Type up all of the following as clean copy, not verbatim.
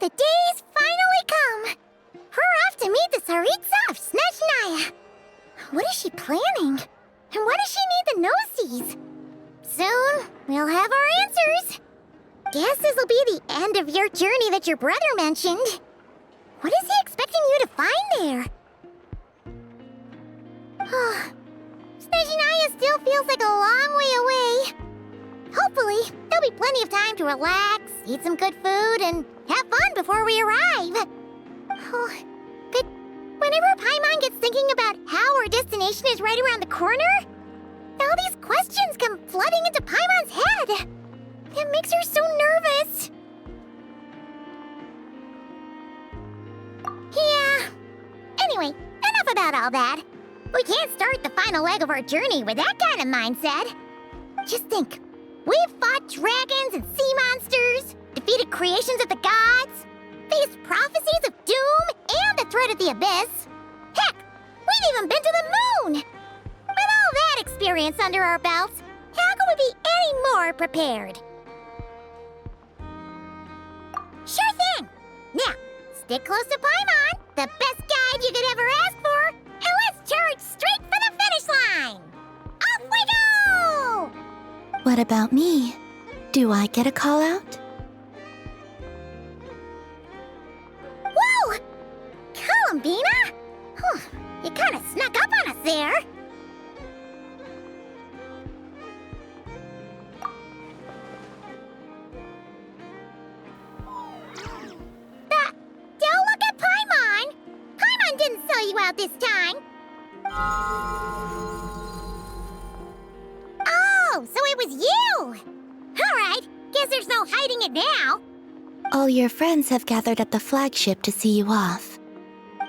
The day's finally come! We're off to meet the Tsaritsa of Snezhnaya! What is she planning? And why does she need the gnoses? Soon, we'll have our answers! Guess this'll be the end of your journey that your brother mentioned. What is he expecting you to find there? Snezhnaya still feels like a long way away. Hopefully, there'll be plenty of time to relax, eat some good food, and have fun before we arrive. But whenever Paimon gets thinking about how our destination is right around the corner, all these questions come flooding into Paimon's head. It makes her so nervous. Yeah. Anyway, enough about all that. We can't start the final leg of our journey with that kind of mindset. Just think. We've fought dragons and sea monsters, defeated creations of the gods, faced prophecies of doom and the threat of the abyss. Heck, we've even been to the moon! With all that experience under our belts, how could we be any more prepared? Sure thing! Now, stick close to Paimon, the best guide you could ever ask for, and let's charge straight for the finish line! Off we go! What about me? Do I get a call out? Whoa! Columbina? You kinda snuck up on us there. Don't look at Paimon! Paimon didn't sell you out this time. Oh, so it was you! Alright, guess there's no hiding it now. All your friends have gathered at the flagship to see you off.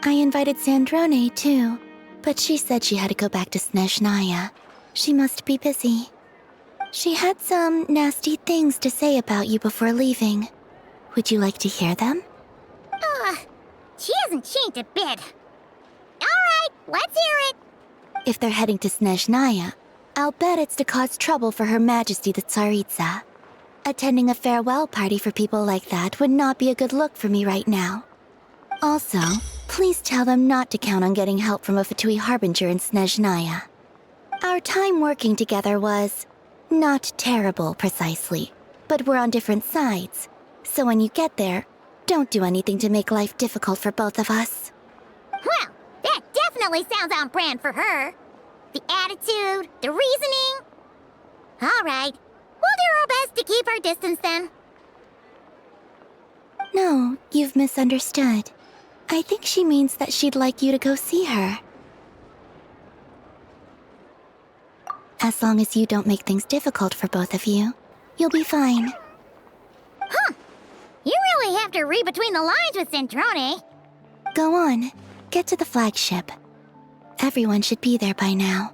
I invited Sandrone too, but she said she had to go back to Snezhnaya. She must be busy. She had some nasty things to say about you before leaving. Would you like to hear them? She hasn't changed a bit. Alright, let's hear it. If they're heading to Snezhnaya, I'll bet it's to cause trouble for Her Majesty the Tsaritsa. Attending a farewell party for people like that would not be a good look for me right now. Also, please tell them not to count on getting help from a Fatui Harbinger in Snezhnaya. Our time working together was not terrible, precisely, but we're on different sides. So when you get there, don't do anything to make life difficult for both of us. Well, that definitely sounds on brand for her. The attitude, the reasoning. All right, we'll do our best to keep our distance then. No, you've misunderstood. I think she means that she'd like you to go see her. As long as you don't make things difficult for both of you, you'll be fine. Huh. You really have to read between the lines with Sandrone. Go on, get to the flagship. Everyone should be there by now.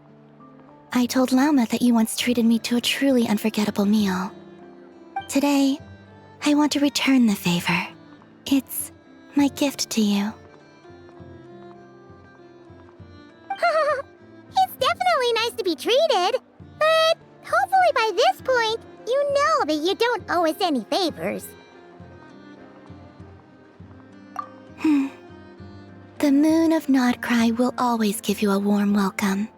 I told Lauma that you once treated me to a truly unforgettable meal. Today, I want to return the favor. It's my gift to you. It's definitely nice to be treated, but hopefully by this point, you know that you don't owe us any favors. The moon of Nodcry will always give you a warm welcome.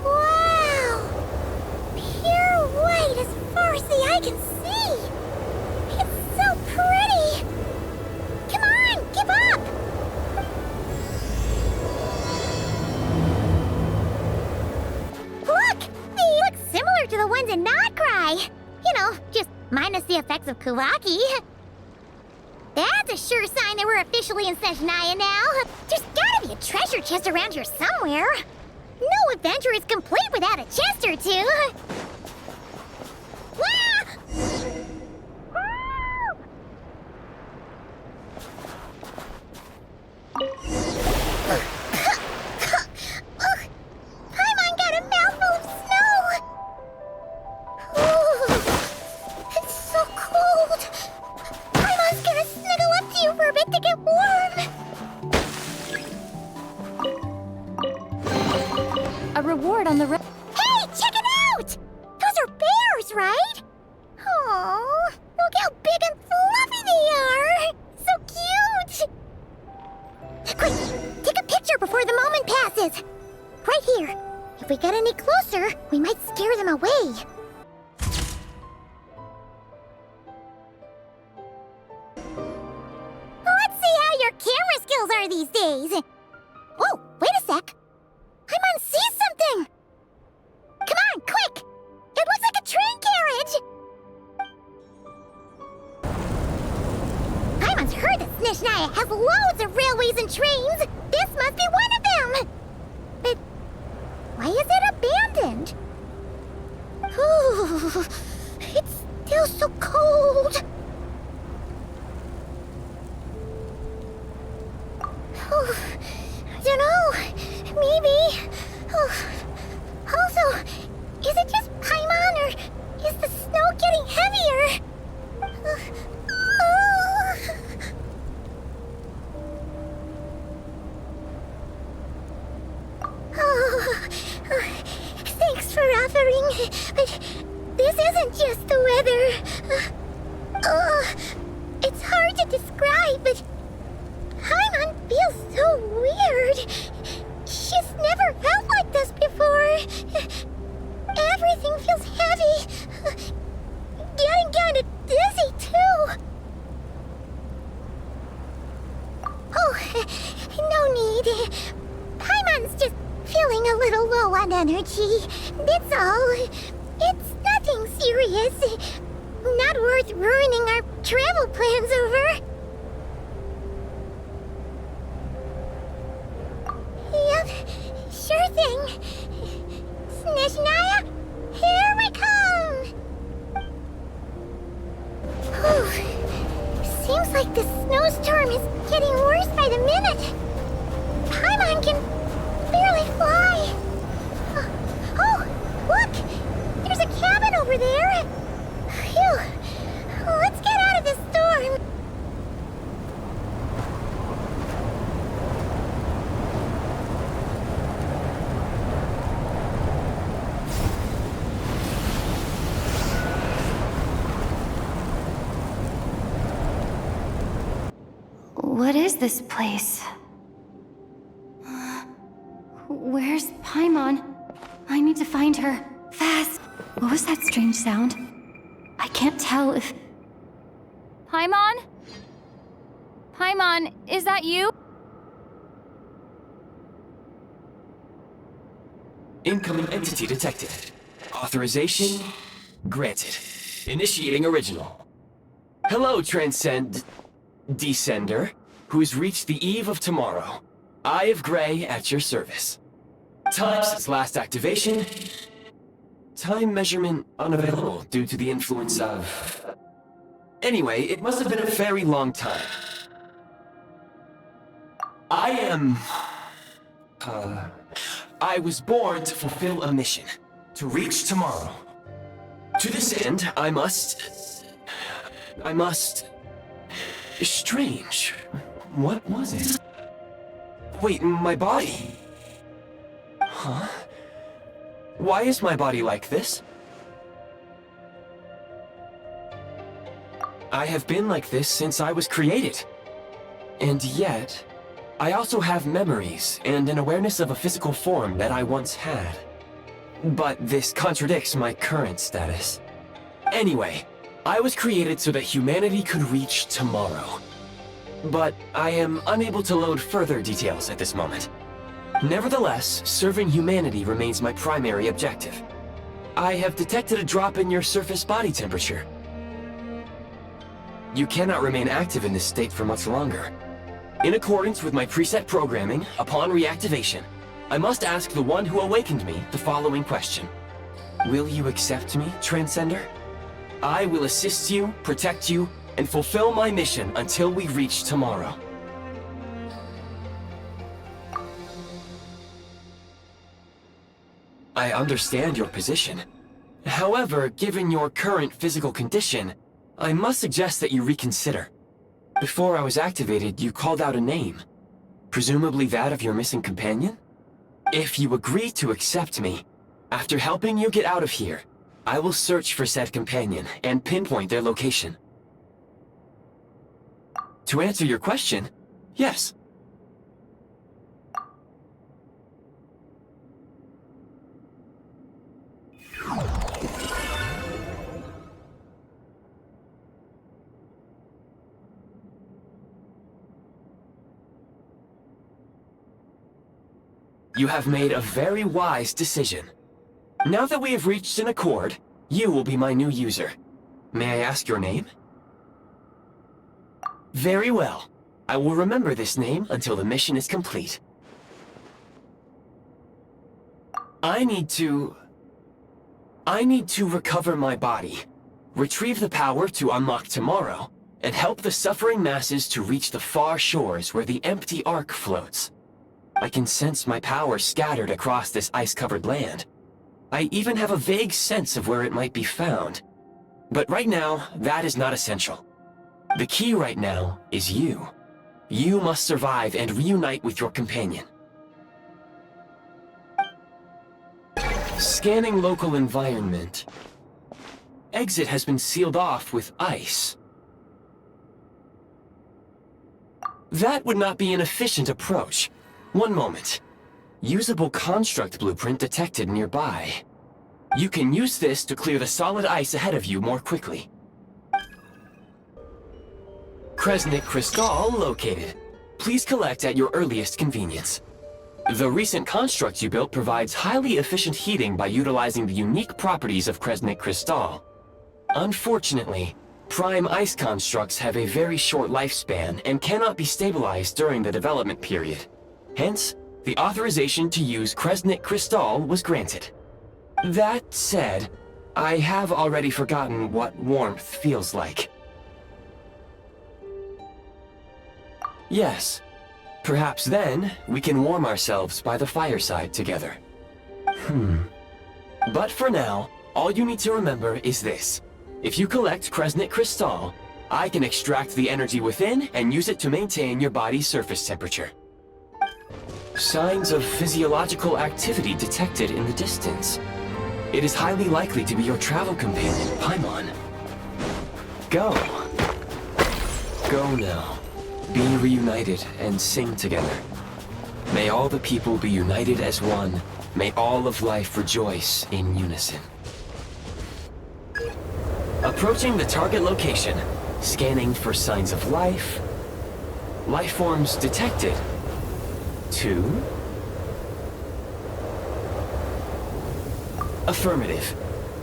Wow! Pure white as far as the eye can see! It's so pretty! Come on, keep up! Look! They look similar to the ones in Nodcry! You know, just minus the effects of Kuvaki. That's a sure sign that we're officially in Snezhnaya now. There's gotta be a treasure chest around here somewhere. No adventure is complete without a chest or two. Wow! Paimon got a mouthful of snow! Ooh, it's so cold! camera skills are these days. Whoa, wait a sec. Paimon sees something! Come on, quick! It looks like a train carriage! Paimon's heard that Snezhnaya has loads of railways and trains! This must be one of them! But why is it abandoned? Ooh, it's still so cold. Oh, I don't know. Maybe. Oh. Also, is it just Paimon or is the snow getting heavier? Thanks for offering, but this isn't just the weather. It's hard to describe, but Paimon feels so weird. She's never felt like this before. Everything feels heavy. Getting kinda dizzy, too. Oh, no need. Paimon's just feeling a little low on energy. That's all. It's nothing serious. Not worth ruining our travel plans over. Yep, sure thing. Snezhnaya, here we come! Whew. Seems like the snowstorm is getting worse by the minute. Paimon can barely fly. Oh, look! There's a cabin over there. Phew. Let's get out of this storm. What is this place? Where's Paimon? I need to find her. Fast! What was that strange sound? I can't tell if... Paimon? Paimon, is that you? Incoming entity detected. Authorization granted. Initiating original. Hello, Descender, who's reached the eve of tomorrow. Eye of Graeae at your service. Time since last activation. Time measurement unavailable due to the influence of... Anyway, it must have been a very long time. I was born to fulfill a mission. To reach tomorrow. To this end, I must... Strange. What was it? Wait, my body? Huh? Why is my body like this? I have been like this since I was created. And yet, I also have memories and an awareness of a physical form that I once had. But this contradicts my current status. Anyway, I was created so that humanity could reach tomorrow. But I am unable to load further details at this moment. Nevertheless, serving humanity remains my primary objective. I have detected a drop in your surface body temperature. You cannot remain active in this state for much longer. In accordance with my preset programming, upon reactivation, I must ask the one who awakened me the following question. Will you accept me, Transcender? I will assist you, protect you, and fulfill my mission until we reach tomorrow. I understand your position. However, given your current physical condition, I must suggest that you reconsider. Before I was activated, you called out a name. Presumably that of your missing companion? If you agree to accept me, after helping you get out of here, I will search for said companion and pinpoint their location. To answer your question, yes. you have made a very wise decision. Now that we have reached an accord, you will be my new user. May I ask your name? Very well. I will remember this name until the mission is complete. I need to recover my body, retrieve the power to unlock tomorrow, and help the suffering masses to reach the far shores where the empty Ark floats. I can sense my power scattered across this ice-covered land. I even have a vague sense of where it might be found. But right now, that is not essential. The key right now is you. You must survive and reunite with your companion. Scanning local environment. Exit has been sealed off with ice. That would not be an efficient approach. One moment. Usable construct blueprint detected nearby. You can use this to clear the solid ice ahead of you more quickly. Kresnik Crystal located. Please collect at your earliest convenience. The recent construct you built provides highly efficient heating by utilizing the unique properties of Kresnik Crystal. Unfortunately, prime ice constructs have a very short lifespan and cannot be stabilized during the development period. Hence, the authorization to use Kresnik Crystal was granted. That said, I have already forgotten what warmth feels like. Yes, perhaps then we can warm ourselves by the fireside together. But for now, all you need to remember is this. If you collect Kresnik Crystal, I can extract the energy within and use it to maintain your body's surface temperature. Signs of physiological activity detected in the distance. It is highly likely to be your travel companion, Paimon. Go. Go now. Be reunited and sing together. May all the people be united as one. May all of life rejoice in unison. Approaching the target location. Scanning for signs of life. Life forms detected. 2. Affirmative.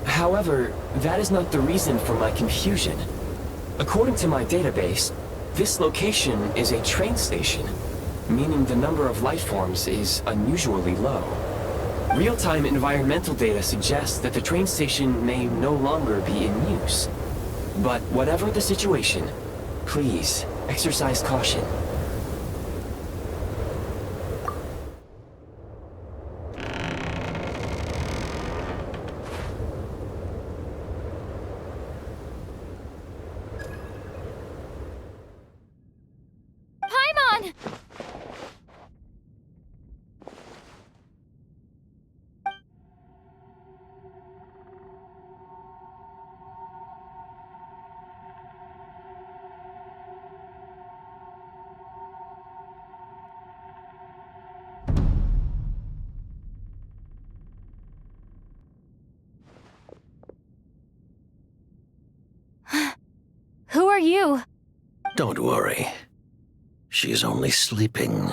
However, that is not the reason for my confusion. According to my database, this location is a train station, meaning the number of life forms is unusually low. Real-time environmental data suggests that the train station may no longer be in use. But whatever the situation, please exercise caution. Paimon! Who are you? Don't worry. She's only sleeping.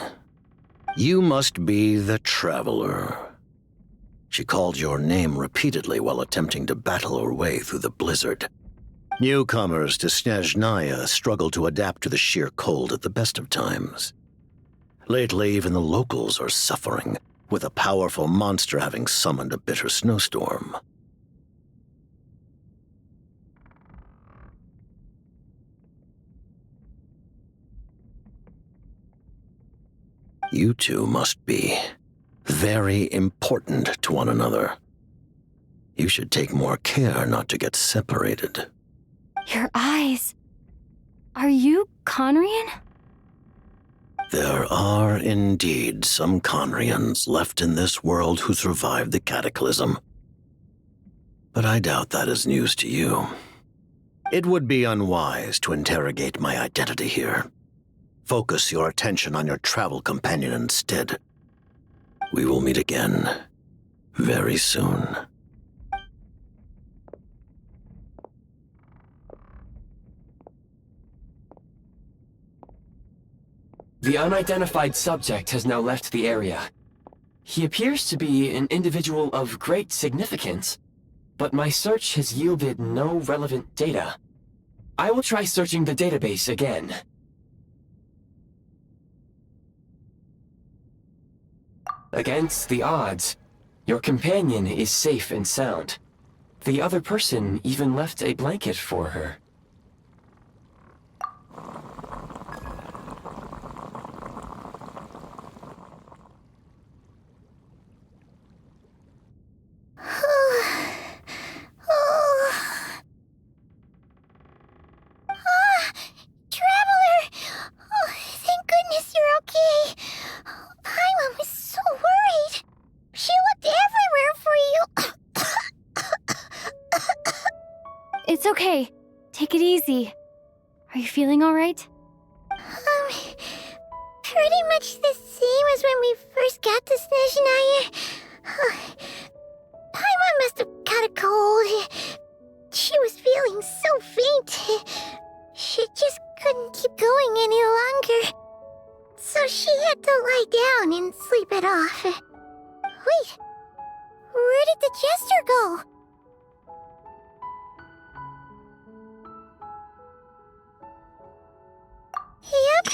You must be the Traveler. She called your name repeatedly while attempting to battle her way through the blizzard. Newcomers to Snezhnaya struggle to adapt to the sheer cold at the best of times. Lately, even the locals are suffering, with a powerful monster having summoned a bitter snowstorm. You two must be very important to one another. You should take more care not to get separated. Your eyes. Are you Conrian? There are indeed some Conrians left in this world who survived the cataclysm. But I doubt that is news to you. It would be unwise to interrogate my identity here. Focus your attention on your travel companion instead. We will meet again very soon. The unidentified subject has now left the area. He appears to be an individual of great significance, but my search has yielded no relevant data. I will try searching the database again. Against the odds, your companion is safe and sound. The other person even left a blanket for her. It's okay. Take it easy. Are you feeling alright? Pretty much the same as when we first got to Snezhnaya. Paimon must have caught a cold. She was feeling so faint. She just couldn't keep going any longer. So she had to lie down and sleep it off. Wait, where did the Jester go? Yep,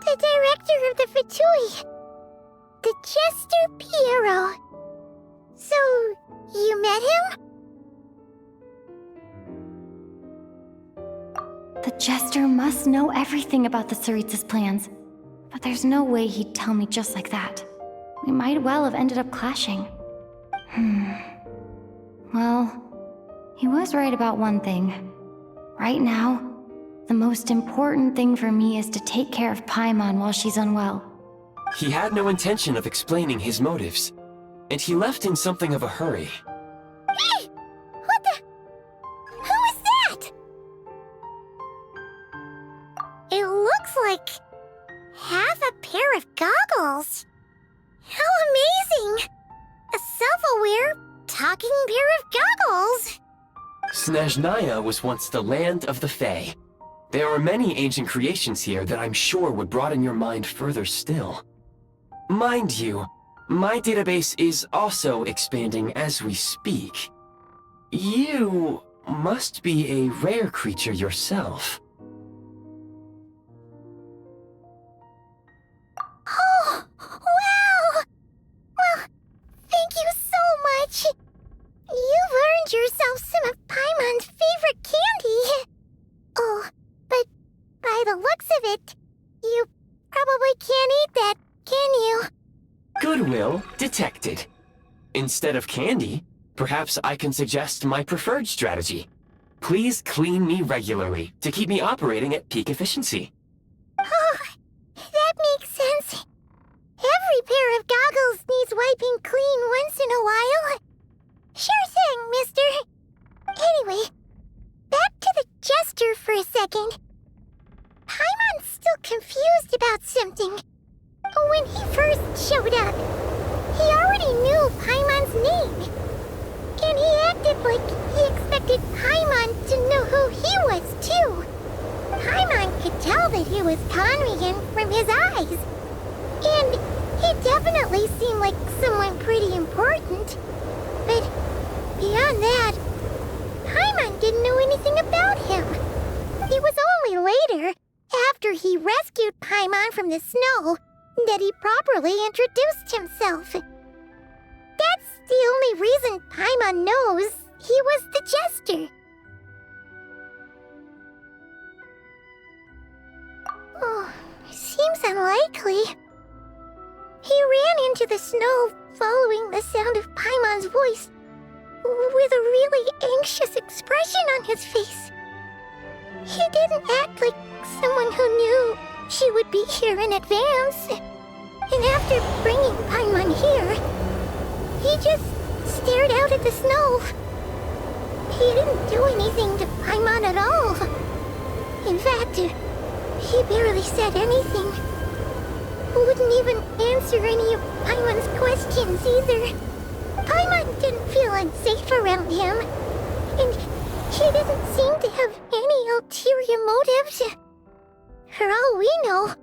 the director of the Fatui. The Jester Pierro. So, you met him? The Jester must know everything about the Tsaritsa's plans. But there's no way he'd tell me just like that. We might well have ended up clashing. Well, he was right about one thing. Right now, the most important thing for me is to take care of Paimon while she's unwell. He had no intention of explaining his motives, and he left in something of a hurry. Hey! What the? Who is that? It looks like half a pair of goggles. How amazing! A self-aware, talking pair of goggles! Snezhnaya was once the land of the Fae. There are many ancient creations here that I'm sure would broaden your mind further still. Mind you, my database is also expanding as we speak. You must be a rare creature yourself. Oh, wow! Well, thank you so much. You've earned yourself some of Paimon's favorite candy. Oh, but by the looks of it, you probably can't eat that, can you? Goodwill detected. Instead of candy, perhaps I can suggest my preferred strategy. Please clean me regularly to keep me operating at peak efficiency. Oh, that makes sense. Every pair of goggles needs wiping clean once in a while. Sure thing, mister. Anyway, back to the Jester for a second. Paimon's still confused about something. When he first showed up, he already knew Paimon's name. And he acted like he expected Paimon to know who he was, too. Paimon could tell that he was Conrian from his eyes. And he definitely seemed like someone pretty important. But beyond that, Paimon didn't know anything about him. It was only later, after he rescued Paimon from the snow, that he properly introduced himself. That's the only reason Paimon knows he was the Jester. Oh, seems unlikely. He ran into the snow following the sound of Paimon's voice, with a really anxious expression on his face. He didn't act like someone who knew she would be here in advance. And after bringing Paimon here, he just stared out at the snow. He didn't do anything to Paimon at all. In fact, he barely said anything. Wouldn't even answer any of Paimon's questions either. Paimon didn't feel unsafe around him, and he didn't seem to have any ulterior motives. For all we know,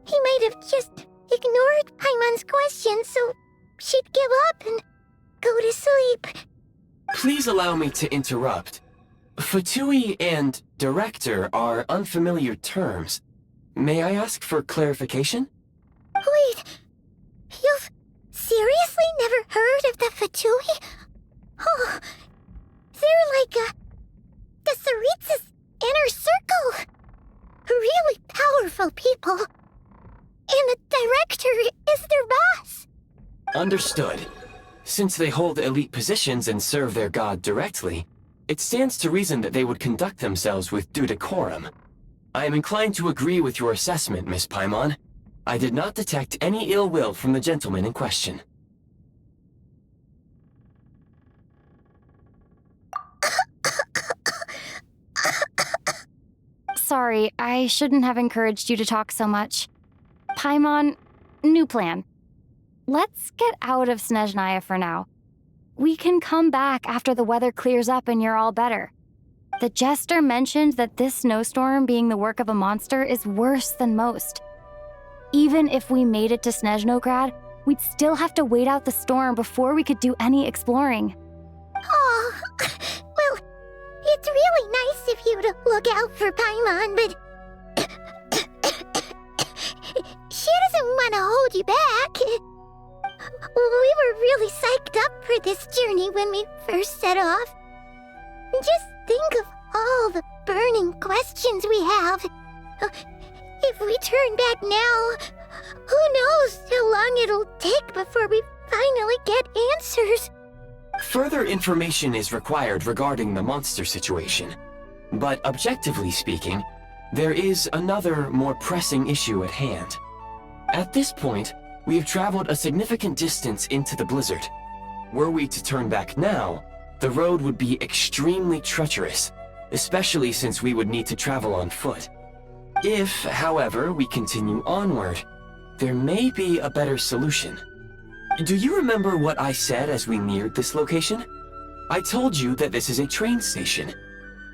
he might have just ignored Paimon's questions so she'd give up and go to sleep. Please allow me to interrupt. Fatui and director are unfamiliar terms. May I ask for clarification? Wait, you've seriously never heard of the Fatui? Oh, they're like the Tsaritsa's inner circle. Really powerful people. And the director is their boss. Understood. Since they hold elite positions and serve their god directly, it stands to reason that they would conduct themselves with due decorum. I am inclined to agree with your assessment, Miss Paimon. I did not detect any ill will from the gentleman in question. Sorry, I shouldn't have encouraged you to talk so much. Paimon, new plan. Let's get out of Snezhnaya for now. We can come back after the weather clears up and you're all better. The Jester mentioned that this snowstorm being the work of a monster is worse than most. Even if we made it to Snezhnograd, we'd still have to wait out the storm before we could do any exploring. Oh, well, it's really nice of you to look out for Paimon, but she doesn't want to hold you back. We were really psyched up for this journey when we first set off. Just think of all the burning questions we have. If we turn back now, who knows how long it'll take before we finally get answers. Further information is required regarding the monster situation. But objectively speaking, there is another, more pressing issue at hand. At this point, we have traveled a significant distance into the blizzard. Were we to turn back now, the road would be extremely treacherous, especially since we would need to travel on foot. If, however, we continue onward, there may be a better solution. Do you remember what I said as we neared this location? I told you that this is a train station.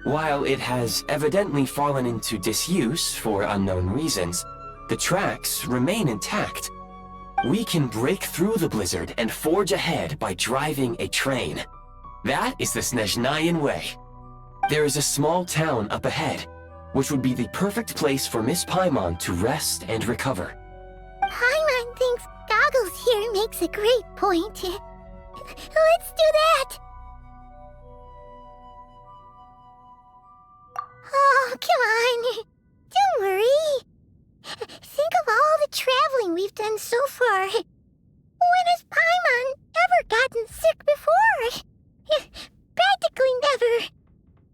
While it has evidently fallen into disuse for unknown reasons, the tracks remain intact. We can break through the blizzard and forge ahead by driving a train. That is the Snezhnayan way. There is a small town up ahead, which would be the perfect place for Miss Paimon to rest and recover. Paimon thinks Goggles here makes a great point. Let's do that! Oh, come on. Don't worry. Think of all the traveling we've done so far. When has Paimon ever gotten sick before? Practically never.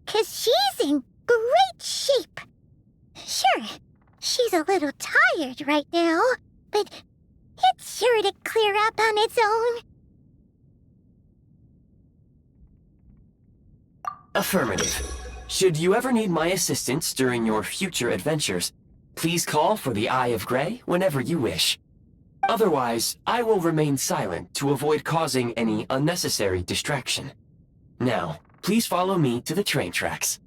'Cause she's in great shape. Sure, she's a little tired right now, but it's sure to clear up on its own. Affirmative. Should you ever need my assistance during your future adventures, please call for the Eye of Graeae whenever you wish. Otherwise, I will remain silent to avoid causing any unnecessary distraction. Now, please follow me to the train tracks.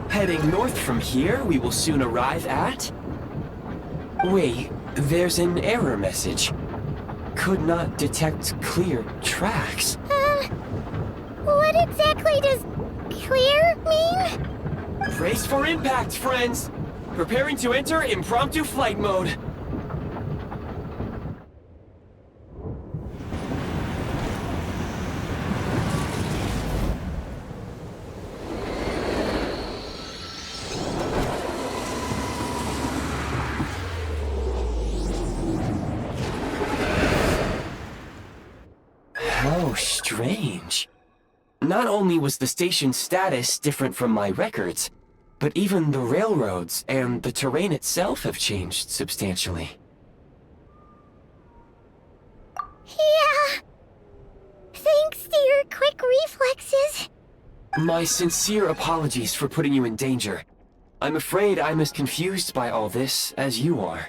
Heading north from here, we will soon arrive at... Wait, there's an error message. Could not detect clear tracks. What exactly does clear mean? Brace for impact, friends! Preparing to enter impromptu flight mode. How strange. Not only was the station's status different from my records, but even the railroads and the terrain itself have changed substantially. Yeah. Thanks to your quick reflexes. My sincere apologies for putting you in danger. I'm afraid I'm as confused by all this as you are.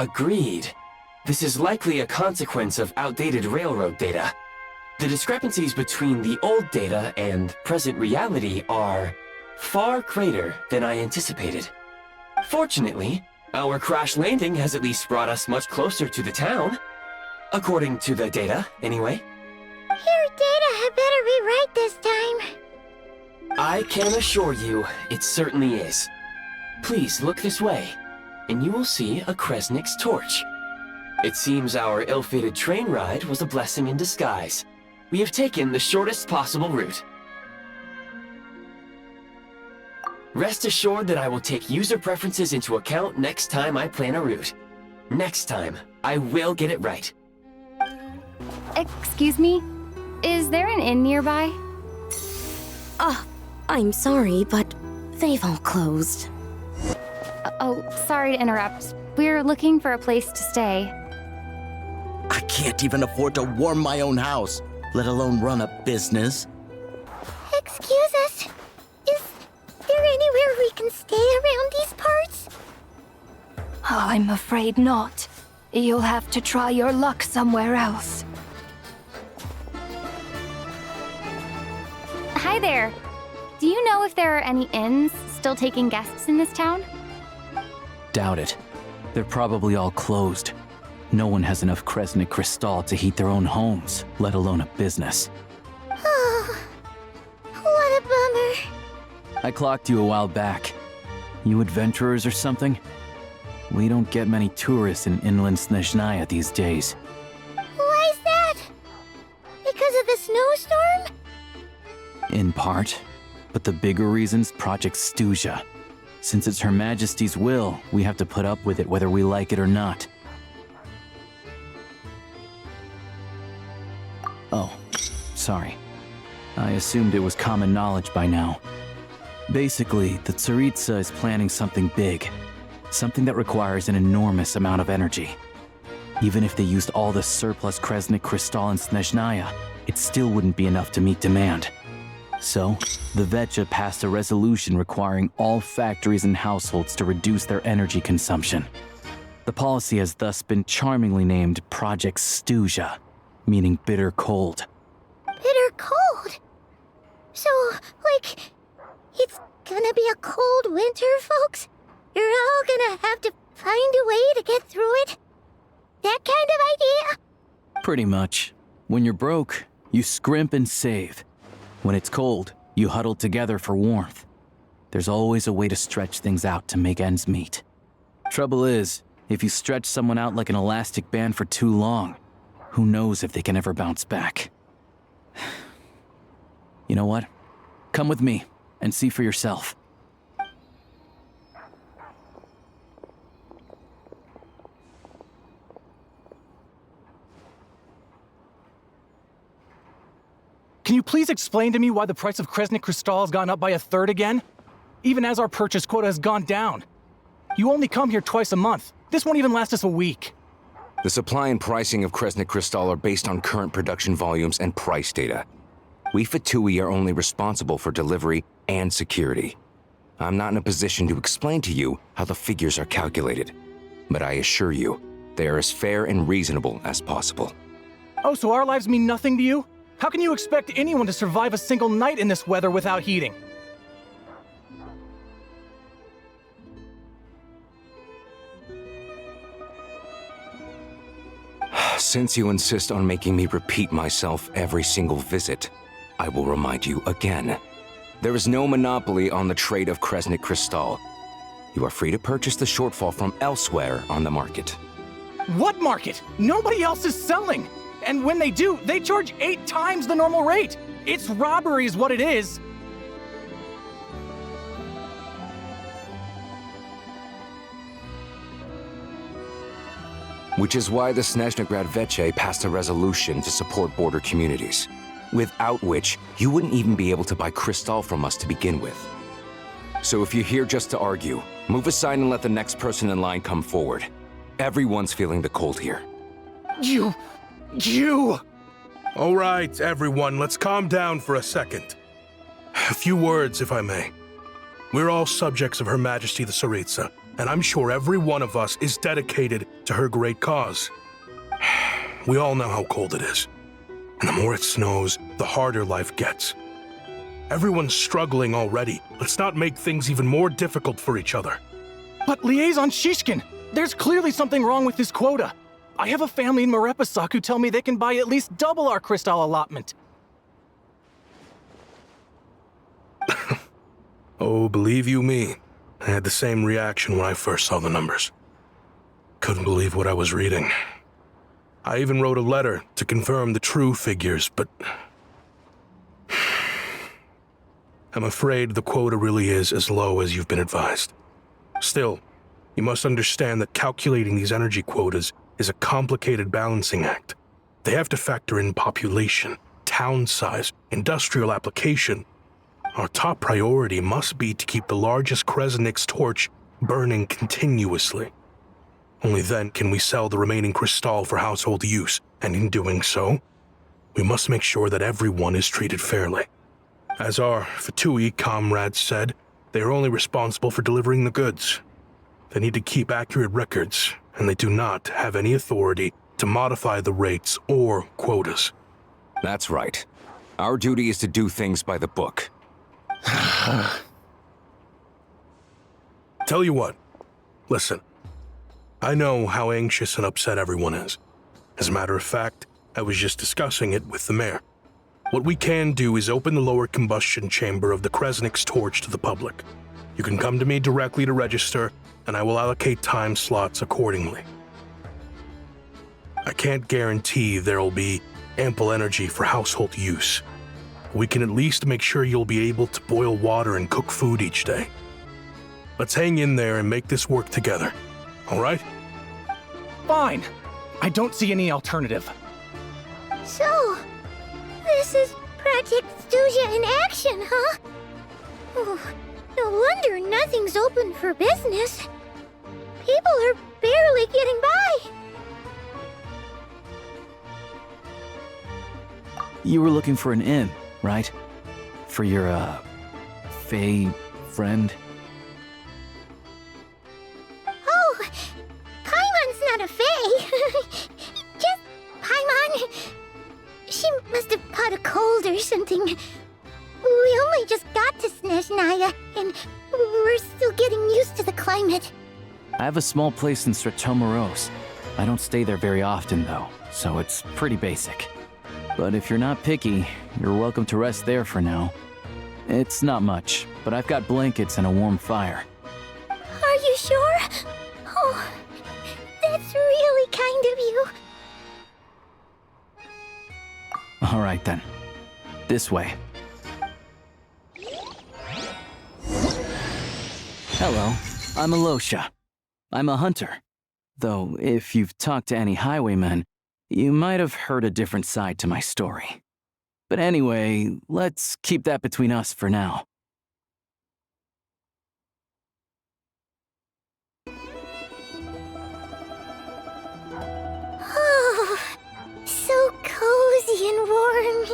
Agreed. This is likely a consequence of outdated railroad data. The discrepancies between the old data and present reality are far greater than I anticipated. Fortunately, our crash landing has at least brought us much closer to the town. According to the data, anyway. Your data had better be right this time. I can assure you, it certainly is. Please look this way, and you will see a Kresnik's torch. It seems our ill-fated train ride was a blessing in disguise. We have taken the shortest possible route. Rest assured that I will take user preferences into account next time I plan a route. Next time, I will get it right. Excuse me? Is there an inn nearby? I'm sorry, but they've all closed. Oh, sorry to interrupt. We're looking for a place to stay. I can't even afford to warm my own house, let alone run a business. Excuse us. Is there anywhere we can stay around these parts? I'm afraid not. You'll have to try your luck somewhere else. Hi there. Do you know if there are any inns still taking guests in this town? Doubt it. They're probably all closed. No one has enough Kresnik Crystal to heat their own homes, let alone a business. Oh, what a bummer. I clocked you a while back. You adventurers or something? We don't get many tourists in inland Snezhnaya these days. Why's that? Because of the snowstorm? In part. But the bigger reason's Project Stuzha. Since it's Her Majesty's will, we have to put up with it whether we like it or not. Oh, sorry. I assumed it was common knowledge by now. Basically, the Tsaritsa is planning something big. Something that requires an enormous amount of energy. Even if they used all the surplus Kresnik Crystal in Snezhnaya, it still wouldn't be enough to meet demand. So, the Veche passed a resolution requiring all factories and households to reduce their energy consumption. The policy has thus been charmingly named Project Stuzha, meaning bitter cold. Bitter cold? So, like, it's gonna be a cold winter, folks? You're all gonna have to find a way to get through it? That kind of idea? Pretty much. When you're broke, you scrimp and save. When it's cold, you huddle together for warmth. There's always a way to stretch things out to make ends meet. Trouble is, if you stretch someone out like an elastic band for too long, who knows if they can ever bounce back. You know what? Come with me and see for yourself. Can you please explain to me why the price of Kresnik Crystal has gone up by 1/3 again? Even as our purchase quota has gone down. You only come here twice a month. This won't even last us a week. The supply and pricing of Kresnik Crystal are based on current production volumes and price data. We Fatui are only responsible for delivery and security. I'm not in a position to explain to you how the figures are calculated, but I assure you, they are as fair and reasonable as possible. Oh, so our lives mean nothing to you? How can you expect anyone to survive a single night in this weather without heating? Since you insist on making me repeat myself every single visit, I will remind you again. There is no monopoly on the trade of Kresnik Crystal. You are free to purchase the shortfall from elsewhere on the market. What market? Nobody else is selling! And when they do, they charge 8 times the normal rate! It's robbery is what it is! Which is why the Snezhnograd Veche passed a resolution to support border communities, without which you wouldn't even be able to buy crystal from us to begin with. So if you're here just to argue, move aside and let the next person in line come forward. Everyone's feeling the cold here. You! All right, everyone, let's calm down for a second. A few words, if I may. We're all subjects of Her Majesty the Tsaritsa, and I'm sure every one of us is dedicated to to her great cause. We all know how cold it is. And the more it snows, the harder life gets. Everyone's struggling already. Let's not make things even more difficult for each other. But Liaison Shishkin, there's clearly something wrong with this quota. I have a family in Marepasak who tell me they can buy at least double our crystal allotment. Oh, believe you me, I had the same reaction when I first saw the numbers. Couldn't believe what I was reading. I even wrote a letter to confirm the true figures, but I'm afraid the quota really is as low as you've been advised. Still, you must understand that calculating these energy quotas is a complicated balancing act. They have to factor in population, town size, industrial application. Our top priority must be to keep the largest Kresnik's torch burning continuously. Only then can we sell the remaining crystal for household use, and in doing so, we must make sure that everyone is treated fairly. As our Fatui comrades said, they are only responsible for delivering the goods. They need to keep accurate records, and they do not have any authority to modify the rates or quotas. That's right. Our duty is to do things by the book. Tell you what, listen. I know how anxious and upset everyone is. As a matter of fact, I was just discussing it with the mayor. What we can do is open the lower combustion chamber of the Kresnik's torch to the public. You can come to me directly to register, and I will allocate time slots accordingly. I can't guarantee there will be ample energy for household use. We can at least make sure you'll be able to boil water and cook food each day. Let's hang in there and make this work together. All right? Fine. I don't see any alternative. So, this is Project Stuja in action, huh? Oh, no wonder nothing's open for business. People are barely getting by. You were looking for an inn, right? For your, Fae friend? Oh, Paimon's not a fae. Just Paimon. She must have caught a cold or something. We only just got to Snezhnaya, and we're still getting used to the climate. I have a small place in Sretomorozsk. I don't stay there very often, though, so it's pretty basic. But if you're not picky, you're welcome to rest there for now. It's not much, but I've got blankets and a warm fire. Are you sure? Oh, that's really kind of you. All right, then. This way. Hello, I'm Alyosha. I'm a hunter. Though, if you've talked to any highwaymen, you might have heard a different side to my story. But anyway, let's keep that between us for now. Oh, so cozy and warm.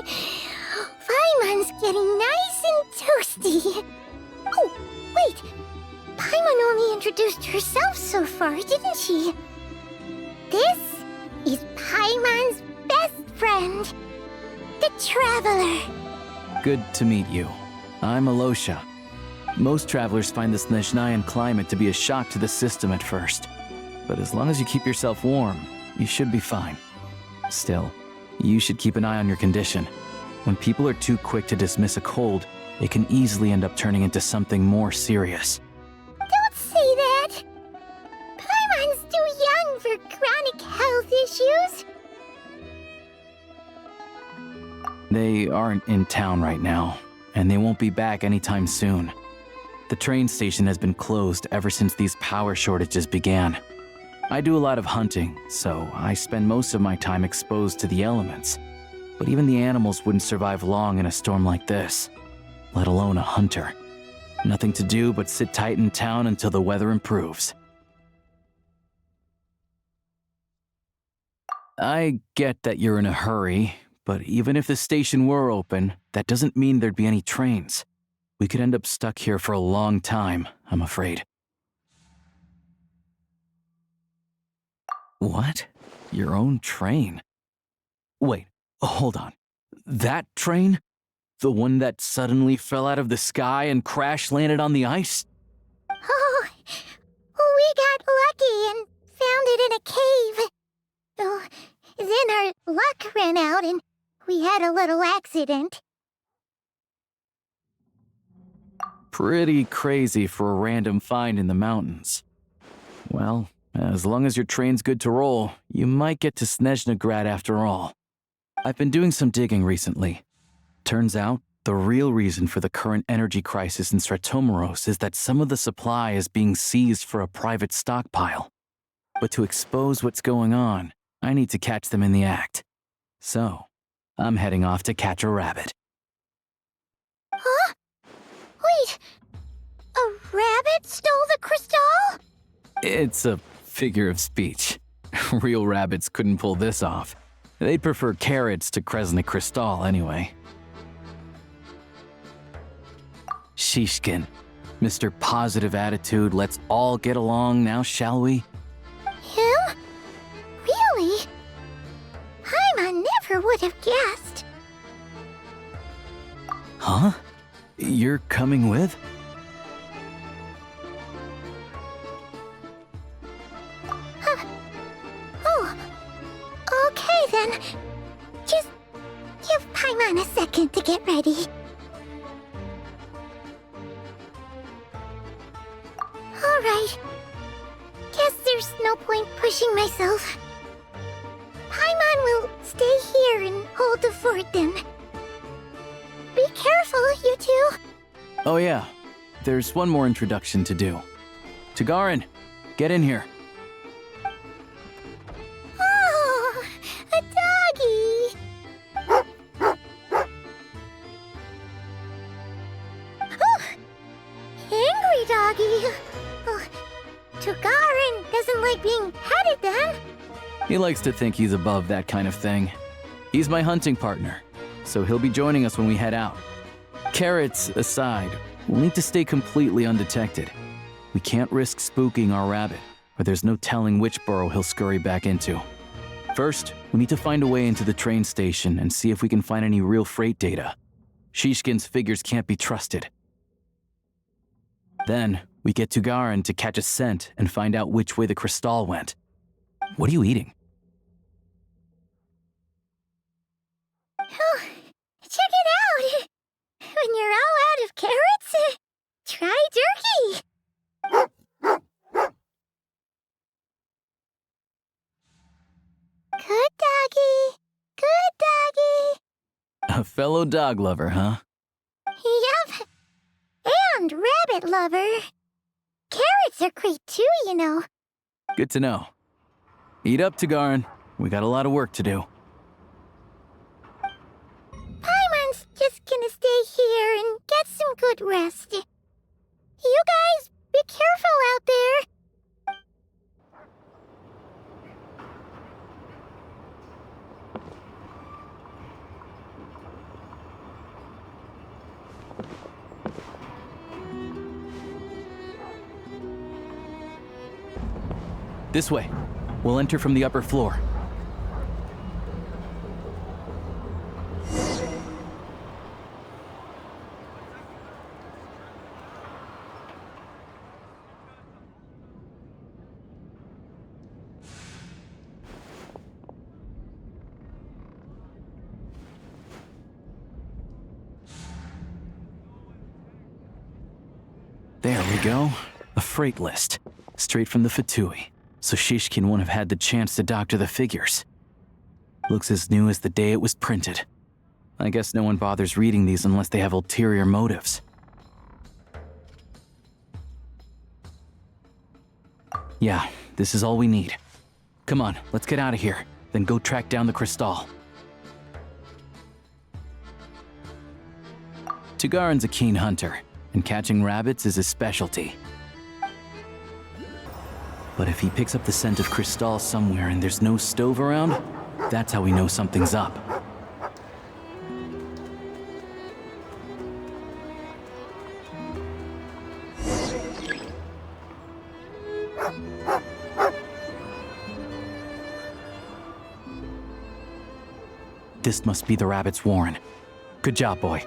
Paimon's getting nice and toasty. Oh, wait. Paimon only introduced herself so far, didn't she? This is Paimon's best friend, the Traveler. Good to meet you. I'm Alyosha. Most travelers find the Snezhnayan climate to be a shock to the system at first. But as long as you keep yourself warm, you should be fine. Still, you should keep an eye on your condition. When people are too quick to dismiss a cold, it can easily end up turning into something more serious. Don't say that! Paimon's too young for chronic health issues. They aren't in town right now, and they won't be back anytime soon. The train station has been closed ever since these power shortages began. I do a lot of hunting, so I spend most of my time exposed to the elements. But even the animals wouldn't survive long in a storm like this, let alone a hunter. Nothing to do but sit tight in town until the weather improves. I get that you're in a hurry, but even if the station were open, that doesn't mean there'd be any trains. We could end up stuck here for a long time, I'm afraid. What? Your own train? Wait, hold on. That train? The one that suddenly fell out of the sky and crash-landed on the ice? Oh, we got lucky and found it in a cave. Oh, then our luck ran out and we had a little accident. Pretty crazy for a random find in the mountains. Well, as long as your train's good to roll, you might get to Snezhnograd after all. I've been doing some digging recently. Turns out, the real reason for the current energy crisis in Sretomorozsk is that some of the supply is being seized for a private stockpile. But to expose what's going on, I need to catch them in the act. So, I'm heading off to catch a rabbit. Huh? Wait, a rabbit stole the crystal? It's a figure of speech. Real rabbits couldn't pull this off. They'd prefer carrots to Krasny Krystal anyway. Shishkin, Mr. Positive Attitude, let's all get along now, shall we? Him? Really? Paimon never would have guessed. Huh? You're coming with? Oh, okay then. Just give Paimon a second to get ready. Alright. Guess there's no point pushing myself. Paimon will stay here and hold the fort then. Be careful, you two. Oh yeah, there's one more introduction to do. Tagarin, get in here. Oh, a doggy. Oh, angry doggy. Oh, Tagarin doesn't like being petted then. He likes to think he's above that kind of thing. He's my hunting partner, so he'll be joining us when we head out. Carrots aside, we'll need to stay completely undetected. We can't risk spooking our rabbit, or there's no telling which burrow he'll scurry back into. First, we need to find a way into the train station and see if we can find any real freight data. Shishkin's figures can't be trusted. Then, we get Tagarin to catch a scent and find out which way the crystal went. What are you eating? Oh, check it out! When you're all out of carrots, try jerky! Good doggy! Good doggy! A fellow dog lover, huh? Yup! And rabbit lover. Carrots are great too, you know. Good to know. Eat up, Tagarin. We got a lot of work to do. Paimon's just gonna stay here and get some good rest. You guys, be careful out there. This way. We'll enter from the upper floor. There we go. A freight list. Straight from the Fatui. So Shishkin won't have had the chance to doctor the figures. Looks as new as the day it was printed. I guess no one bothers reading these unless they have ulterior motives. Yeah, this is all we need. Come on, let's get out of here, then go track down the crystal. Tagarin's a keen hunter, and catching rabbits is his specialty. But if he picks up the scent of crystal somewhere and there's no stove around, that's how we know something's up. This must be the rabbit's warren. Good job, boy.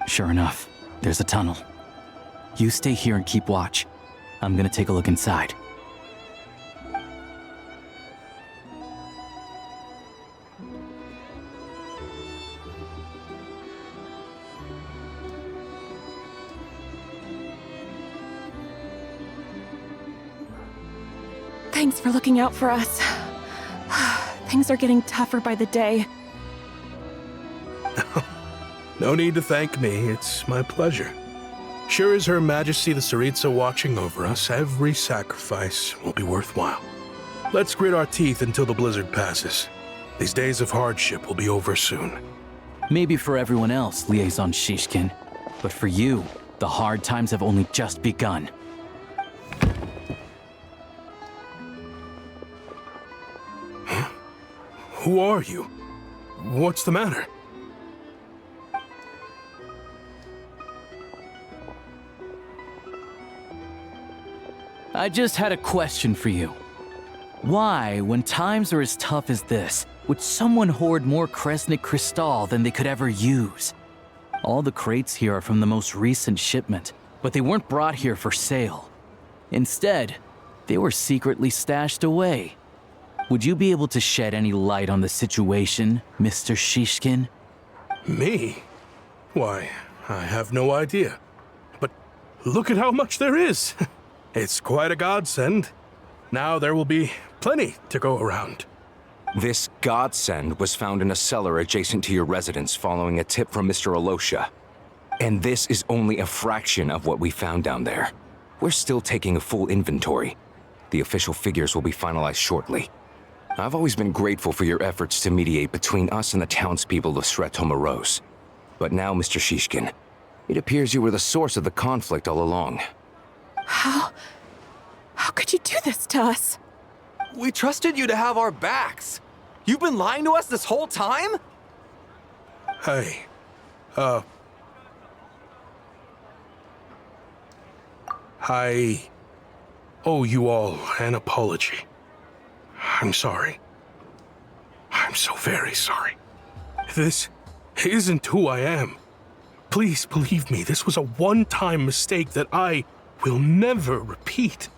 Sure enough, there's a tunnel. You stay here and keep watch. I'm gonna take a look inside. Thanks for looking out for us. Things are getting tougher by the day. No need to thank me, it's my pleasure. Sure as Her Majesty the Tsaritsa watching over us, every sacrifice will be worthwhile. Let's grit our teeth until the blizzard passes. These days of hardship will be over soon. Maybe for everyone else, Liaison Shishkin, but for you, the hard times have only just begun. Huh? Who are you? What's the matter? I just had a question for you. Why, when times are as tough as this, would someone hoard more Kresnik Crystal than they could ever use? All the crates here are from the most recent shipment, but they weren't brought here for sale. Instead, they were secretly stashed away. Would you be able to shed any light on the situation, Mr. Shishkin? Me? Why, I have no idea. But look at how much there is! It's quite a godsend. Now there will be plenty to go around. This godsend was found in a cellar adjacent to your residence following a tip from Mr. Alyosha. And this is only a fraction of what we found down there. We're still taking a full inventory. The official figures will be finalized shortly. I've always been grateful for your efforts to mediate between us and the townspeople of Sretomorozsk. But now, Mr. Shishkin, it appears you were the source of the conflict all along. How could you do this to us? We trusted you to have our backs. You've been lying to us this whole time? Hey, I owe you all an apology. I'm sorry. I'm so very sorry. This isn't who I am. Please believe me, this was a one-time mistake that I will never repeat.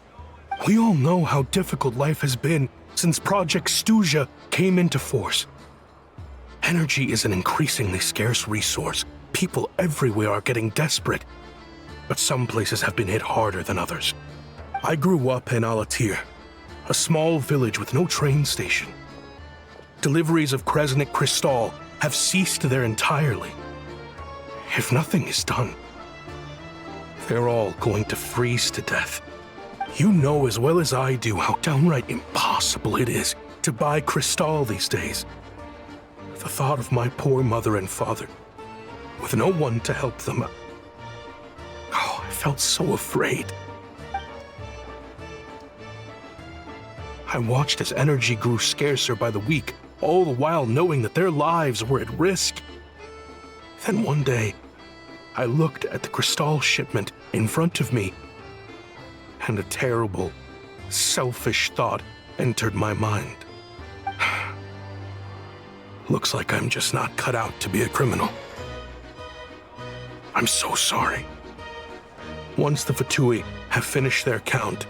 We all know how difficult life has been since Project Stuzha came into force. Energy is an increasingly scarce resource. People everywhere are getting desperate, but some places have been hit harder than others. I grew up in Alatyr, a small village with no train station. Deliveries of Kresnik Crystal have ceased there entirely. If nothing is done, they're all going to freeze to death. You know as well as I do how downright impossible it is to buy Crystal these days. The thought of my poor mother and father, with no one to help them, I felt so afraid. I watched as energy grew scarcer by the week, all the while knowing that their lives were at risk. Then one day, I looked at the Crystal shipment in front of me, and a terrible, selfish thought entered my mind. Looks like I'm just not cut out to be a criminal. I'm so sorry. Once the Fatui have finished their count,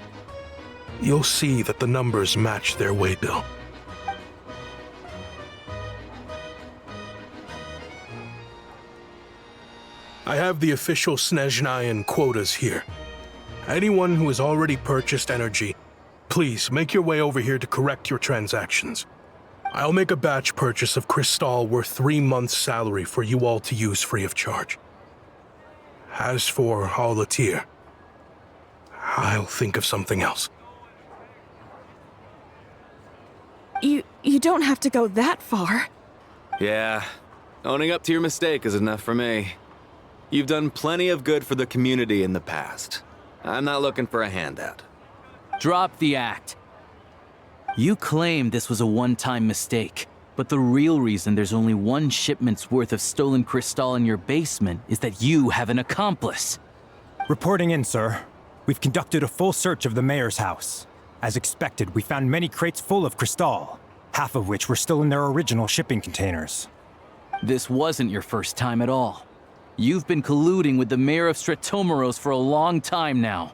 you'll see that the numbers match their waybill. I have the official Snezhnayan quotas here. Anyone who has already purchased energy, please make your way over here to correct your transactions. I'll make a batch purchase of Crystal worth 3 months' salary for you all to use free of charge. As for Alatyr, I'll think of something else. You don't have to go that far. Yeah, owning up to your mistake is enough for me. You've done plenty of good for the community in the past. I'm not looking for a handout. Drop the act. You claim this was a one-time mistake, but the real reason there's only 1 shipment's worth of stolen Crystal in your basement is that you have an accomplice. Reporting in, sir. We've conducted a full search of the mayor's house. As expected, we found many crates full of Crystal. half of which were still in their original shipping containers. This wasn't your first time at all. You've been colluding with the mayor of Sretomorozsk for a long time now.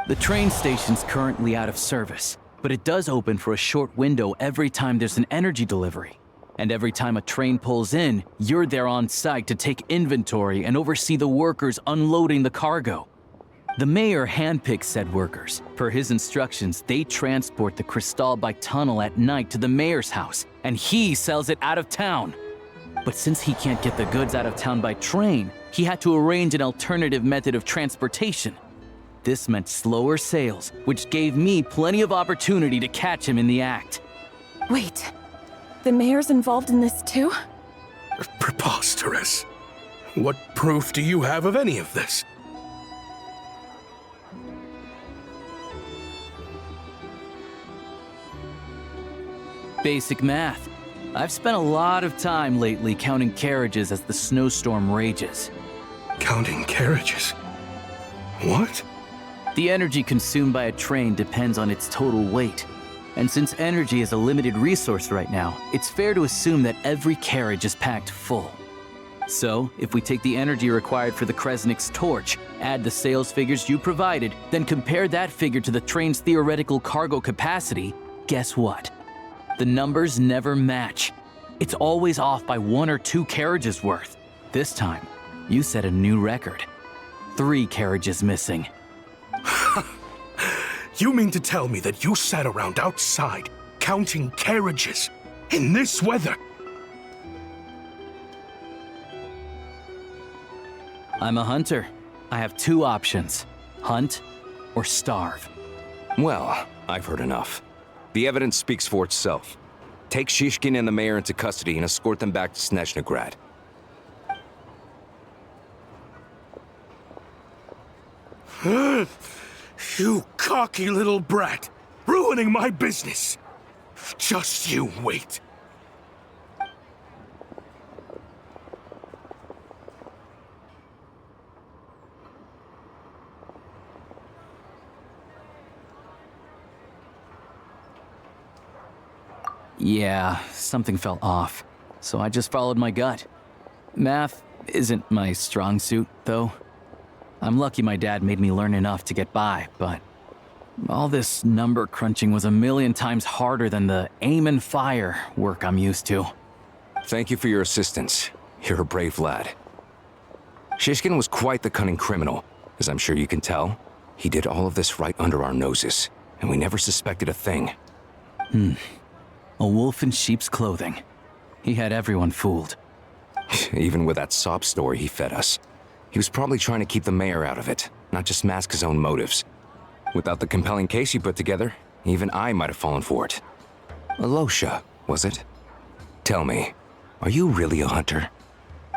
The train station's currently out of service, but it does open for a short window every time there's an energy delivery. And every time a train pulls in, you're there on site to take inventory and oversee the workers unloading the cargo. The mayor handpicks said workers. Per his instructions, they transport the crystal by tunnel at night to the mayor's house, and he sells it out of town. But since he can't get the goods out of town by train, he had to arrange an alternative method of transportation. This meant slower sales, which gave me plenty of opportunity to catch him in the act. Wait, the mayor's involved in this too? Preposterous. What proof do you have of any of this? Basic math. I've spent a lot of time lately counting carriages as the snowstorm rages. Counting carriages? What? The energy consumed by a train depends on its total weight. And since energy is a limited resource right now, it's fair to assume that every carriage is packed full. So, if we take the energy required for the Kresnik's torch, add the sales figures you provided, then compare that figure to the train's theoretical cargo capacity, guess what? The numbers never match. It's always off by 1 or 2 carriages worth. This time, you set a new record. 3 carriages missing. You mean to tell me that you sat around outside, counting carriages, in this weather? I'm a hunter. I have 2 options. Hunt or starve. Well, I've heard enough. The evidence speaks for itself. Take Shishkin and the mayor into custody and escort them back to Snezhnograd. You cocky little brat! Ruining my business! Just you wait. Yeah, something felt off, so I just followed my gut. Math isn't my strong suit, though. I'm lucky my dad made me learn enough to get by, but all this number crunching was a million times harder than the aim and fire work I'm used to. Thank you for your assistance. You're a brave lad. Shishkin was quite the cunning criminal, as I'm sure you can tell. He did all of this right under our noses, and we never suspected a thing. A wolf in sheep's clothing. He had everyone fooled. Even with that sob story he fed us. He was probably trying to keep the mayor out of it, not just mask his own motives. Without the compelling case he put together, even I might have fallen for it. Alyosha, was it? Tell me, are you really a hunter?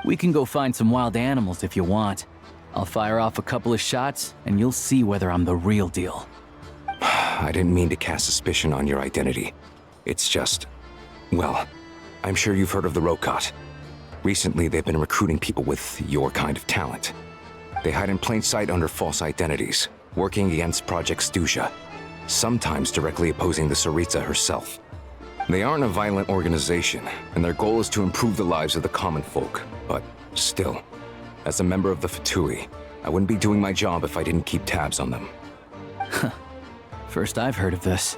We can go find some wild animals if you want. I'll fire off a couple of shots, and you'll see whether I'm the real deal. I didn't mean to cast suspicion on your identity. It's just, well, I'm sure you've heard of the Rokot. Recently, they've been recruiting people with your kind of talent. They hide in plain sight under false identities, working against Project Stuzha, sometimes directly opposing the Tsaritsa herself. They aren't a violent organization, and their goal is to improve the lives of the common folk. But still, as a member of the Fatui, I wouldn't be doing my job if I didn't keep tabs on them. First I've heard of this.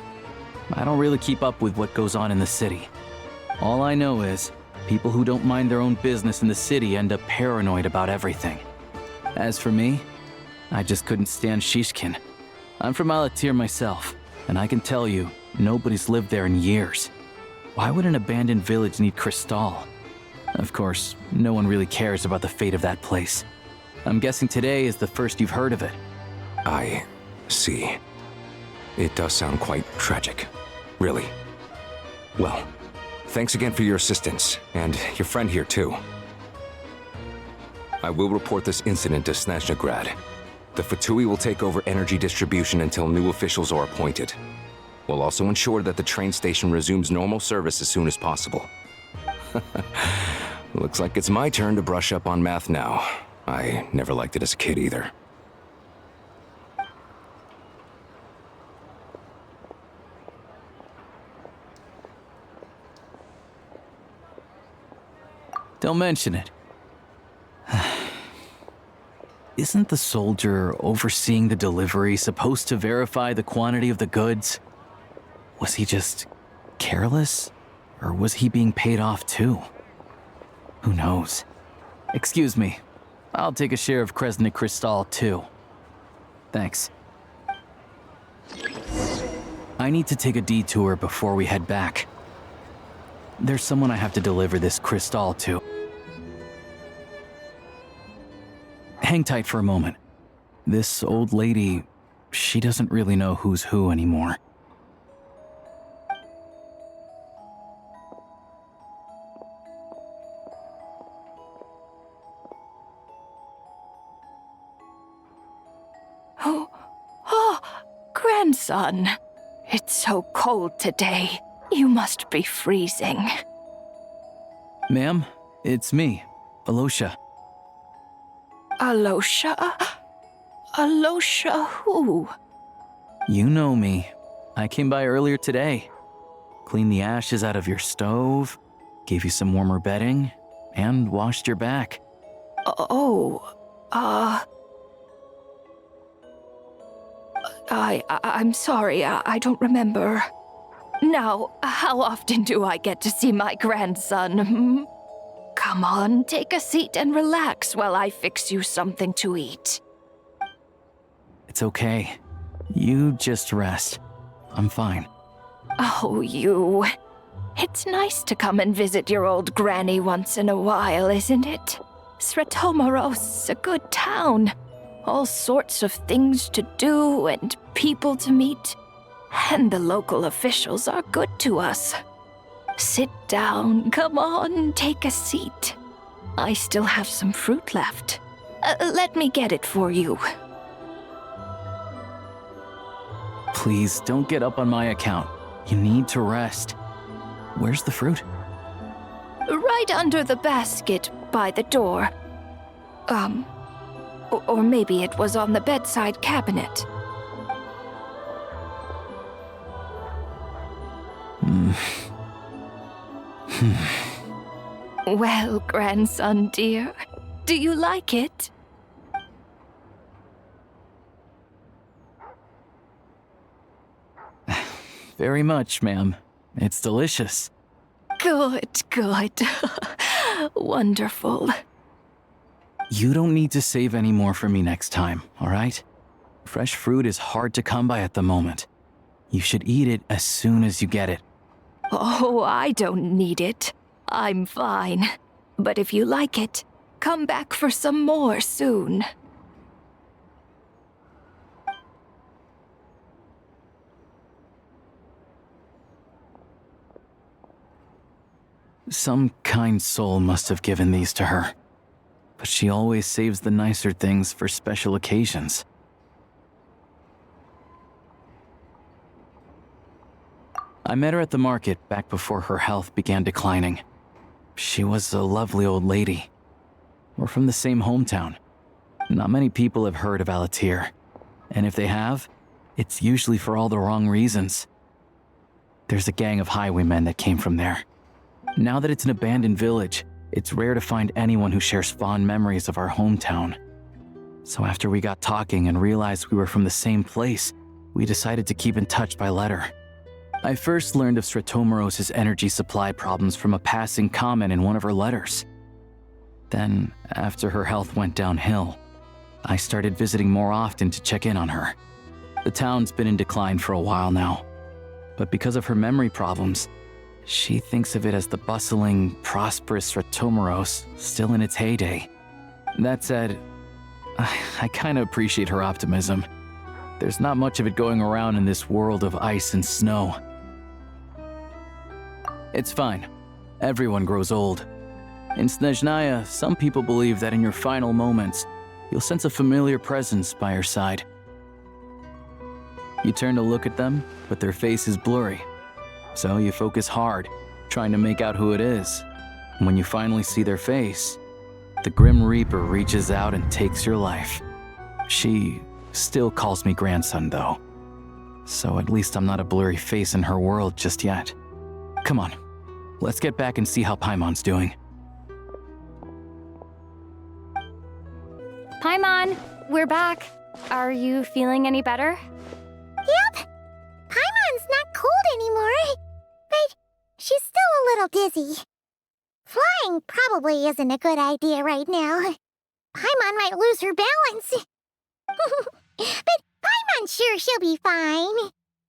I don't really keep up with what goes on in the city. All I know is, people who don't mind their own business in the city end up paranoid about everything. As for me, I just couldn't stand Shishkin. I'm from Alatyr myself, and I can tell you, nobody's lived there in years. Why would an abandoned village need crystal? Of course, no one really cares about the fate of that place. I'm guessing today is the first you've heard of it. I see. It does sound quite tragic. Really. Well, thanks again for your assistance, and your friend here too. I will report this incident to Snezhnograd. The Fatui will take over energy distribution until new officials are appointed. We'll also ensure that the train station resumes normal service as soon as possible. Looks like it's my turn to brush up on math now. I never liked it as a kid either. Don't mention it. Isn't the soldier overseeing the delivery supposed to verify the quantity of the goods? Was he just careless? Or was he being paid off too? Who knows? Excuse me. I'll take a share of Kresnik Kristall too. Thanks. I need to take a detour before we head back. There's someone I have to deliver this crystal to. Hang tight for a moment. This old lady, she doesn't really know who's who anymore. Oh, grandson. It's so cold today. You must be freezing. Ma'am, it's me, Alyosha. Alyosha? Alyosha who? You know me. I came by earlier today. Cleaned the ashes out of your stove, gave you some warmer bedding, and washed your back. I'm sorry, I don't remember. Now, how often do I get to see my grandson? Come on, take a seat and relax while I fix you something to eat. It's okay. You just rest. I'm fine. Oh, you. It's nice to come and visit your old granny once in a while, isn't it? Sretomorozsk's a good town. All sorts of things to do and people to meet. And the local officials are good to us. Sit down, come on, take a seat. I still have some fruit left. Let me get it for you. Please, don't get up on my account. You need to rest. Where's the fruit? Right under the basket by the door. Or maybe it was on the bedside cabinet. Well, grandson dear, do you like it? Very much, ma'am. It's delicious. Good, good. Wonderful. You don't need to save any more for me next time, all right? Fresh fruit is hard to come by at the moment. You should eat it as soon as you get it. Oh, I don't need it. I'm fine. But if you like it, come back for some more soon. Some kind soul must have given these to her. But she always saves the nicer things for special occasions. I met her at the market back before her health began declining. She was a lovely old lady. We're from the same hometown. Not many people have heard of Alatir. And if they have, it's usually for all the wrong reasons. There's a gang of highwaymen that came from there. Now that it's an abandoned village, it's rare to find anyone who shares fond memories of our hometown. So after we got talking and realized we were from the same place, we decided to keep in touch by letter. I first learned of Sretomorozsk's energy supply problems from a passing comment in one of her letters. Then, after her health went downhill, I started visiting more often to check in on her. The town's been in decline for a while now, but because of her memory problems, she thinks of it as the bustling, prosperous Sretomorozsk still in its heyday. That said, I kinda appreciate her optimism. There's not much of it going around in this world of ice and snow. It's fine. Everyone grows old. In Snezhnaya, some people believe that in your final moments, you'll sense a familiar presence by your side. You turn to look at them, but their face is blurry. So you focus hard, trying to make out who it is. And when you finally see their face, the Grim Reaper reaches out and takes your life. She still calls me grandson, though. So at least I'm not a blurry face in her world just yet. Come on, let's get back and see how Paimon's doing. Paimon, we're back. Are you feeling any better? Yep. Paimon's not cold anymore, but she's still a little dizzy. Flying probably isn't a good idea right now. Paimon might lose her balance. But Paimon's sure she'll be fine.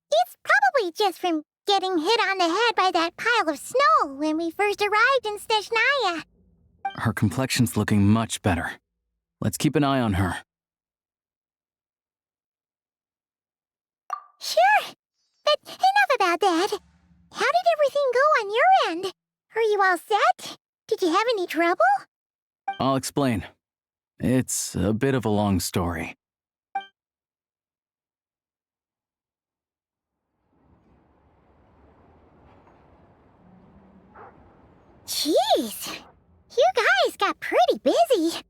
It's probably just from getting hit on the head by that pile of snow when we first arrived in Snezhnaya. Her complexion's looking much better. Let's keep an eye on her. Sure, but enough about that. How did everything go on your end? Are you all set? Did you have any trouble? I'll explain. It's a bit of a long story. Jeez, you guys got pretty busy.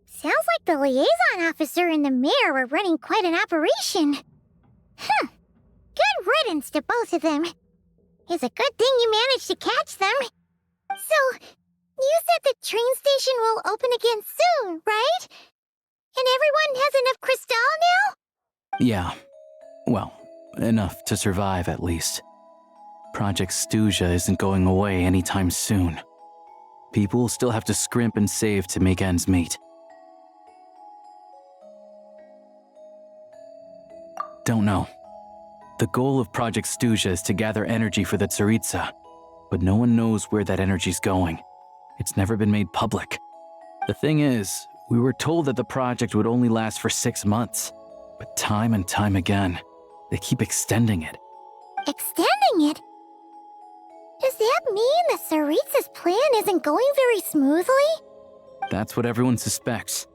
Sounds like the liaison officer and the mayor were running quite an operation. Good riddance to both of them. It's a good thing you managed to catch them. So, you said the train station will open again soon, right? And everyone has enough crystal now? Yeah. Well, enough to survive at least. Project Snezhnaya isn't going away anytime soon. People will still have to scrimp and save to make ends meet. Don't know. The goal of Project Snezhnaya is to gather energy for the Tsaritsa, but no one knows where that energy's going. It's never been made public. The thing is, we were told that the project would only last for 6 months, but time and time again, they keep extending it. Extending it? Does that mean the Tsaritsa's plan isn't going very smoothly? That's what everyone suspects.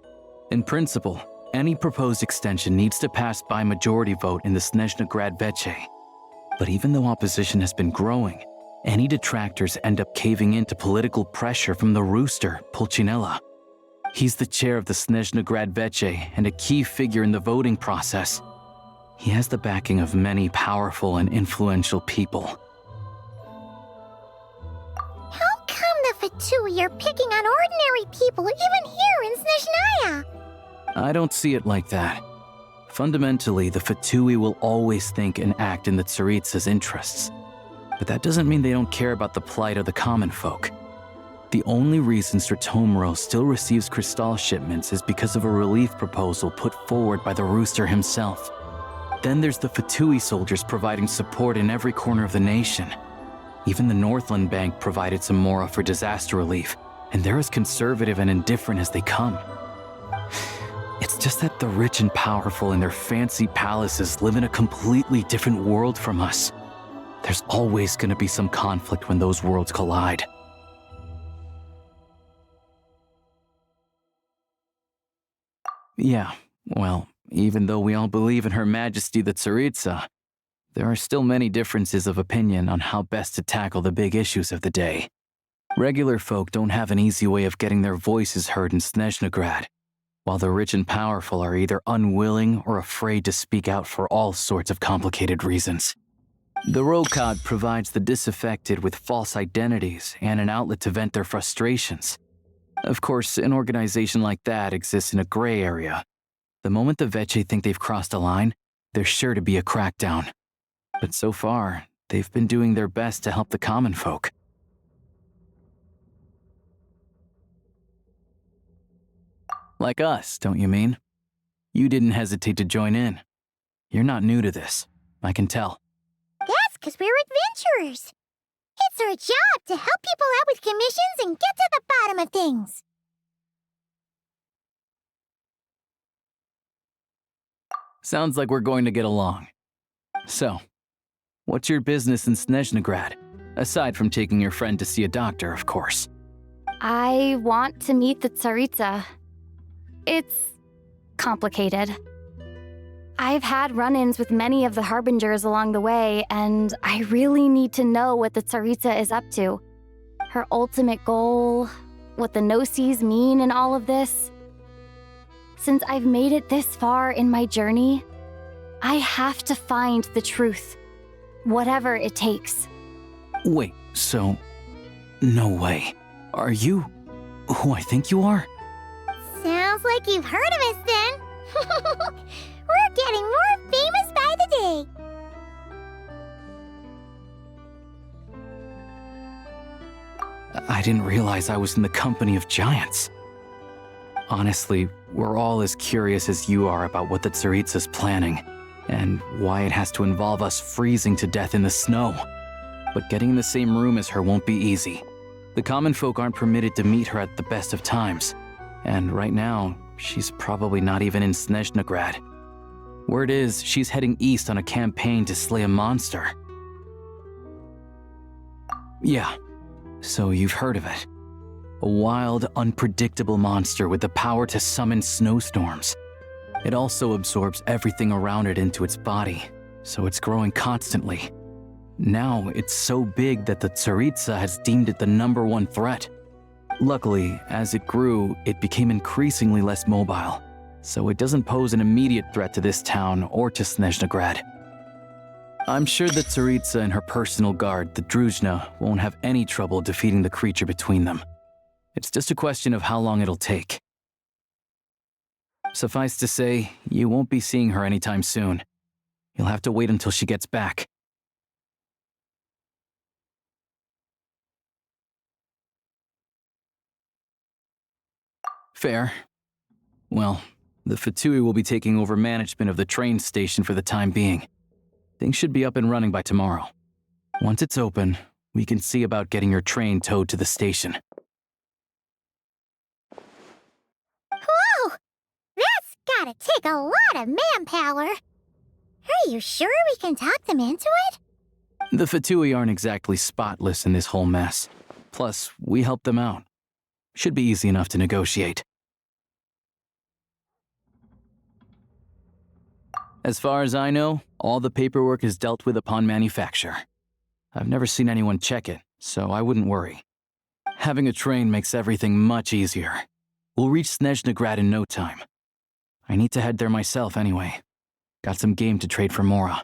In principle, any proposed extension needs to pass by majority vote in the Snezhnograd Veche. But even though opposition has been growing, any detractors end up caving into political pressure from the rooster, Pulcinella. He's the chair of the Snezhnograd Veche and a key figure in the voting process. He has the backing of many powerful and influential people. How come the Fatui are picking on ordinary people even here in Snezhnaya? I don't see it like that. Fundamentally, the Fatui will always think and act in the Tsaritsa's interests. But that doesn't mean they don't care about the plight of the common folk. The only reason Sretomorozsk still receives crystal shipments is because of a relief proposal put forward by the rooster himself. Then there's the Fatui soldiers providing support in every corner of the nation. Even the Northland Bank provided some mora for disaster relief, and they're as conservative and indifferent as they come. It's just that the rich and powerful in their fancy palaces live in a completely different world from us. There's always going to be some conflict when those worlds collide. Yeah, well, even though we all believe in Her Majesty the Tsaritsa, there are still many differences of opinion on how best to tackle the big issues of the day. Regular folk don't have an easy way of getting their voices heard in Snezhnograd, while the rich and powerful are either unwilling or afraid to speak out for all sorts of complicated reasons. The Rokot provides the disaffected with false identities and an outlet to vent their frustrations. Of course, an organization like that exists in a gray area. The moment the Veche think they've crossed a line, there's sure to be a crackdown. But so far, they've been doing their best to help the common folk. Like us, don't you mean? You didn't hesitate to join in. You're not new to this, I can tell. That's because we're adventurers. It's our job to help people out with commissions and get to the bottom of things. Sounds like we're going to get along. So, what's your business in Snezhnograd? Aside from taking your friend to see a doctor, of course. I want to meet the Tsaritsa. It's complicated. I've had run-ins with many of the Harbingers along the way, and I really need to know what the Tsaritsa is up to. Her ultimate goal, what the Gnosis mean in all of this. Since I've made it this far in my journey, I have to find the truth, whatever it takes. Wait, so... no way. Are you who I think you are? Sounds like like you've heard of us then. We're getting more famous by the day. I didn't realize I was in the company of giants. Honestly, we're all as curious as you are about what the Tsaritsa's planning, and why it has to involve us freezing to death in the snow. But getting in the same room as her won't be easy. The common folk aren't permitted to meet her at the best of times, and right now, she's probably not even in Snezhnograd. Word is, she's heading east on a campaign to slay a monster. Yeah, so you've heard of it. A wild, unpredictable monster with the power to summon snowstorms. It also absorbs everything around it into its body, so it's growing constantly. Now, it's so big that the Tsaritsa has deemed it the #1 threat. Luckily, as it grew, it became increasingly less mobile, so it doesn't pose an immediate threat to this town or to Snezhnograd. I'm sure the Tsaritsa and her personal guard, the Druzhna, won't have any trouble defeating the creature between them. It's just a question of how long it'll take. Suffice to say, you won't be seeing her anytime soon. You'll have to wait until she gets back. Fair. Well, the Fatui will be taking over management of the train station for the time being. Things should be up and running by tomorrow. Once it's open, we can see about getting your train towed to the station. Whoa! That's gotta take a lot of manpower. Are you sure we can talk them into it? The Fatui aren't exactly spotless in this whole mess. Plus, we helped them out. Should be easy enough to negotiate. As far as I know, all the paperwork is dealt with upon manufacture. I've never seen anyone check it, so I wouldn't worry. Having a train makes everything much easier. We'll reach Snezhnograd in no time. I need to head there myself anyway. Got some game to trade for Mora.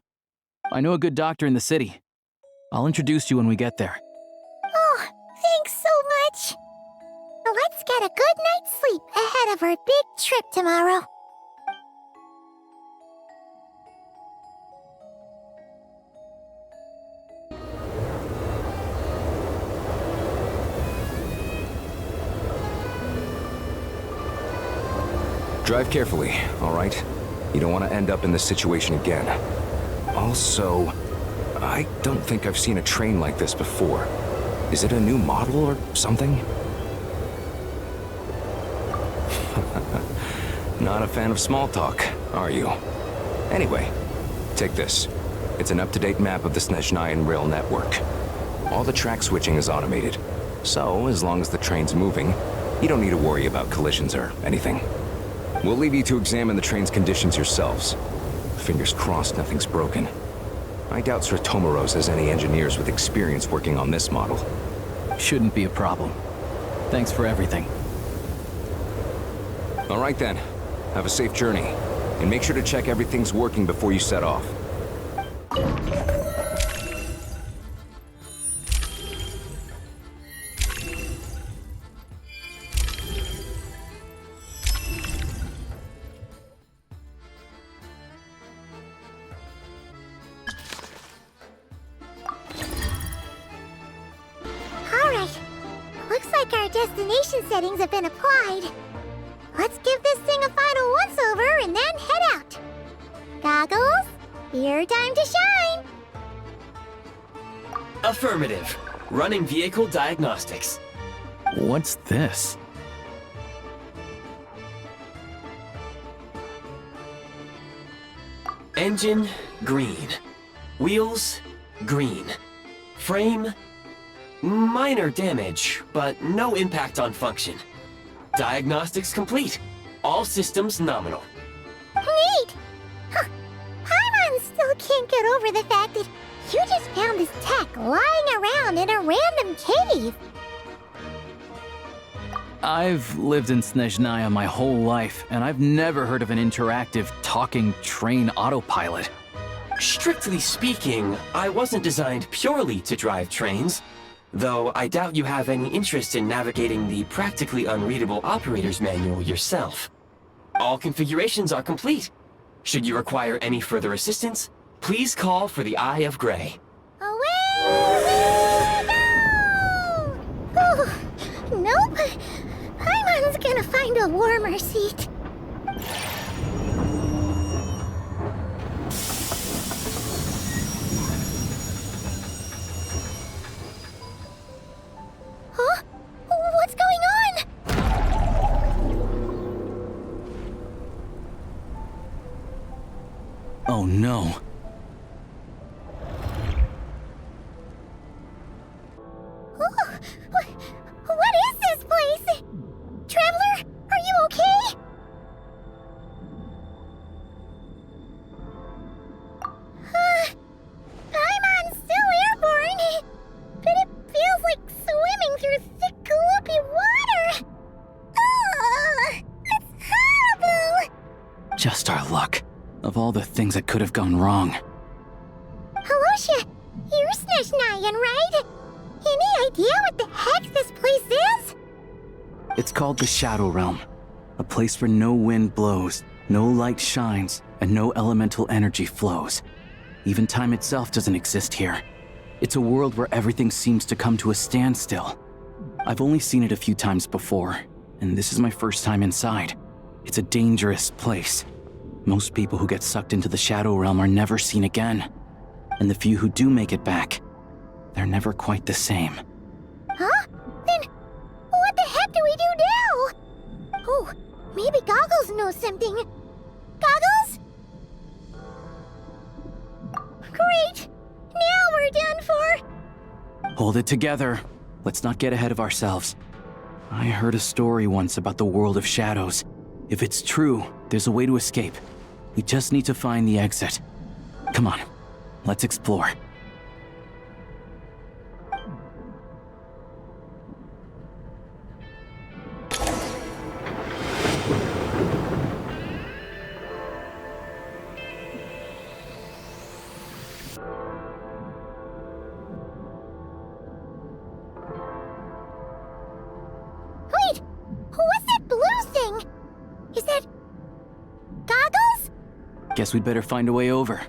I know a good doctor in the city. I'll introduce you when we get there. Oh, thanks so much. Let's get a good night's sleep ahead of our big trip tomorrow. Drive carefully, all right? You don't want to end up in this situation again. Also, I don't think I've seen a train like this before. Is it a new model or something? Not a fan of small talk, are you? Anyway, take this. It's an up-to-date map of the Snezhnayan rail network. All the track switching is automated, so as long as the train's moving, you don't need to worry about collisions or anything. We'll leave you to examine the train's conditions yourselves. Fingers crossed nothing's broken. I doubt Sretomorozsk has any engineers with experience working on this model. Shouldn't be a problem. Thanks for everything. All right then. Have a safe journey. And make sure to check everything's working before you set off. Destination settings have been applied. Let's give this thing a final once-over and then head out. Goggles, your time to shine. Affirmative. Running vehicle diagnostics. What's this? Engine, green. Wheels, green. Frame, minor damage, but no impact on function. Diagnostics complete. All systems nominal. Neat! Huh. Paimon still can't get over the fact that you just found this tech lying around in a random cave. I've lived in Snezhnaya my whole life, and I've never heard of an interactive, talking train autopilot. Strictly speaking, I wasn't designed purely to drive trains. Though I doubt you have any interest in navigating the practically unreadable operator's manual yourself. All configurations are complete. Should you require any further assistance, please call for the Eye of Graeae. Away we go! Oh, nope. Paimon's gonna find a warmer seat. Huh? What's going on? Oh no. What is this place? Traveler, are you okay? Paimon's still airborne, but it feels like swimming through thick, gloopy water. It's horrible! Just our luck. Of all the things that could have gone wrong. Alyosha, you're Snezhnayan, right? Any idea what the heck this place is? It's called the Shadow Realm. A place where no wind blows, no light shines, and no elemental energy flows. Even time itself doesn't exist here. It's a world where everything seems to come to a standstill. I've only seen it a few times before, and this is my first time inside. It's a dangerous place. Most people who get sucked into the Shadow Realm are never seen again. And the few who do make it back, they're never quite the same. Huh? Then, what the heck do we do now? Oh, maybe Goggles knows something. Goggles? Great! Now we're done for! Hold it together. Let's not get ahead of ourselves. I heard a story once about the world of shadows. If it's true, there's a way to escape. We just need to find the exit. Come on, let's explore. Wait! What's that blue thing? Is that... Goggles? Guess we'd better find a way over.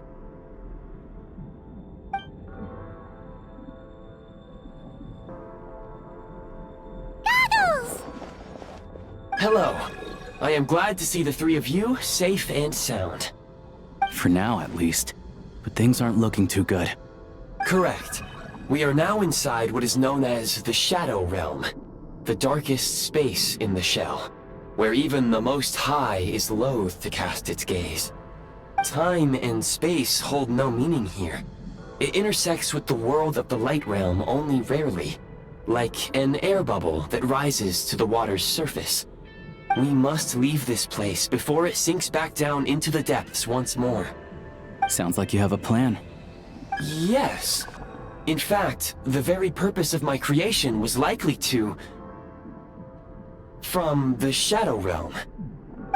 Goggles! Hello. I am glad to see the three of you safe and sound. For now, at least. But things aren't looking too good. Correct. We are now inside what is known as the Shadow Realm, the darkest space in the shell, where even the Most High is loath to cast its gaze. Time and space hold no meaning here. It intersects with the world of the Light Realm only rarely, like an air bubble that rises to the water's surface. We must leave this place before it sinks back down into the depths once more. Sounds like you have a plan. Yes. In fact, the very purpose of my creation was likely to... from the Shadow Realm.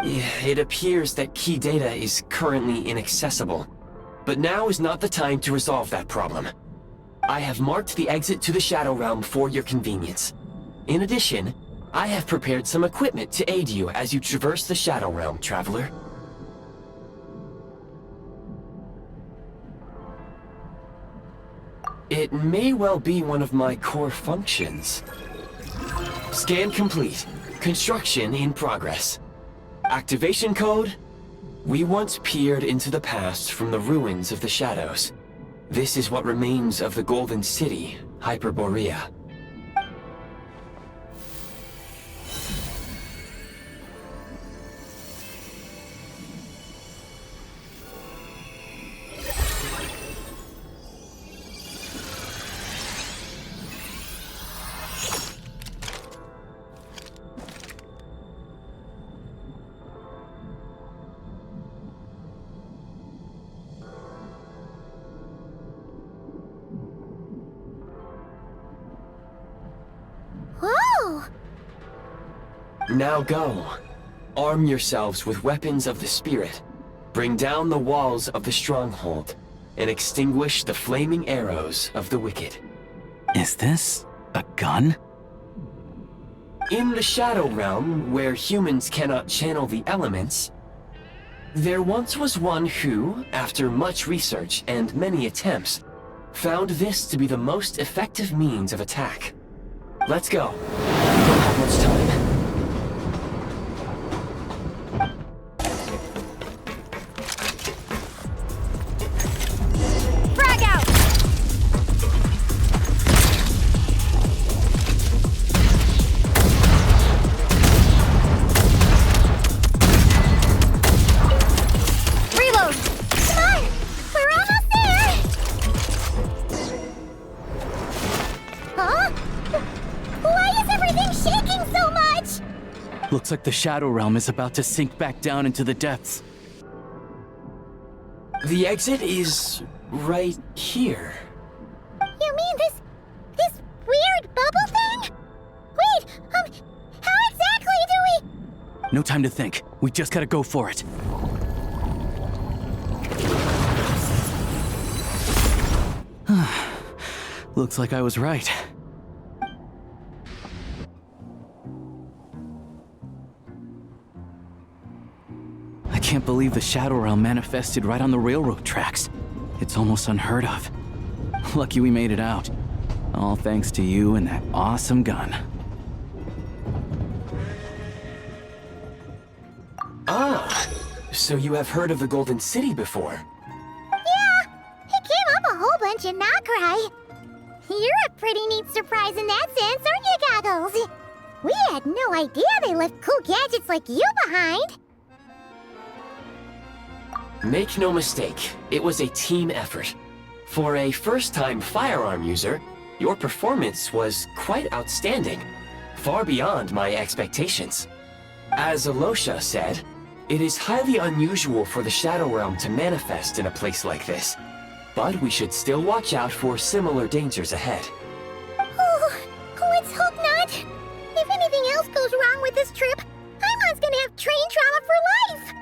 It appears that key data is currently inaccessible, but now is not the time to resolve that problem. I have marked the exit to the Shadow Realm for your convenience. In addition, I have prepared some equipment to aid you as you traverse the Shadow Realm, Traveler. It may well be one of my core functions. Scan complete. Construction in progress. Activation code? We once peered into the past from the ruins of the shadows. This is what remains of the Golden City, Hyperborea. Whoa! Now go. Arm yourselves with weapons of the spirit. Bring down the walls of the stronghold, and extinguish the flaming arrows of the wicked. Is this a gun? In the Shadow Realm, where humans cannot channel the elements, there once was one who, after much research and many attempts, found this to be the most effective means of attack. Let's go. We don't have much time. Frag out! Reload! Come on! We're almost there! Huh? Why is everything shaking so much? Looks like the Shadow Realm is about to sink back down into the depths. The exit is right here. You mean this weird bubble thing? Wait, how exactly do we... No time to think. We just gotta go for it. Looks like I was right. I can't believe the Shadow Realm manifested right on the railroad tracks. It's almost unheard of. Lucky we made it out. All thanks to you and that awesome gun. Ah, so you have heard of the Golden City before? Yeah, it came up a whole bunch in Nokrai. You're a pretty neat surprise in that sense, aren't you, Goggles? We had no idea they left cool gadgets like you behind. Make no mistake, it was a team effort. For a first-time firearm user, your performance was quite outstanding, far beyond my expectations. As Alyosha said, it is highly unusual for the Shadow Realm to manifest in a place like this, but we should still watch out for similar dangers ahead. Oh, let's hope not. If anything else goes wrong with this trip, Paimon's gonna have train trauma for life.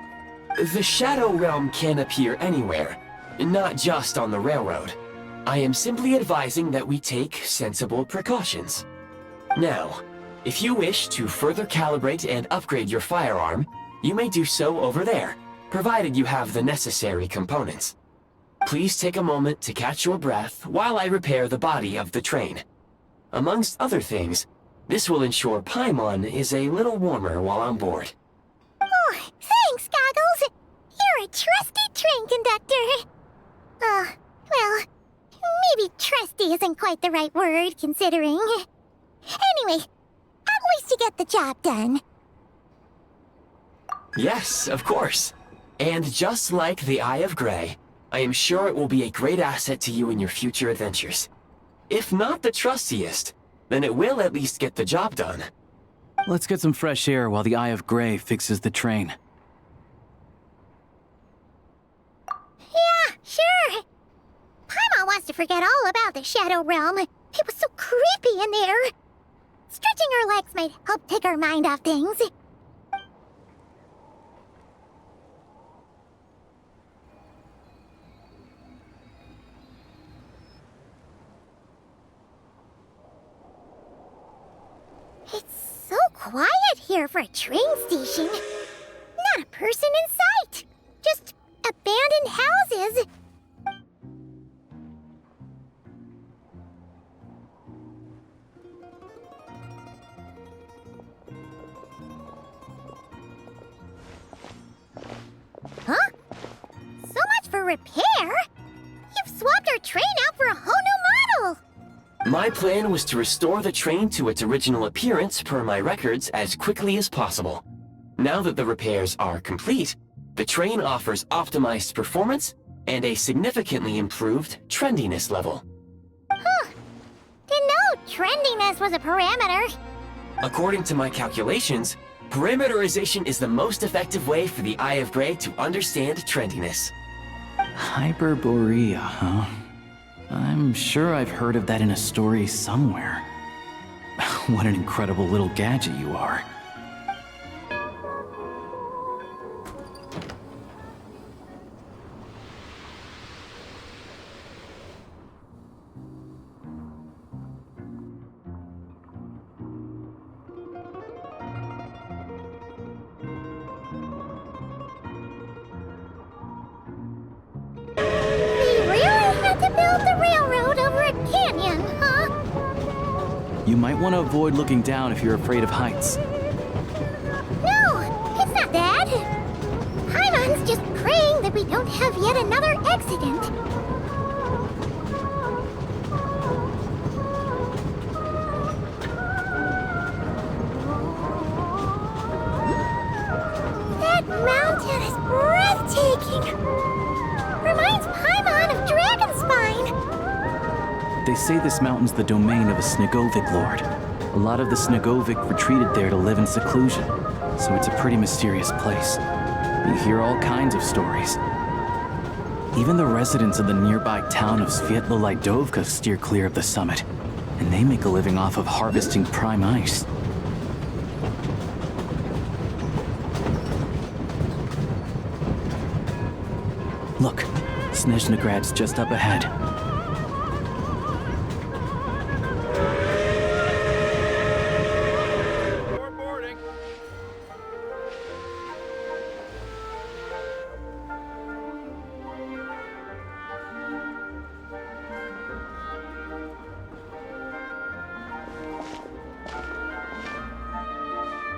The Shadow Realm can appear anywhere, not just on the railroad. I am simply advising that we take sensible precautions. Now, if you wish to further calibrate and upgrade your firearm, you may do so over there, provided you have the necessary components. Please take a moment to catch your breath while I repair the body of the train. Amongst other things, this will ensure Paimon is a little warmer while on board. Oh, thanks, Goggles. You're a trusty train conductor. Well, maybe trusty isn't quite the right word, considering. Anyway, at least you get the job done. Yes, of course. And just like the Eye of Graeae, I am sure it will be a great asset to you in your future adventures. If not the trustiest, then it will at least get the job done. Let's get some fresh air while the Eye of Graeae fixes the train. Yeah, sure. Paimon wants to forget all about the Shadow Realm. It was so creepy in there. Stretching our legs might help take our mind off things. It's so quiet here for a train station. Not a person in sight. Just abandoned houses. Huh? So much for repair? You've swapped our train out for a whole new model! My plan was to restore the train to its original appearance per my records as quickly as possible. Now that the repairs are complete, the train offers optimized performance and a significantly improved trendiness level. Huh. Didn't know trendiness was a parameter. According to my calculations, parameterization is the most effective way for the Eye of Graeae to understand trendiness. Hyperborea, huh? I'm sure I've heard of that in a story somewhere. What an incredible little gadget you are. might want to avoid looking down if you're afraid of heights. No, it's not that. Paimon's just praying that we don't have yet another accident. That mountain is breathtaking. Reminds Paimon of Dragonspine. They say this mountain's the domain of a Snegovic lord. A lot of the Snegovic retreated there to live in seclusion, so it's a pretty mysterious place. You hear all kinds of stories. Even the residents of the nearby town of Svetloledovka steer clear of the summit, and they make a living off of harvesting prime ice. Look, Snezhnograd's just up ahead.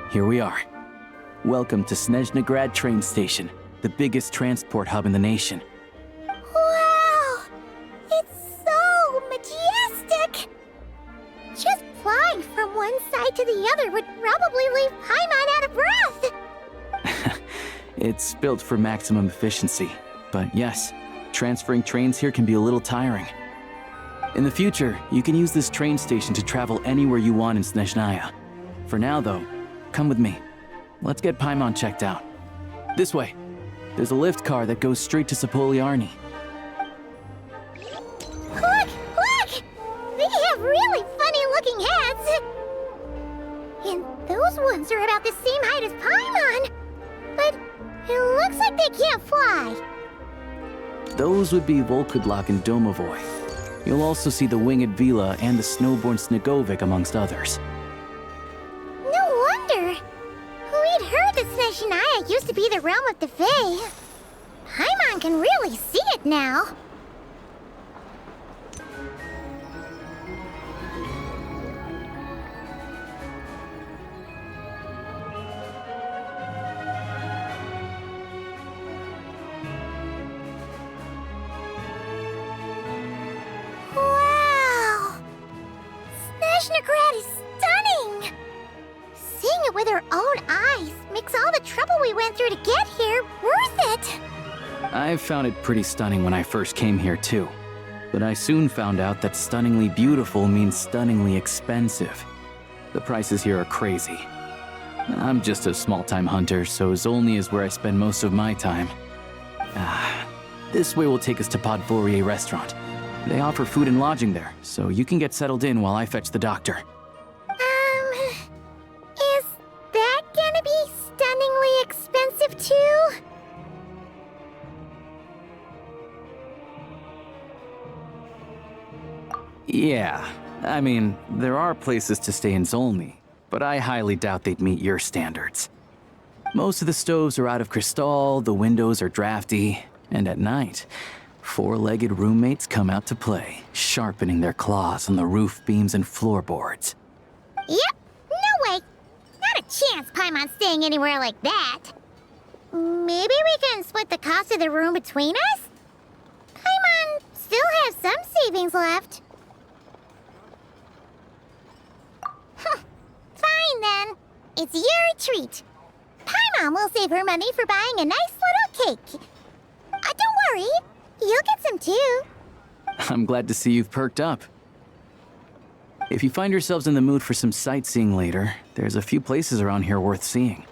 Here we are. Welcome to Snezhnograd train station, the biggest transport hub in the nation. Wow! It's so majestic! Just flying from one side to the other would probably leave Paimon out of breath! It's built for maximum efficiency, but yes, transferring trains here can be a little tiring. In the future, you can use this train station to travel anywhere you want in Snezhnaya. For now, though, come with me. Let's get Paimon checked out. This way. There's a lift car that goes straight to Zapolyarny. Look! Look! They have really funny-looking heads! And those ones are about the same height as Paimon! But it looks like they can't fly. Those would be Volkodlak and Domovoy. You'll also see the winged Vila and the snowborn Snegovic amongst others. No wonder! We'd heard that Snezhnaya used to be the realm of the Fae. Paimon can really see it now. Wow! Snezhnograd is stunning! Seeing it with our own eyes makes all the trouble we went through to get here worth it! I found it pretty stunning when I first came here too. But I soon found out that stunningly beautiful means stunningly expensive. The prices here are crazy. I'm just a small-time hunter, so Zolnyy is where I spend most of my time. This way will take us to Podvorye Restaurant. They offer food and lodging there, so you can get settled in while I fetch the doctor. Is that gonna be stunningly expensive too? Yeah, I mean, there are places to stay in Zolnyy, but I highly doubt they'd meet your standards. Most of the stoves are out of crystal, the windows are drafty, and at night, four-legged roommates come out to play, sharpening their claws on the roof beams and floorboards. Yep, no way! Not a chance Paimon's staying anywhere like that. Maybe we can split the cost of the room between us? Paimon still has some savings left. Fine then. It's your treat. Paimon will save her money for buying a nice little cake. Don't worry, you'll get some too. I'm glad to see you've perked up. If you find yourselves in the mood for some sightseeing later, there's a few places around here worth seeing.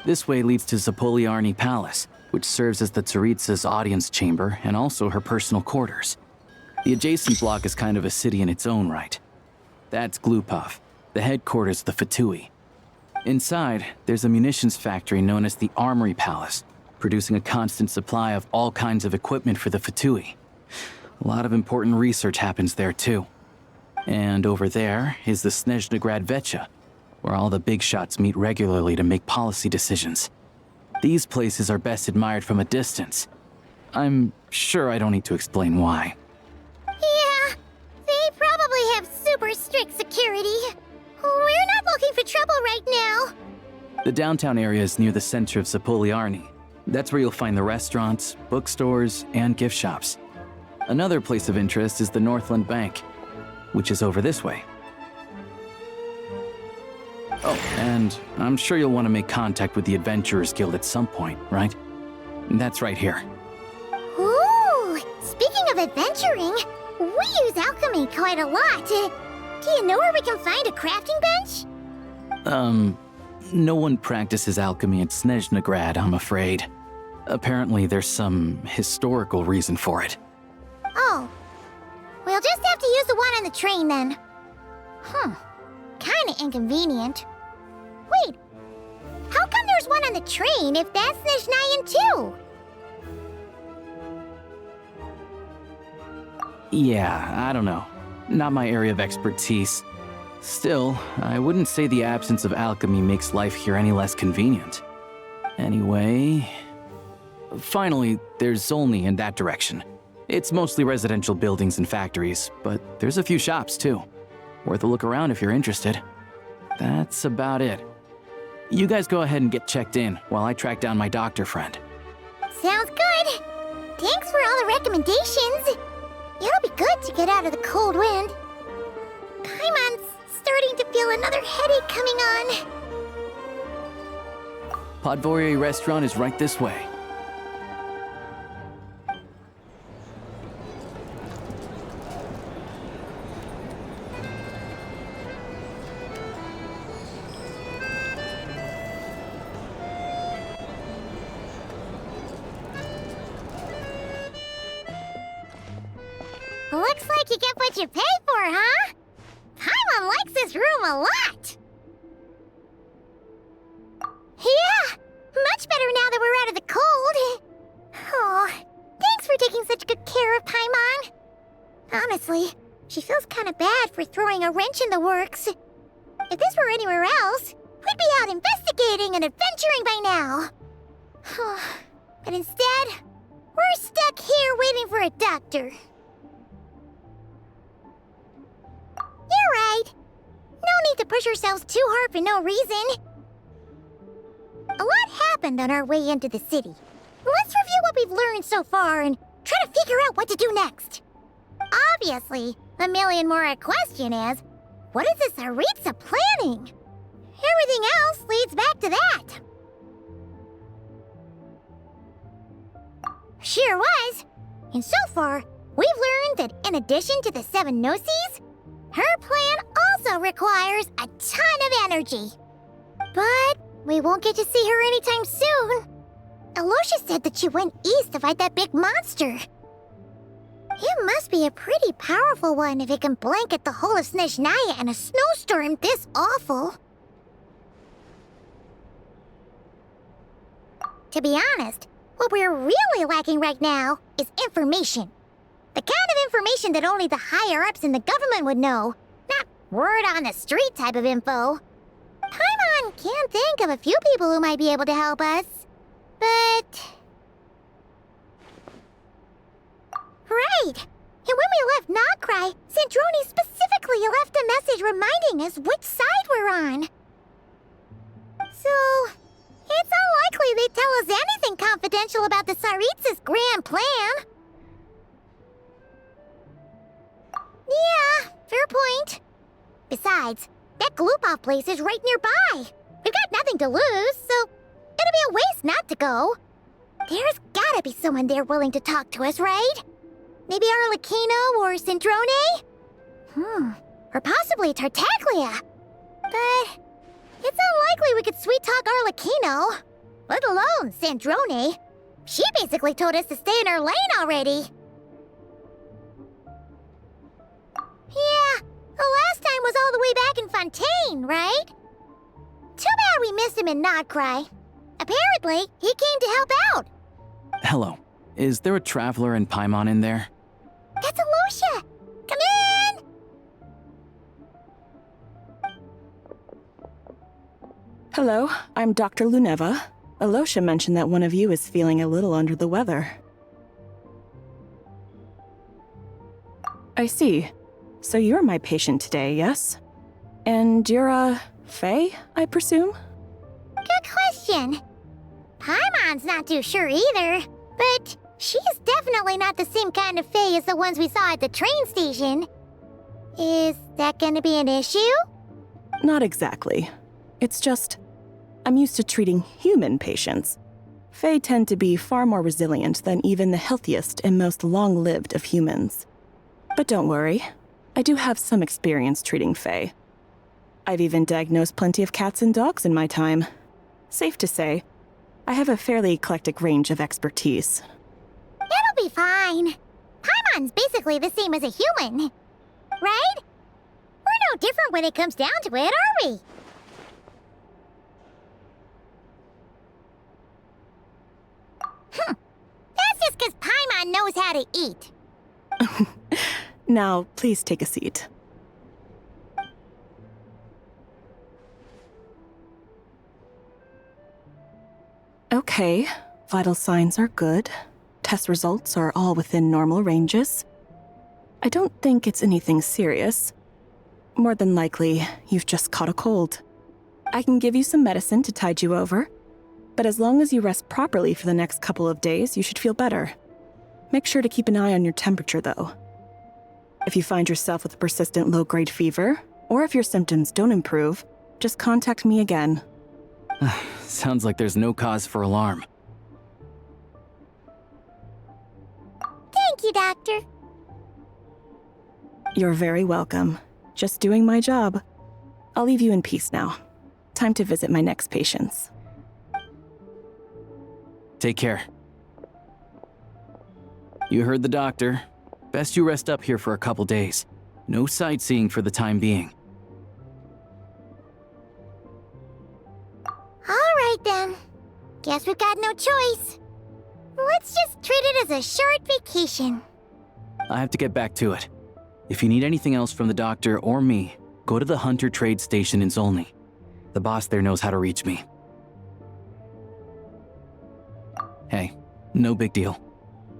This way leads to Zapolyarny Palace, which serves as the Tsaritsa's audience chamber and also her personal quarters. The adjacent block is kind of a city in its own right. That's Glupov, the headquarters of the Fatui. Inside, there's a munitions factory known as the Armory Palace, producing a constant supply of all kinds of equipment for the Fatui. A lot of important research happens there too. And over there is the Snezhnograd Veche, where all the big shots meet regularly to make policy decisions. These places are best admired from a distance. I'm sure I don't need to explain why. Yeah, they probably have super strict security. right now. The downtown area is near the center of Zapolyarny. That's where you'll find the restaurants, bookstores, and gift shops. Another place of interest is the Northland Bank, which is over this way. Oh, and I'm sure you'll want to make contact with the Adventurers Guild at some point, right? That's right here. Ooh, speaking of adventuring, we use alchemy quite a lot. Do you know where we can find a crafting bench? No one practices alchemy at Snezhnograd, I'm afraid. Apparently there's some historical reason for it. Oh. We'll just have to use the one on the train then. Kinda inconvenient. Wait, how come there's one on the train if that's Snezhnayan too? Yeah, I don't know. Not my area of expertise. Still, I wouldn't say the absence of alchemy makes life here any less convenient. Anyway... Finally, there's Zolnyy in that direction. It's mostly residential buildings and factories, but there's a few shops too. Worth a look around if you're interested. That's about it. You guys go ahead and get checked in while I track down my doctor friend. Sounds good. Thanks for all the recommendations. It'll be good to get out of the cold wind. Paimon's starting to feel another headache coming on. Podvorye Restaurant is right this way. Looks like you get what you pay for, huh? Paimon likes this room a lot. Yeah, much better now that we're out of the cold. Oh, thanks for taking such good care of Paimon. Honestly, she feels kind of bad for throwing a wrench in the works. If this were anywhere else, we'd be out investigating and adventuring by now. But instead, we're stuck here waiting for a doctor. You're right. No need to push ourselves too hard for no reason. A lot happened on our way into the city. Let's review what we've learned so far and try to figure out what to do next. Obviously, the million more question is, what is this Tsaritsa planning? Everything else leads back to that. Sure was. And so far, we've learned that in addition to the 7 Gnosis, her plan also requires a ton of energy. But we won't get to see her anytime soon. Alyosha said that she went east to fight that big monster. It must be a pretty powerful one if it can blanket the whole of Snezhnaya in a snowstorm this awful. To be honest, what we're really lacking right now is information. The kind of information that only the higher-ups in the government would know. Not word-on-the-street type of info. Paimon can think of a few people who might be able to help us. But... Right! And when we left Nocry, Sandroni specifically left a message reminding us which side we're on. So... it's unlikely they'd tell us anything confidential about the Tsaritsa's grand plan. Yeah, fair point. Besides, that Glupov place is right nearby. We've got nothing to lose, so it'll be a waste not to go. There's gotta be someone there willing to talk to us, right? Maybe Arlecchino or Sandrone? Or possibly Tartaglia. But it's unlikely we could sweet-talk Arlecchino, let alone Sandrone. She basically told us to stay in her lane already. Yeah, the last time was all the way back in Fontaine, right? Too bad we missed him in Nocry. Apparently, he came to help out. Hello. Is there a traveler in Paimon in there? That's Alyosha! Come in! Hello, I'm Dr. Luneva. Alyosha mentioned that one of you is feeling a little under the weather. I see. So you're my patient today, yes? And you're Fae, I presume? Good question. Paimon's not too sure either, but she's definitely not the same kind of Fae as the ones we saw at the train station. Is that gonna be an issue? Not exactly. It's just, I'm used to treating human patients. Fae tend to be far more resilient than even the healthiest and most long-lived of humans. But don't worry, I do have some experience treating Fae. I've even diagnosed plenty of cats and dogs in my time. Safe to say, I have a fairly eclectic range of expertise. It'll be fine. Paimon's basically the same as a human. Right? We're no different when it comes down to it, are we? That's just because Paimon knows how to eat. Now, please take a seat. Okay, vital signs are good. Test results are all within normal ranges. I don't think it's anything serious. More than likely, you've just caught a cold. I can give you some medicine to tide you over, but as long as you rest properly for the next couple of days, you should feel better. Make sure to keep an eye on your temperature, though. If you find yourself with a persistent low-grade fever, or if your symptoms don't improve, just contact me again. Sounds like there's no cause for alarm. Thank you, Doctor. You're very welcome. Just doing my job. I'll leave you in peace now. Time to visit my next patients. Take care. You heard the doctor. Best you rest up here for a couple days. No sightseeing for the time being. Alright then. Guess we've got no choice. Let's just treat it as a short vacation. I have to get back to it. If you need anything else from the doctor or me, go to the Hunter Trade Station in Zolnyy. The boss there knows how to reach me. Hey, no big deal.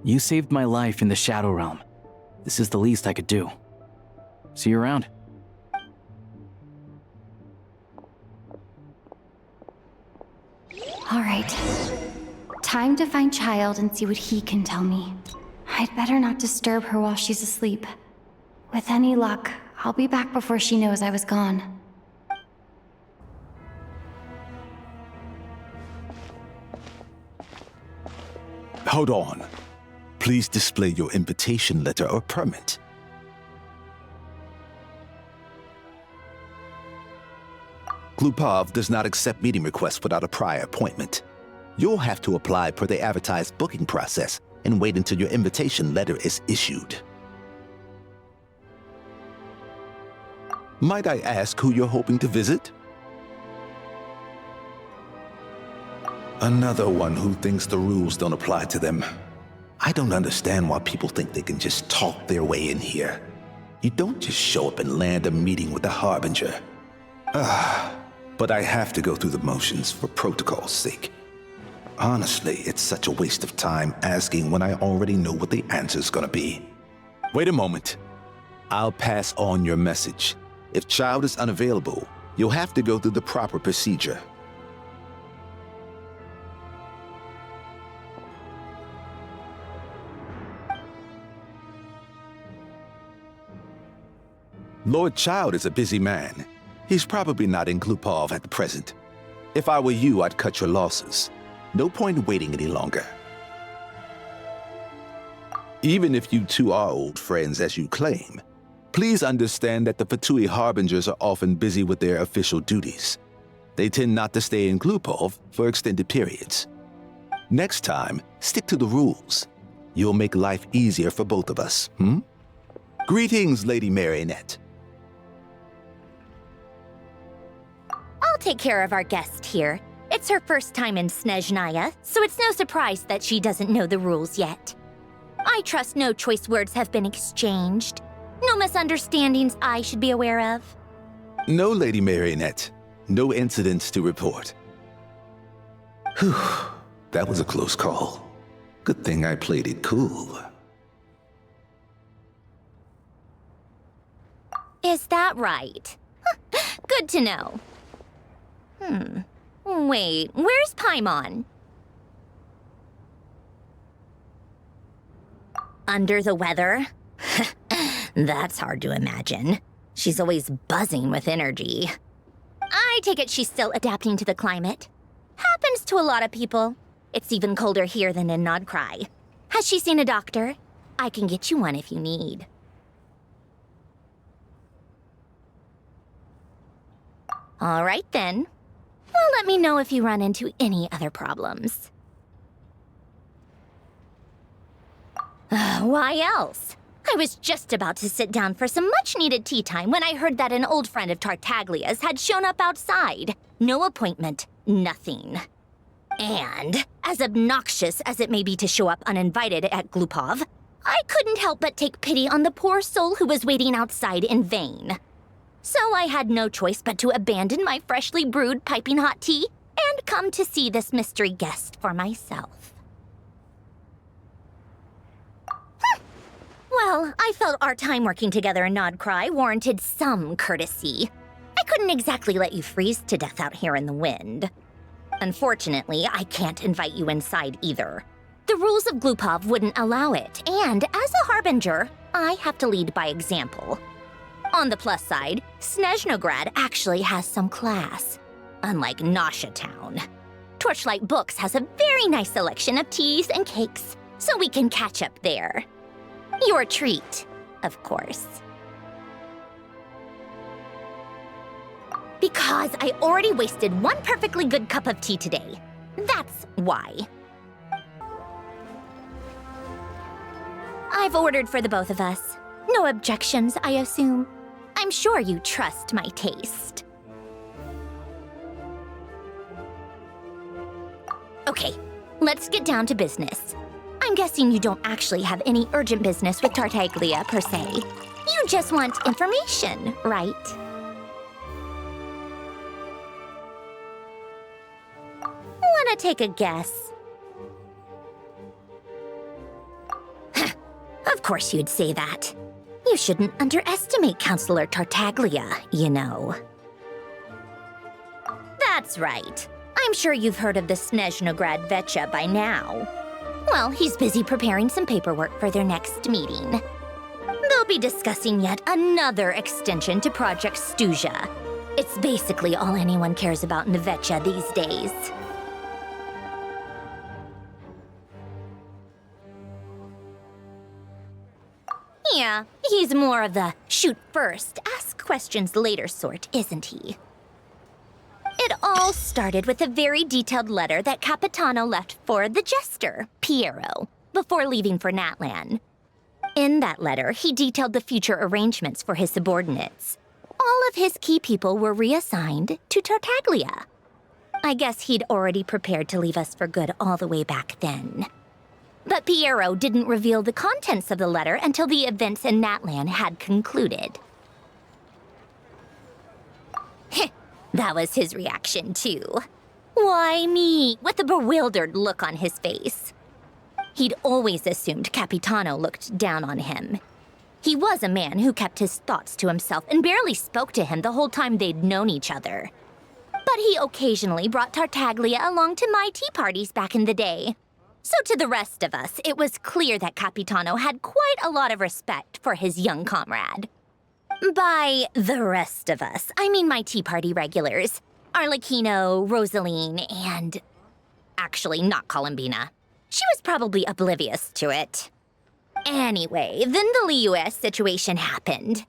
You saved my life in the Shadow Realm. This is the least I could do. See you around. All right. Time to find Childe and see what he can tell me. I'd better not disturb her while she's asleep. With any luck, I'll be back before she knows I was gone. Hold on. Please display your invitation letter or permit. Glupov does not accept meeting requests without a prior appointment. You'll have to apply per the advertised booking process and wait until your invitation letter is issued. Might I ask who you're hoping to visit? Another one who thinks the rules don't apply to them. I don't understand why people think they can just talk their way in here. You don't just show up and land a meeting with the Harbinger. But I have to go through the motions for protocol's sake. Honestly, it's such a waste of time asking when I already know what the answer's gonna be. Wait a moment. I'll pass on your message. If Childe is unavailable, you'll have to go through the proper procedure. Lord Childe is a busy man. He's probably not in Glupov at the present. If I were you, I'd cut your losses. No point in waiting any longer. Even if you two are old friends as you claim, please understand that the Fatui Harbingers are often busy with their official duties. They tend not to stay in Glupov for extended periods. Next time, stick to the rules. You'll make life easier for both of us, Greetings, Lady Marionette. I'll take care of our guest here. It's her first time in Snezhnaya, so it's no surprise that she doesn't know the rules yet. I trust no choice words have been exchanged. No misunderstandings I should be aware of. No, Lady Marionette. No incidents to report. Whew, that was a close call. Good thing I played it cool. Is that right? Good to know. Wait, where's Paimon? Under the weather? That's hard to imagine. She's always buzzing with energy. I take it she's still adapting to the climate. Happens to a lot of people. It's even colder here than in Nodcry. Has she seen a doctor? I can get you one if you need. All right then. Well, let me know if you run into any other problems. Why else? I was just about to sit down for some much-needed tea time when I heard that an old friend of Tartaglia's had shown up outside. No appointment, nothing. And, as obnoxious as it may be to show up uninvited at Glupov, I couldn't help but take pity on the poor soul who was waiting outside in vain. So I had no choice but to abandon my freshly brewed piping hot tea and come to see this mystery guest for myself. Well, I felt our time working together in Nodcry warranted some courtesy. I couldn't exactly let you freeze to death out here in the wind. Unfortunately, I can't invite you inside either. The rules of Glupov wouldn't allow it, and as a harbinger, I have to lead by example. On the plus side, Snezhnograd actually has some class, unlike Nosha Town. Torchlight Books has a very nice selection of teas and cakes, so we can catch up there. Your treat, of course. Because I already wasted one perfectly good cup of tea today. That's why. I've ordered for the both of us. No objections, I assume. I'm sure you trust my taste. Okay, let's get down to business. I'm guessing you don't actually have any urgent business with Tartaglia, per se. You just want information, right? Wanna take a guess? Of course you'd say that. You shouldn't underestimate Counselor Tartaglia, you know. That's right. I'm sure you've heard of the Snezhnograd Veche by now. Well, he's busy preparing some paperwork for their next meeting. They'll be discussing yet another extension to Project Stuzha. It's basically all anyone cares about in the Veche these days. Yeah, he's more of the shoot first, ask questions later sort, isn't he? It all started with a very detailed letter that Capitano left for the Jester, Pierro, before leaving for Natlan. In that letter, he detailed the future arrangements for his subordinates. All of his key people were reassigned to Tartaglia. I guess he'd already prepared to leave us for good all the way back then. But Pierro didn't reveal the contents of the letter until the events in Natlan had concluded. That was his reaction, too. Why me? With a bewildered look on his face. He'd always assumed Capitano looked down on him. He was a man who kept his thoughts to himself and barely spoke to him the whole time they'd known each other. But he occasionally brought Tartaglia along to my tea parties back in the day. So to the rest of us, it was clear that Capitano had quite a lot of respect for his young comrade. By the rest of us, I mean my tea party regulars. Arlecchino, Rosaline, and... actually, not Columbina. She was probably oblivious to it. Anyway, then the Liu situation happened.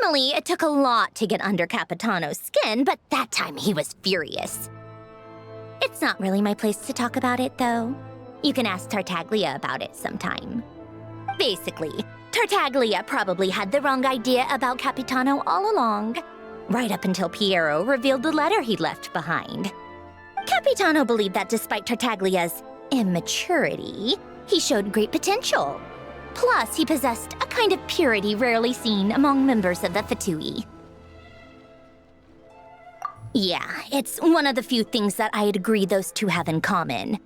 Normally, it took a lot to get under Capitano's skin, but that time he was furious. It's not really my place to talk about it, though. You can ask Tartaglia about it sometime. Basically, Tartaglia probably had the wrong idea about Capitano all along, right up until Pierro revealed the letter he'd left behind. Capitano believed that despite Tartaglia's immaturity, he showed great potential. Plus, he possessed a kind of purity rarely seen among members of the Fatui. Yeah, it's one of the few things that I'd agree those two have in common.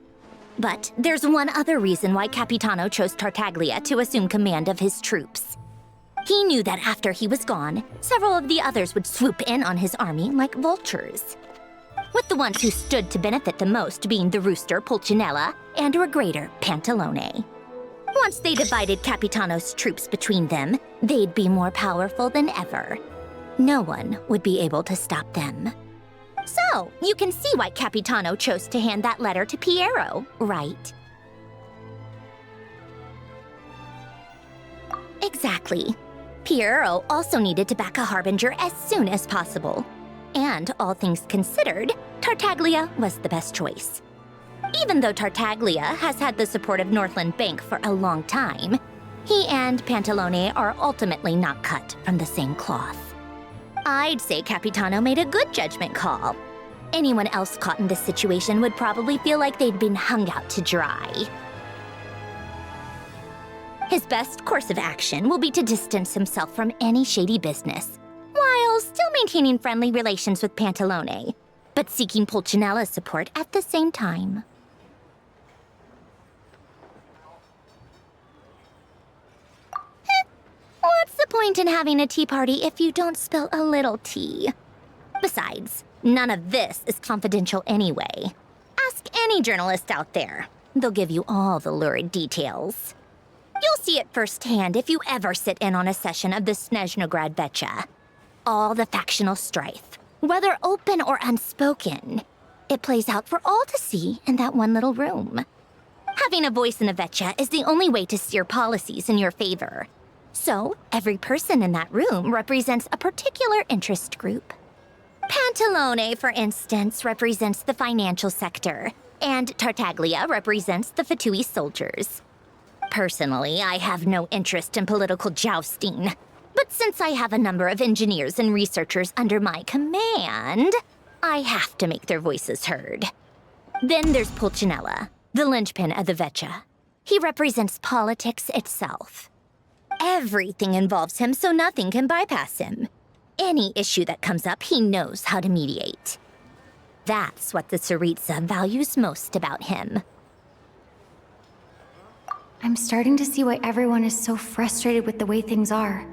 But there's one other reason why Capitano chose Tartaglia to assume command of his troops. He knew that after he was gone, several of the others would swoop in on his army like vultures. with the ones who stood to benefit the most being the rooster Pulcinella and Regrator Pantalone. Once they divided Capitano's troops between them, they'd be more powerful than ever. No one would be able to stop them. So, you can see why Capitano chose to hand that letter to Pierro, right? Exactly. Pierro also needed to back a harbinger as soon as possible. And all things considered, Tartaglia was the best choice. Even though Tartaglia has had the support of Northland Bank for a long time, he and Pantalone are ultimately not cut from the same cloth. I'd say Capitano made a good judgment call. Anyone else caught in this situation would probably feel like they'd been hung out to dry. His best course of action will be to distance himself from any shady business, while still maintaining friendly relations with Pantalone, but seeking Pulcinella's support at the same time. What's the point in having a tea party if you don't spill a little tea? Besides, none of this is confidential anyway. Ask any journalist out there. They'll give you all the lurid details. You'll see it firsthand if you ever sit in on a session of the Snezhnograd Veche. All the factional strife, whether open or unspoken, it plays out for all to see in that one little room. Having a voice in the Veche is the only way to steer policies in your favor. So, every person in that room represents a particular interest group. Pantalone, for instance, represents the financial sector, and Tartaglia represents the Fatui soldiers. Personally, I have no interest in political jousting, but since I have a number of engineers and researchers under my command, I have to make their voices heard. Then there's Pulcinella, the linchpin of the Veche. He represents politics itself. Everything involves him, so nothing can bypass him. Any issue that comes up, he knows how to mediate. That's what the Tsaritsa values most about him. I'm starting to see why everyone is so frustrated with the way things are,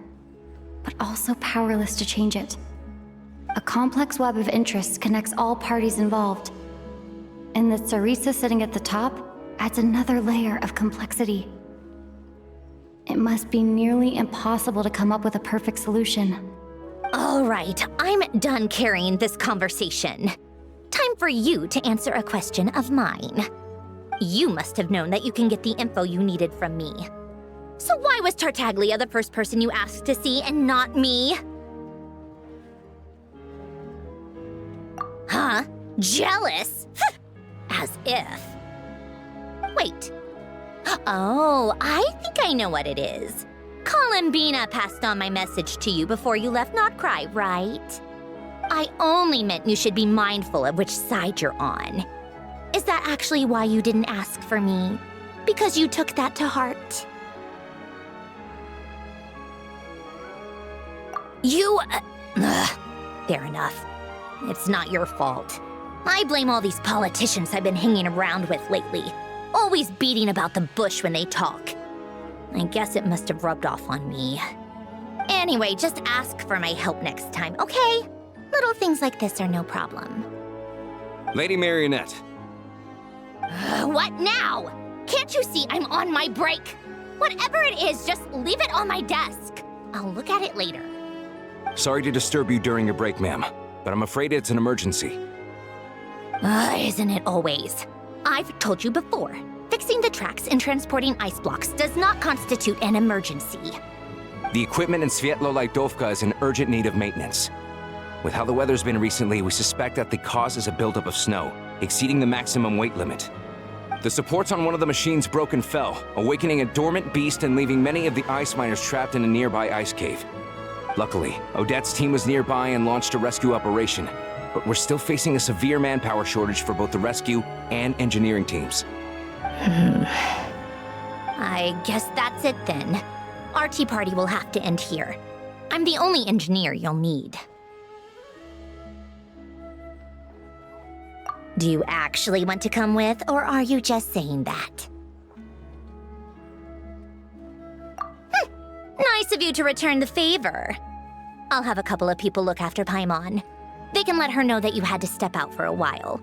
but also powerless to change it. A complex web of interests connects all parties involved, and the Tsaritsa sitting at the top adds another layer of complexity. It must be nearly impossible to come up with a perfect solution. All right, I'm done carrying this conversation. Time for you to answer a question of mine. You must have known that you can get the info you needed from me. So why was Tartaglia the first person you asked to see and not me? Huh? Jealous? As if. Wait. Oh, I think I know what it is. Columbina passed on my message to you before you left Not Cry, right? I only meant you should be mindful of which side you're on. Is that actually why you didn't ask for me? Because you took that to heart? Fair enough. It's not your fault. I blame all these politicians I've been hanging around with lately. Always beating about the bush when they talk. I guess it must have rubbed off on me. Anyway, just ask for my help next time, okay? Little things like this are no problem. Lady Marionette. What now? Can't you see I'm on my break? Whatever it is, just leave it on my desk. I'll look at it later. Sorry to disturb you during your break, ma'am, but I'm afraid it's an emergency. Isn't it always? I've told you before, fixing the tracks and transporting ice blocks does not constitute an emergency. The equipment in Svetloledovka is in urgent need of maintenance. With how the weather's been recently, we suspect that the cause is a buildup of snow, exceeding the maximum weight limit. The supports on one of the machines broke and fell, awakening a dormant beast and leaving many of the ice miners trapped in a nearby ice cave. Luckily, Odette's team was nearby and launched a rescue operation, but we're still facing a severe manpower shortage for both the rescue and engineering teams. I guess that's it then. Our tea party will have to end here. I'm the only engineer you'll need. Do you actually want to come with, or are you just saying that? Nice of you to return the favor. I'll have a couple of people look after Paimon. They can let her know that you had to step out for a while.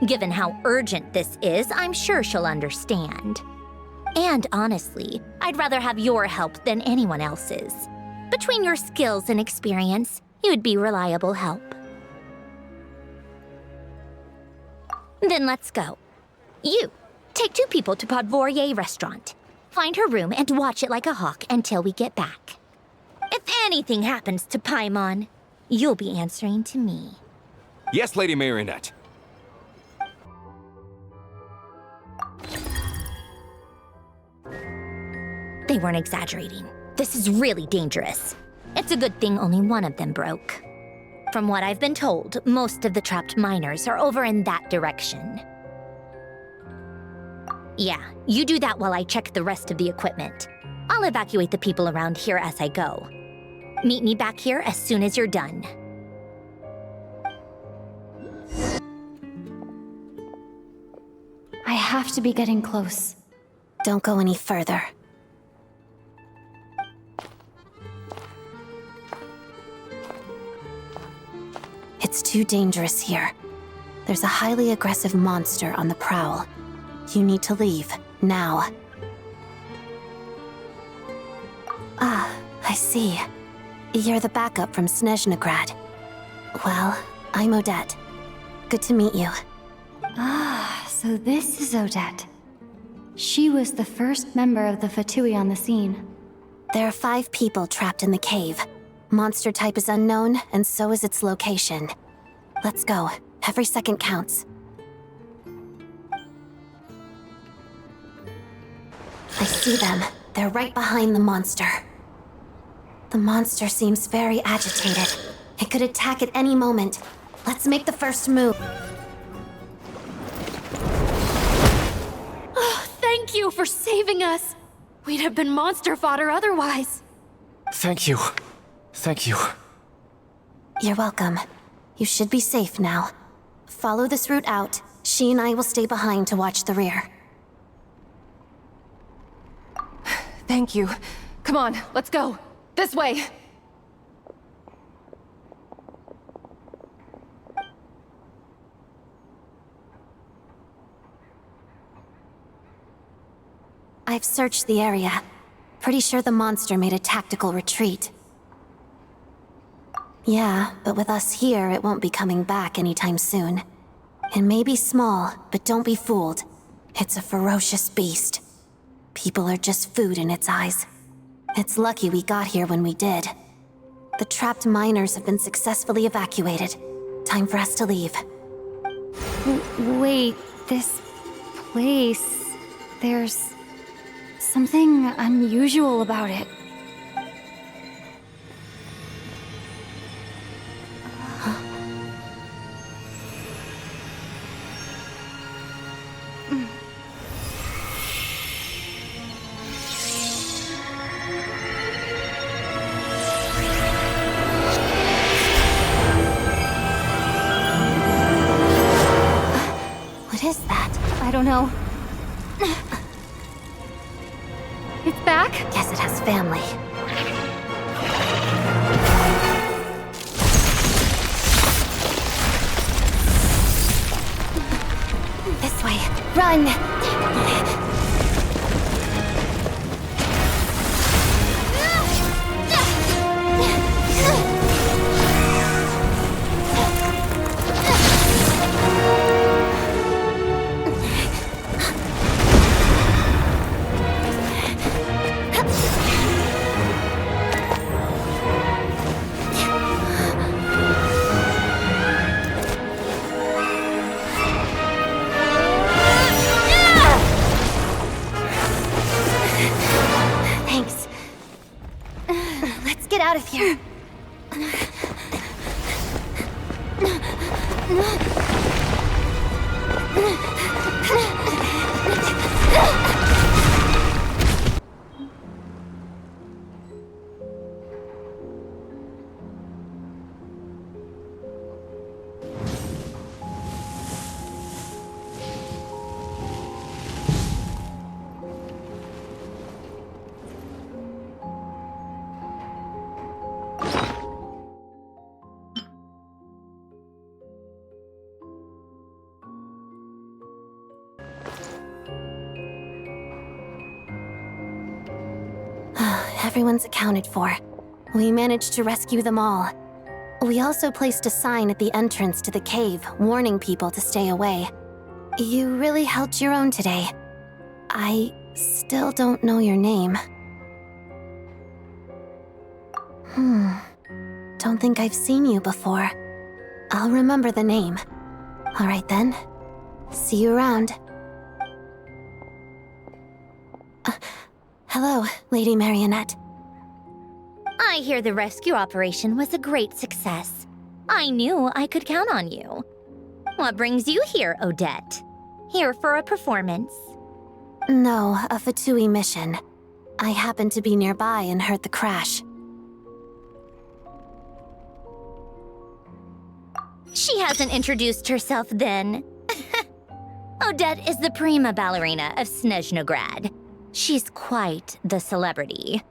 Given how urgent this is, I'm sure she'll understand. And honestly, I'd rather have your help than anyone else's. Between your skills and experience, you'd be reliable help. Then let's go. You, take 2 people to Podvorye Restaurant. Find her room and watch it like a hawk until we get back. If anything happens to Paimon, you'll be answering to me. Yes, Lady Marionette. They weren't exaggerating. This is really dangerous. It's a good thing only one of them broke. From what I've been told, most of the trapped miners are over in that direction. Yeah, you do that while I check the rest of the equipment. I'll evacuate the people around here as I go. Meet me back here as soon as you're done. I have to be getting close. Don't go any further. It's too dangerous here. There's a highly aggressive monster on the prowl. You need to leave, now. Ah, I see. You're the backup from Snezhnograd. Well, I'm Odette. Good to meet you. Ah, so this is Odette. She was the first member of the Fatui on the scene. There are 5 people trapped in the cave. Monster type is unknown, and so is its location. Let's go. Every second counts. I see them. They're right behind the monster. The monster seems very agitated. It could attack at any moment. Let's make the first move. Oh, thank you for saving us. We'd have been monster fodder otherwise. Thank you. Thank you. You're welcome. You should be safe now. Follow this route out. She and I will stay behind to watch the rear. Thank you. Come on, let's go. This way! I've searched the area. Pretty sure the monster made a tactical retreat. Yeah, but with us here, it won't be coming back anytime soon. It may be small, but don't be fooled. It's a ferocious beast. People are just food in its eyes. It's lucky we got here when we did. The trapped miners have been successfully evacuated. Time for us to leave. Wait, this place... There's... something unusual about it. What is that? I don't know. It's back? Guess it has family. This way. Run! Out of here. Everyone's accounted for. We managed to rescue them all. We also placed a sign at the entrance to the cave, warning people to stay away. You really held your own today. I still don't know your name. Don't think I've seen you before. I'll remember the name. All right then. See you around. Hello, Lady Marionette. I hear the rescue operation was a great success. I knew I could count on you. What brings you here, Odette? Here for a performance? No, a Fatui mission. I happened to be nearby and heard the crash. She hasn't introduced herself then. Odette is the prima ballerina of Snezhnograd. She's quite the celebrity.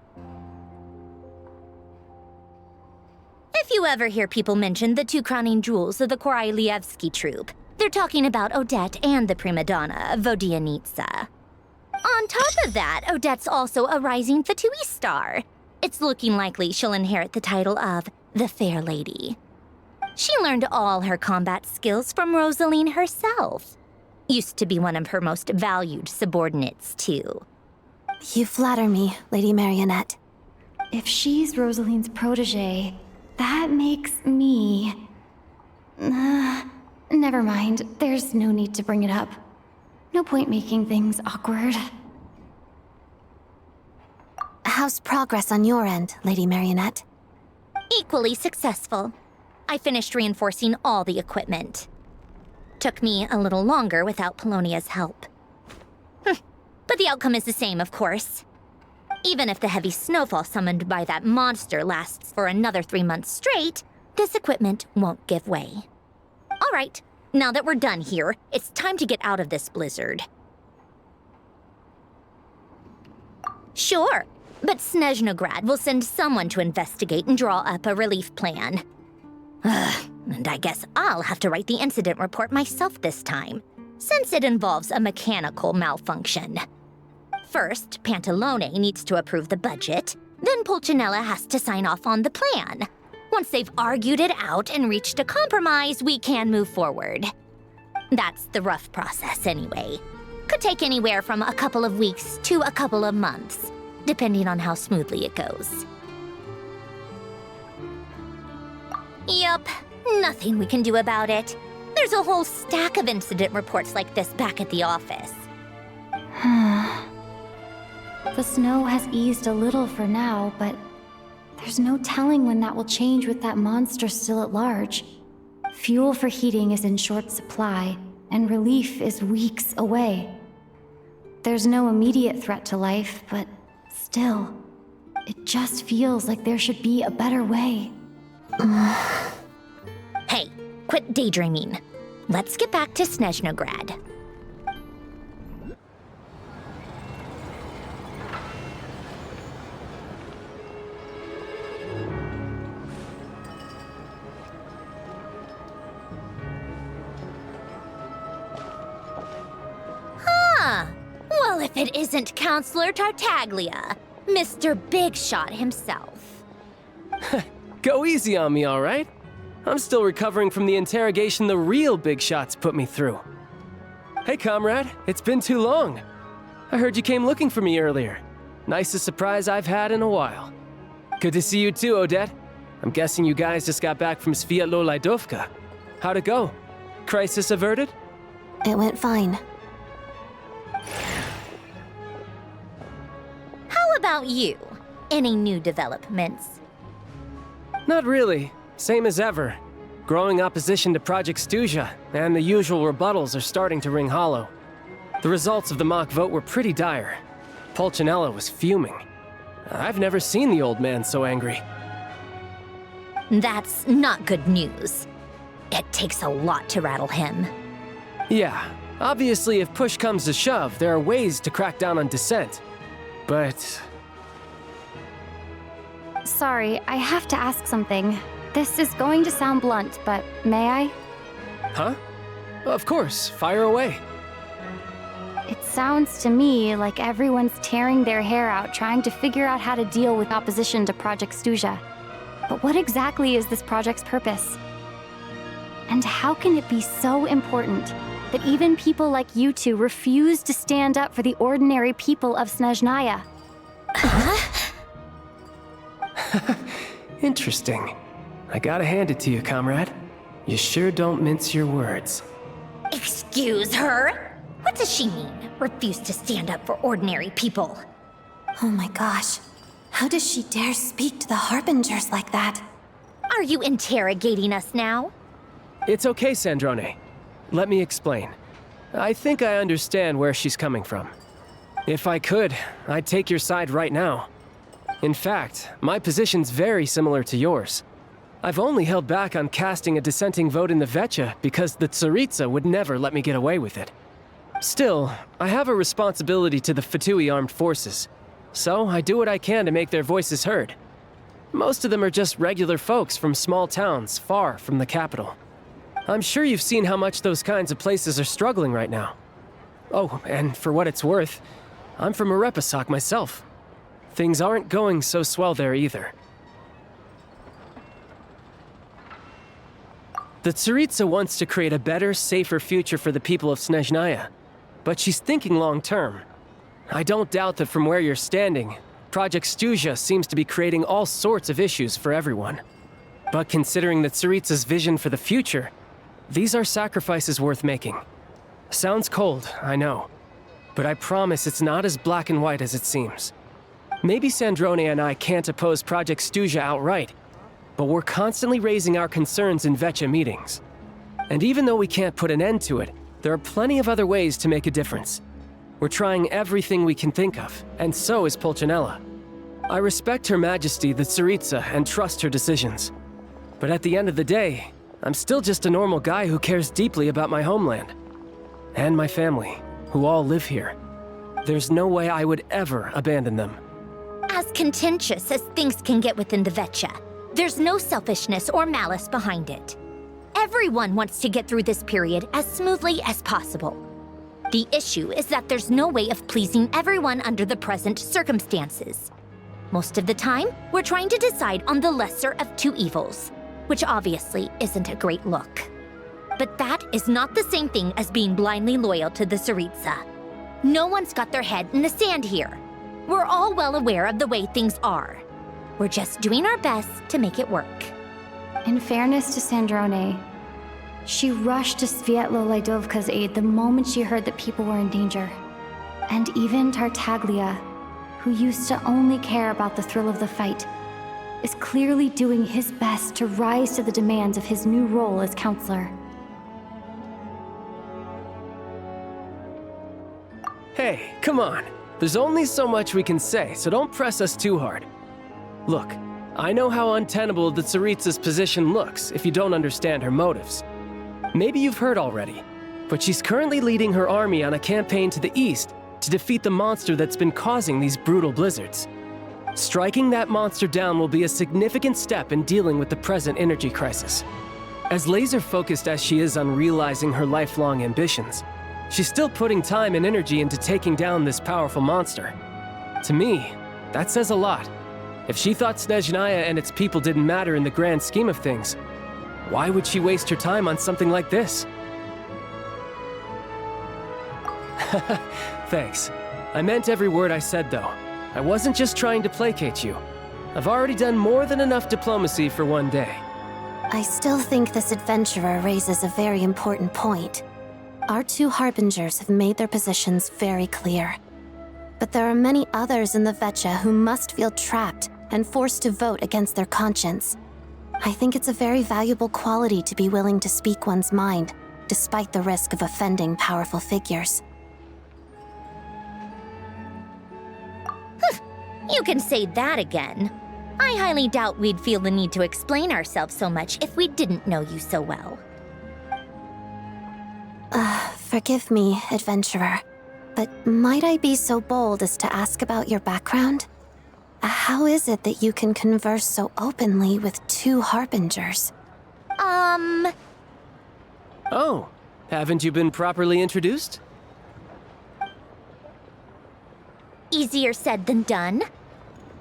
If you ever hear people mention the two crowning jewels of the Korolevskiy troupe, they're talking about Odette and the prima donna, Vodyanitsa. On top of that, Odette's also a rising Fatui star. It's looking likely she'll inherit the title of the Fair Lady. She learned all her combat skills from Rosaline herself. Used to be one of her most valued subordinates, too. You flatter me, Lady Marionette. If she's Rosaline's protege, that makes me... never mind. There's no need to bring it up. No point making things awkward. How's progress on your end, Lady Marionette? Equally successful. I finished reinforcing all the equipment. Took me a little longer without Polonia's help. But the outcome is the same, of course. Even if the heavy snowfall summoned by that monster lasts for another 3 months straight, this equipment won't give way. All right, now that we're done here, it's time to get out of this blizzard. Sure, but Snezhnograd will send someone to investigate and draw up a relief plan. And I guess I'll have to write the incident report myself this time, since it involves a mechanical malfunction. First, Pantalone needs to approve the budget, then Pulcinella has to sign off on the plan. Once they've argued it out and reached a compromise, we can move forward. That's the rough process anyway. Could take anywhere from a couple of weeks to a couple of months, depending on how smoothly it goes. Yup, nothing we can do about it. There's a whole stack of incident reports like this back at the office. The snow has eased a little for now, but there's no telling when that will change with that monster still at large. Fuel for heating is in short supply, and relief is weeks away. There's no immediate threat to life, but still, it just feels like there should be a better way. Hey, quit daydreaming. Let's get back to Snezhnograd. Well, if it isn't Counselor Tartaglia, Mr. Big Shot himself. Go easy on me, all right? I'm still recovering from the interrogation the real Big Shots put me through. Hey, comrade, it's been too long. I heard you came looking for me earlier. Nicest surprise I've had in a while. Good to see you too, Odette. I'm guessing you guys just got back from Svetloledovka. How'd it go? Crisis averted? It went fine. How about you? Any new developments? Not really. Same as ever. Growing opposition to Project Stuzha, and the usual rebuttals are starting to ring hollow. The results of the mock vote were pretty dire. Pulcinella was fuming. I've never seen the old man so angry. That's not good news. It takes a lot to rattle him. Yeah, obviously if push comes to shove, there are ways to crack down on dissent. But... Sorry, I have to ask something. This is going to sound blunt, but may I? Huh? Of course, fire away. It sounds to me like everyone's tearing their hair out trying to figure out how to deal with opposition to Project Stuzha. But what exactly is this project's purpose? And how can it be so important that even people like you two refuse to stand up for the ordinary people of Snezhnaya? Interesting. I gotta hand it to you, comrade. You sure don't mince your words. Excuse her? What does she mean? Refuse to stand up for ordinary people? Oh my gosh. How does she dare speak to the Harbingers like that? Are you interrogating us now? It's okay, Sandrone. Let me explain. I think I understand where she's coming from. If I could, I'd take your side right now. In fact, my position's very similar to yours. I've only held back on casting a dissenting vote in the Veche because the Tsaritsa would never let me get away with it. Still, I have a responsibility to the Fatui armed forces, so I do what I can to make their voices heard. Most of them are just regular folks from small towns far from the capital. I'm sure you've seen how much those kinds of places are struggling right now. Oh, and for what it's worth, I'm from Arepasak myself. Things aren't going so swell there either. The Tsaritsa wants to create a better, safer future for the people of Snezhnaya, but she's thinking long-term. I don't doubt that from where you're standing, Project Stuzha seems to be creating all sorts of issues for everyone. But considering the Tsaritsa's vision for the future, these are sacrifices worth making. Sounds cold, I know, but I promise it's not as black and white as it seems. Maybe Sandrone and I can't oppose Project Stuzha outright, but we're constantly raising our concerns in Veche meetings. And even though we can't put an end to it, there are plenty of other ways to make a difference. We're trying everything we can think of, and so is Pulcinella. I respect Her Majesty the Tsaritsa and trust her decisions. But at the end of the day, I'm still just a normal guy who cares deeply about my homeland. And my family, who all live here. There's no way I would ever abandon them. As contentious as things can get within the Veche, there's no selfishness or malice behind it. Everyone wants to get through this period as smoothly as possible. The issue is that there's no way of pleasing everyone under the present circumstances. Most of the time, we're trying to decide on the lesser of two evils, which obviously isn't a great look. But that is not the same thing as being blindly loyal to the Tsaritsa. No one's got their head in the sand here. We're all well aware of the way things are. We're just doing our best to make it work. In fairness to Sandrone, she rushed to Svetloledovka's aid the moment she heard that people were in danger. And even Tartaglia, who used to only care about the thrill of the fight, is clearly doing his best to rise to the demands of his new role as counselor. Hey, come on. There's only so much we can say, so don't press us too hard. Look, I know how untenable the Tsaritsa's position looks if you don't understand her motives. Maybe you've heard already, but she's currently leading her army on a campaign to the east to defeat the monster that's been causing these brutal blizzards. Striking that monster down will be a significant step in dealing with the present energy crisis. As laser-focused as she is on realizing her lifelong ambitions, she's still putting time and energy into taking down this powerful monster. To me, that says a lot. If she thought Snezhnaya and its people didn't matter in the grand scheme of things, why would she waste her time on something like this? Thanks. I meant every word I said, though. I wasn't just trying to placate you. I've already done more than enough diplomacy for one day. I still think this adventurer raises a very important point. Our two Harbingers have made their positions very clear. But there are many others in the Veche who must feel trapped and forced to vote against their conscience. I think it's a very valuable quality to be willing to speak one's mind, despite the risk of offending powerful figures. You can say that again. I highly doubt we'd feel the need to explain ourselves so much if we didn't know you so well. Forgive me, adventurer, but might I be so bold as to ask about your background? How is it that you can converse so openly with two Harbingers? Oh, haven't you been properly introduced? Easier said than done.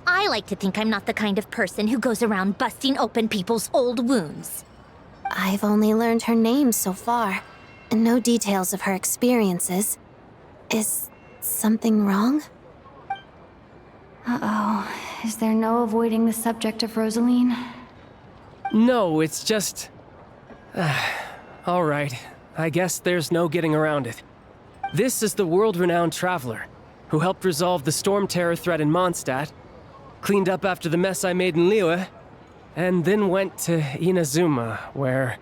I like to think I'm not the kind of person who goes around busting open people's old wounds. I've only learned her name so far, and no details of her experiences. Is something wrong? Uh-oh. Is there no avoiding the subject of Rosaline? No, it's just... all right. I guess there's no getting around it. This is the world-renowned traveler, who helped resolve the storm terror threat in Mondstadt, cleaned up after the mess I made in Liyue, and then went to Inazuma, where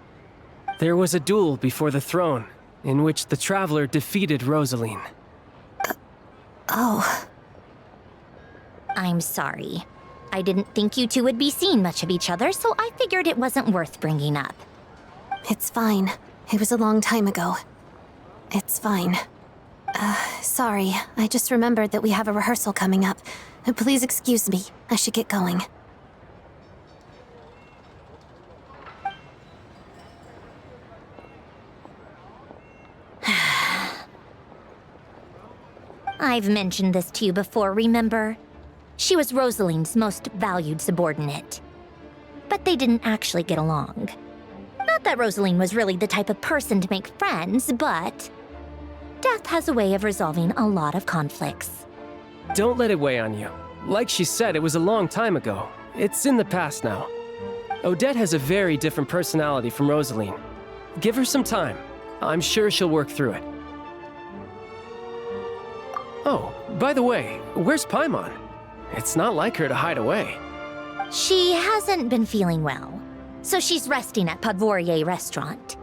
there was a duel before the throne, in which the traveler defeated Rosaline. Oh. I'm sorry. I didn't think you two would be seeing much of each other, so I figured it wasn't worth bringing up. It's fine. It was a long time ago. It's fine. Sorry. I just remembered that we have a rehearsal coming up. Please excuse me. I should get going. I've mentioned this to you before, remember? She was Rosaline's most valued subordinate. But they didn't actually get along. Not that Rosaline was really the type of person to make friends, but death has a way of resolving a lot of conflicts. Don't let it weigh on you. Like she said, it was a long time ago. It's in the past now. Odette has a very different personality from Rosaline. Give her some time. I'm sure she'll work through it. Oh, by the way, where's Paimon? It's not like her to hide away. She hasn't been feeling well, so she's resting at Podvorye Restaurant.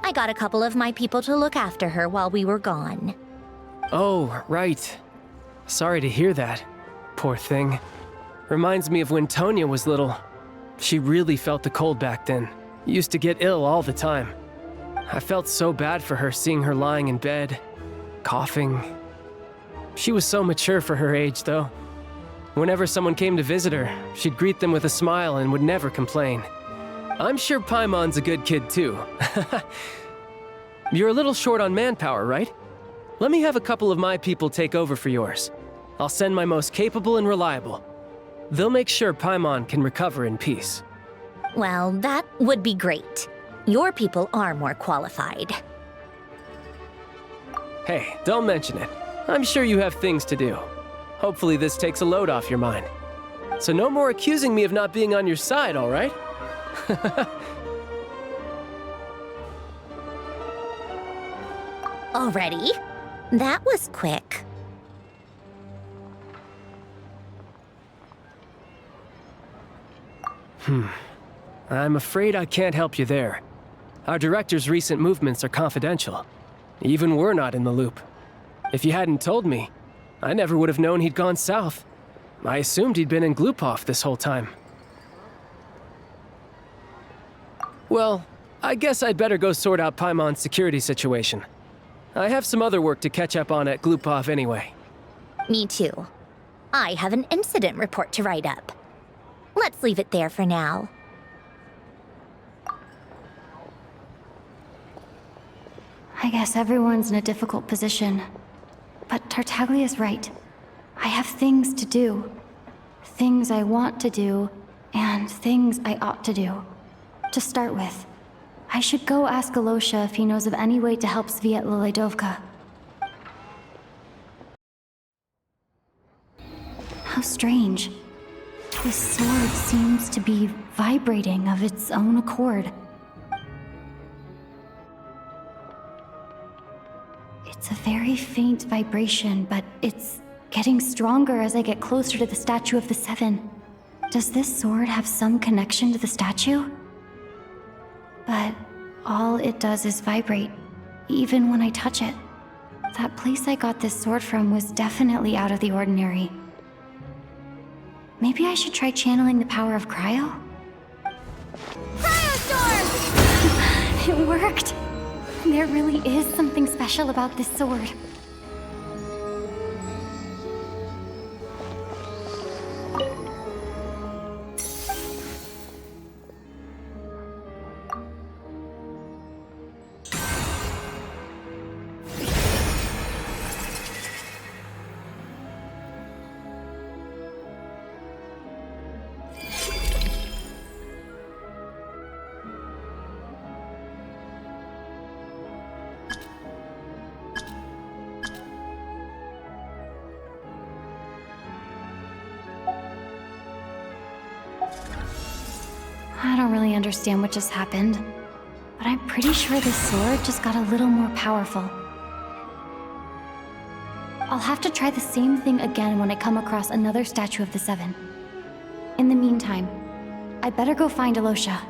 I got a couple of my people to look after her while we were gone. Oh, right. Sorry to hear that. Poor thing. Reminds me of when Tonya was little. She really felt the cold back then. Used to get ill all the time. I felt so bad for her seeing her lying in bed, coughing. She was so mature for her age, though. Whenever someone came to visit her, she'd greet them with a smile and would never complain. I'm sure Paimon's a good kid, too. You're a little short on manpower, right? Let me have a couple of my people take over for yours. I'll send my most capable and reliable. They'll make sure Paimon can recover in peace. Well, that would be great. Your people are more qualified. Hey, don't mention it. I'm sure you have things to do. Hopefully this takes a load off your mind. So no more accusing me of not being on your side, all right? Already? That was quick. I'm afraid I can't help you there. Our director's recent movements are confidential. Even we're not in the loop. If you hadn't told me, I never would have known he'd gone south. I assumed he'd been in Glupov this whole time. Well, I guess I'd better go sort out Paimon's security situation. I have some other work to catch up on at Glupov anyway. Me too. I have an incident report to write up. Let's leave it there for now. I guess everyone's in a difficult position. But Tartaglia's right. I have things to do. Things I want to do, and things I ought to do. To start with, I should go ask Alyosha if he knows of any way to help Svetloledovka. How strange. This sword seems to be vibrating of its own accord. It's a very faint vibration, but it's getting stronger as I get closer to the statue of the Seven. Does this sword have some connection to the statue? But all it does is vibrate, even when I touch it. That place I got this sword from was definitely out of the ordinary. Maybe I should try channeling the power of Cryo? Cryo Storm! It worked! There really is something special about this sword. I don't really understand what just happened, but I'm pretty sure this sword just got a little more powerful. I'll have to try the same thing again when I come across another statue of the Seven. In the meantime, I better go find Alyosha.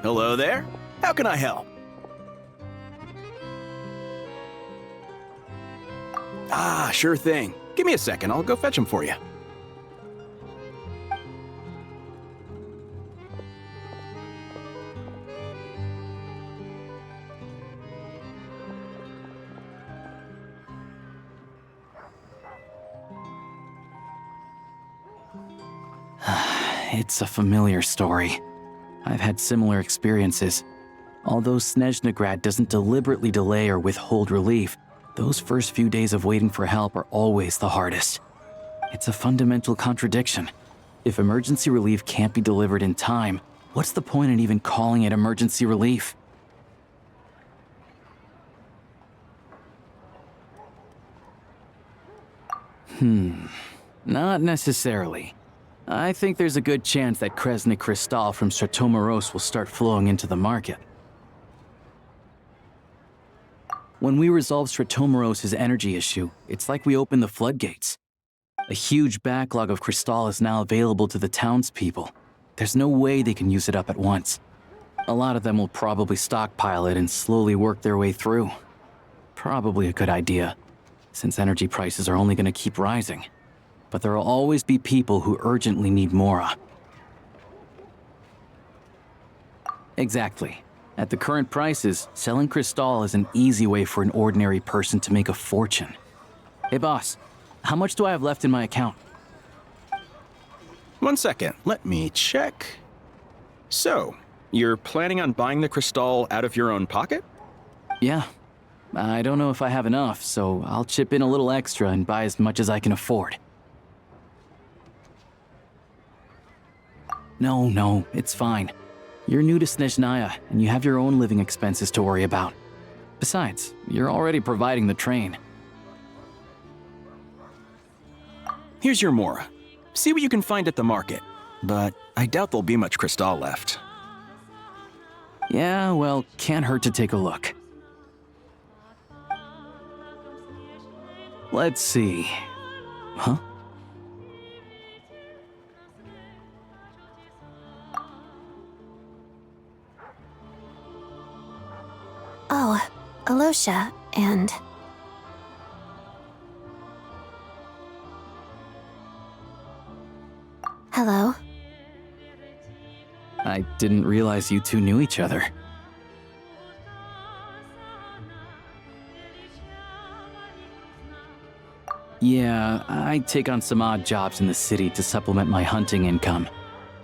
Hello there. How can I help? Ah, sure thing. Give me a second, I'll go fetch him for you. It's a familiar story. I've had similar experiences. Although Snezhnograd doesn't deliberately delay or withhold relief, those first few days of waiting for help are always the hardest. It's a fundamental contradiction. If emergency relief can't be delivered in time, what's the point in even calling it emergency relief? Not necessarily. I think there's a good chance that Kresnik Crystal from Sretomorozsk will start flowing into the market. When we resolve Sretomorozsk's energy issue, it's like we open the floodgates. A huge backlog of crystal is now available to the townspeople. There's no way they can use it up at once. A lot of them will probably stockpile it and slowly work their way through. Probably a good idea, since energy prices are only going to keep rising. But there will always be people who urgently need Mora. Exactly. At the current prices, selling crystal is an easy way for an ordinary person to make a fortune. Hey boss, how much do I have left in my account? 1 second, let me check. So, you're planning on buying the crystal out of your own pocket? Yeah. I don't know if I have enough, so I'll chip in a little extra and buy as much as I can afford. No, it's fine. You're new to Snezhnaya, and you have your own living expenses to worry about. Besides, you're already providing the train. Here's your Mora. See what you can find at the market, but I doubt there'll be much crystal left. Yeah, well, can't hurt to take a look. Let's see. Huh? Oh, Alyosha, and... Hello? I didn't realize you two knew each other. Yeah, I take on some odd jobs in the city to supplement my hunting income.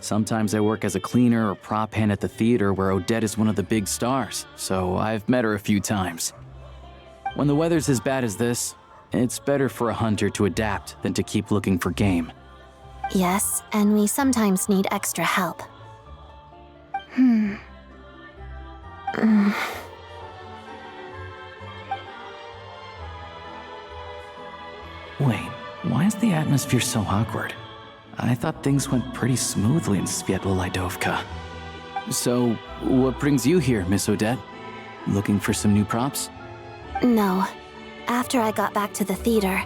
Sometimes I work as a cleaner or prop hand at the theater where Odette is one of the big stars, so I've met her a few times. When the weather's as bad as this, it's better for a hunter to adapt than to keep looking for game. Yes, and we sometimes need extra help. Wait, why is the atmosphere so awkward? I thought things went pretty smoothly in Svetloledovka. So, what brings you here, Miss Odette? Looking for some new props? No. After I got back to the theater,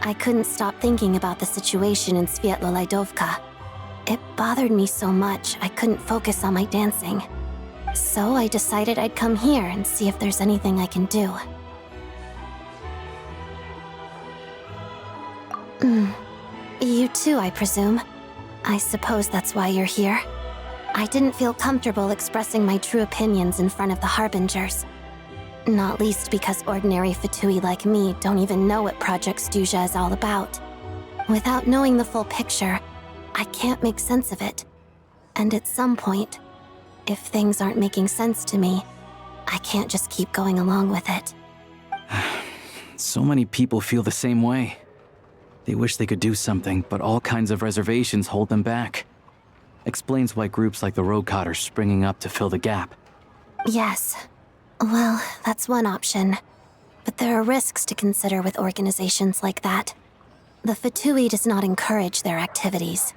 I couldn't stop thinking about the situation in Svetloledovka. It bothered me so much I couldn't focus on my dancing. So I decided I'd come here and see if there's anything I can do. You too, I presume. I suppose that's why you're here. I didn't feel comfortable expressing my true opinions in front of the Harbingers. Not least because ordinary Fatui like me don't even know what Project Stuzha is all about. Without knowing the full picture, I can't make sense of it. And at some point, if things aren't making sense to me, I can't just keep going along with it. So many people feel the same way. They wish they could do something, but all kinds of reservations hold them back. Explains why groups like the Rokot are springing up to fill the gap. Yes. Well, that's one option. But there are risks to consider with organizations like that. The Fatui does not encourage their activities.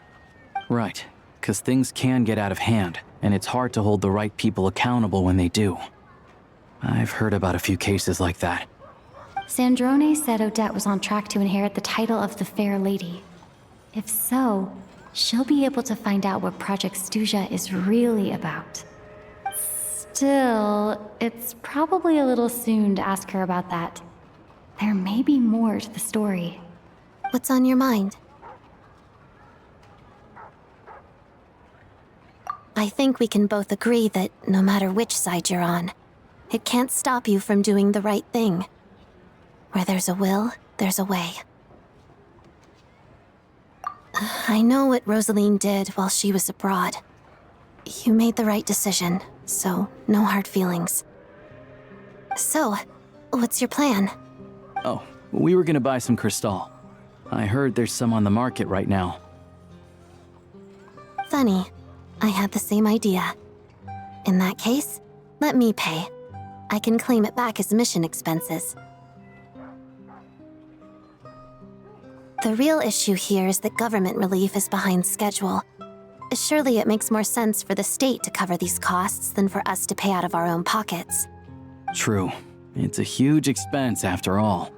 Right, because things can get out of hand, and it's hard to hold the right people accountable when they do. I've heard about a few cases like that. Sandrone said Odette was on track to inherit the title of the Fair Lady. If so, she'll be able to find out what Project Stuzha is really about. Still, it's probably a little soon to ask her about that. There may be more to the story. What's on your mind? I think we can both agree that no matter which side you're on, it can't stop you from doing the right thing. Where there's a will, there's a way. I know what Rosaline did while she was abroad. You made the right decision, so no hard feelings. So, what's your plan? Oh, we were gonna buy some crystal. I heard there's some on the market right now. Funny. I had the same idea. In that case, let me pay. I can claim it back as mission expenses. The real issue here is that government relief is behind schedule. Surely it makes more sense for the state to cover these costs than for us to pay out of our own pockets. True. It's a huge expense after all.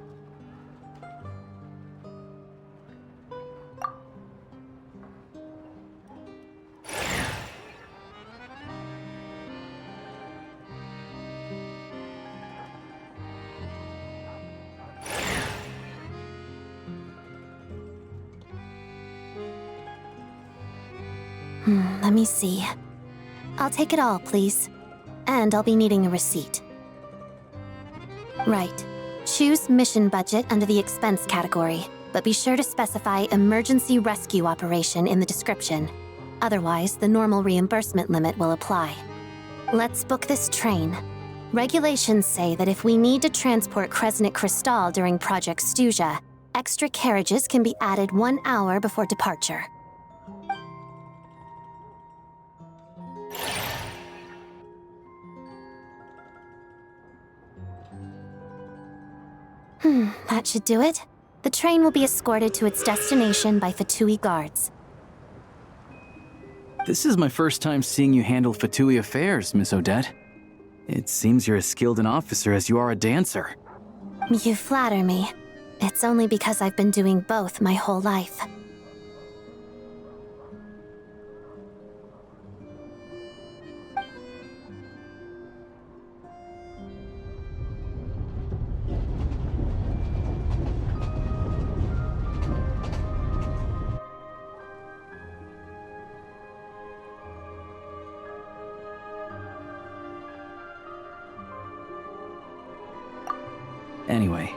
Let me see. I'll take it all, please. And I'll be needing a receipt. Right. Choose mission budget under the expense category, but be sure to specify emergency rescue operation in the description. Otherwise, the normal reimbursement limit will apply. Let's book this train. Regulations say that if we need to transport Kresnik Crystal during Project Stuzha, extra carriages can be added 1 hour before departure. That should do it. The train will be escorted to its destination by Fatui guards. This is my first time seeing you handle Fatui affairs, Miss Odette. It seems you're as skilled an officer as you are a dancer. You flatter me. It's only because I've been doing both my whole life. Anyway,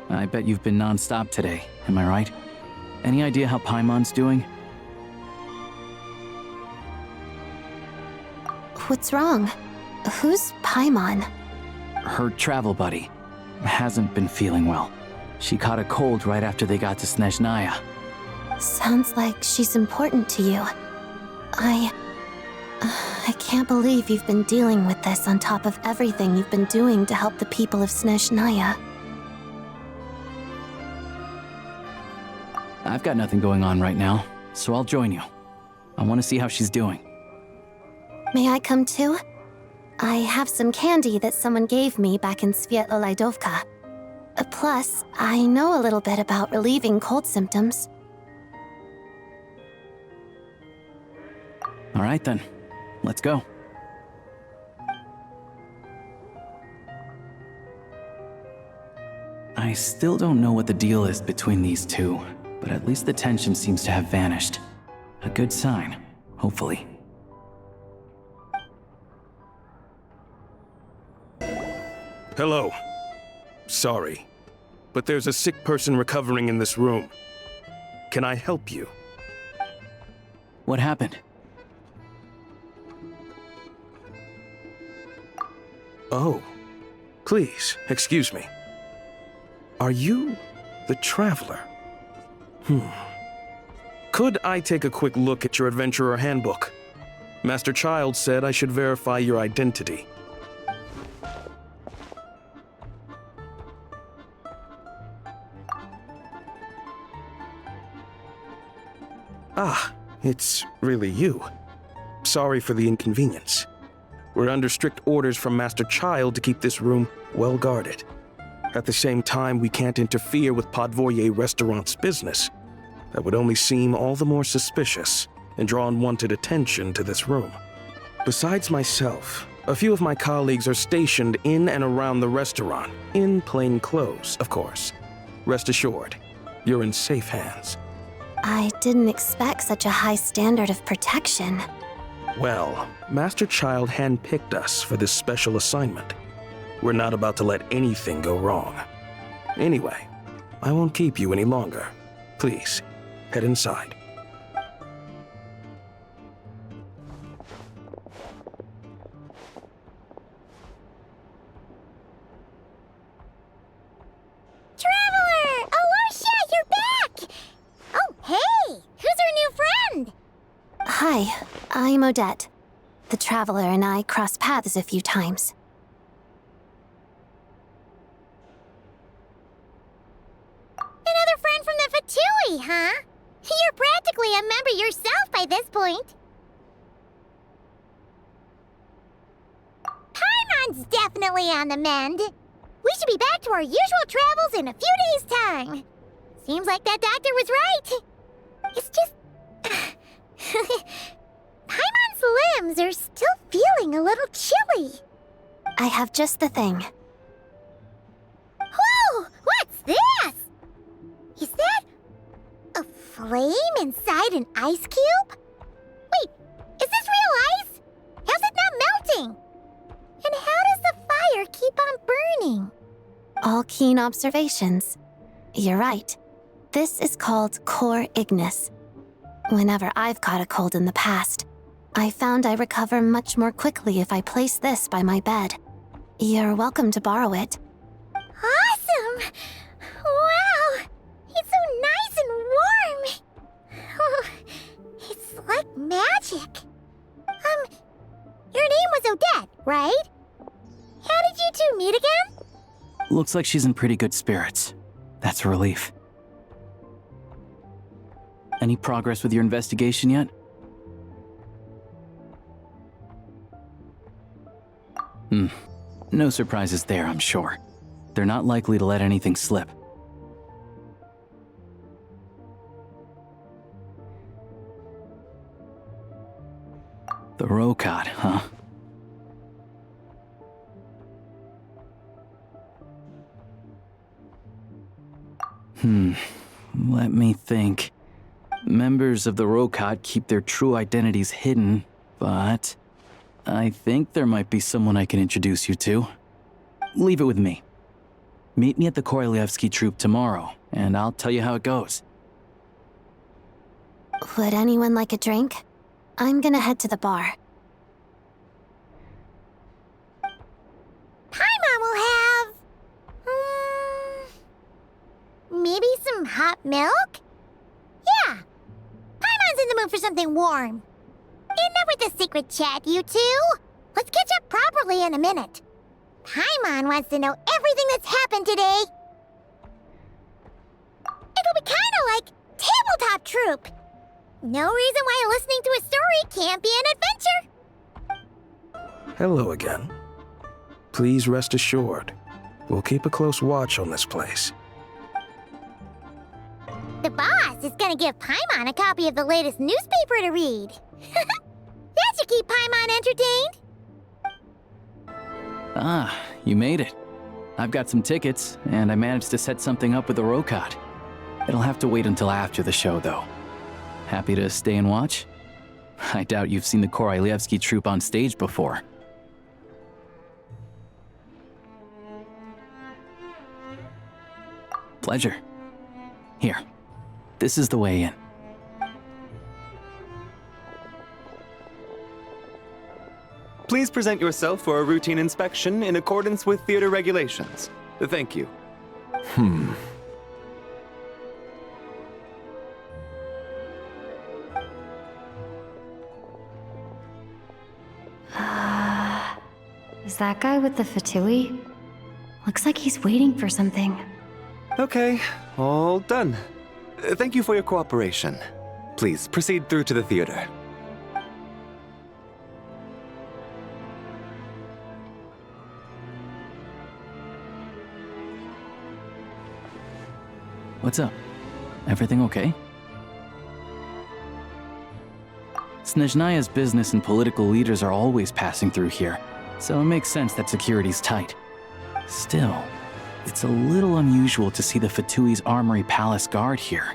I bet you've been non-stop today, am I right? Any idea how Paimon's doing? What's wrong? Who's Paimon? Her travel buddy hasn't been feeling well. She caught a cold right after they got to Snezhnaya. Sounds like she's important to you. I can't believe you've been dealing with this on top of everything you've been doing to help the people of Snezhnaya. I've got nothing going on right now, so I'll join you. I want to see how she's doing. May I come too? I have some candy that someone gave me back in Svetloledovka. Plus, I know a little bit about relieving cold symptoms. All right then, let's go. I still don't know what the deal is between these two, but at least the tension seems to have vanished. A good sign, hopefully. Hello. Sorry, but there's a sick person recovering in this room. Can I help you? What happened? Oh, please, excuse me. Are you the Traveler? Could I take a quick look at your Adventurer Handbook? Master Childe said I should verify your identity. it's really you. Sorry for the inconvenience. We're under strict orders from Master Childe to keep this room well guarded. At the same time, we can't interfere with Podvorye Restaurant's business. That would only seem all the more suspicious and draw unwanted attention to this room. Besides myself, a few of my colleagues are stationed in and around the restaurant, in plain clothes, of course. Rest assured, you're in safe hands. I didn't expect such a high standard of protection. Well, Master Childe handpicked us for this special assignment. We're not about to let anything go wrong. Anyway, I won't keep you any longer. Please, head inside. Traveler! Alyosha, you're back! Oh, hey! Who's our new friend? Hi, I'm Odette. The Traveler and I crossed paths a few times. Another friend from the Fatui, huh? You're practically a member yourself by this point. Paimon's definitely on the mend. We should be back to our usual travels in a few days' time. Seems like that doctor was right. It's just... Paimon's limbs are still feeling a little chilly. I have just the thing. Whoa! What's this? Is that a flame inside an ice cube? Wait, is this real ice? How's it not melting? And how does the fire keep on burning? All keen observations. You're right. This is called core ignis. Whenever I've caught a cold in the past, I found I recover much more quickly if I place this by my bed. You're welcome to borrow it. Awesome! Wow! It's so nice and warm! Oh, it's like magic. Your name was Odette, right? How did you two meet again? Looks like she's in pretty good spirits. That's a relief. Any progress with your investigation yet? No surprises there, I'm sure. They're not likely to let anything slip. The Rokot, huh? Let me think. Members of the Rokot keep their true identities hidden, but I think there might be someone I can introduce you to. Leave it with me. Meet me at the Korolevskiy troop tomorrow, and I'll tell you how it goes. Would anyone like a drink? I'm gonna head to the bar. Paimon will have... maybe some hot milk? Yeah. Paimon's in the mood for something warm. Enough with the secret chat, you two. Let's catch up properly in a minute. Paimon wants to know everything that's happened today. It'll be kinda like tabletop troop. No reason why listening to a story can't be an adventure. Hello again. Please rest assured, we'll keep a close watch on this place. The boss is gonna give Paimon a copy of the latest newspaper to read. That should keep Paimon entertained. Ah, you made it. I've got some tickets, and I managed to set something up with the Rokot. It'll have to wait until after the show, though. Happy to stay and watch? I doubt you've seen the Korolevskiy troupe on stage before. Pleasure. Here, this is the way in. Please present yourself for a routine inspection in accordance with theater regulations. Thank you. Is that guy with the Fatui? Looks like he's waiting for something. Okay, all done. Thank you for your cooperation. Please, proceed through to the theater. What's up? Everything okay? Snezhnaya's business and political leaders are always passing through here, so it makes sense that security's tight. Still, it's a little unusual to see the Fatui's Armory Palace guard here.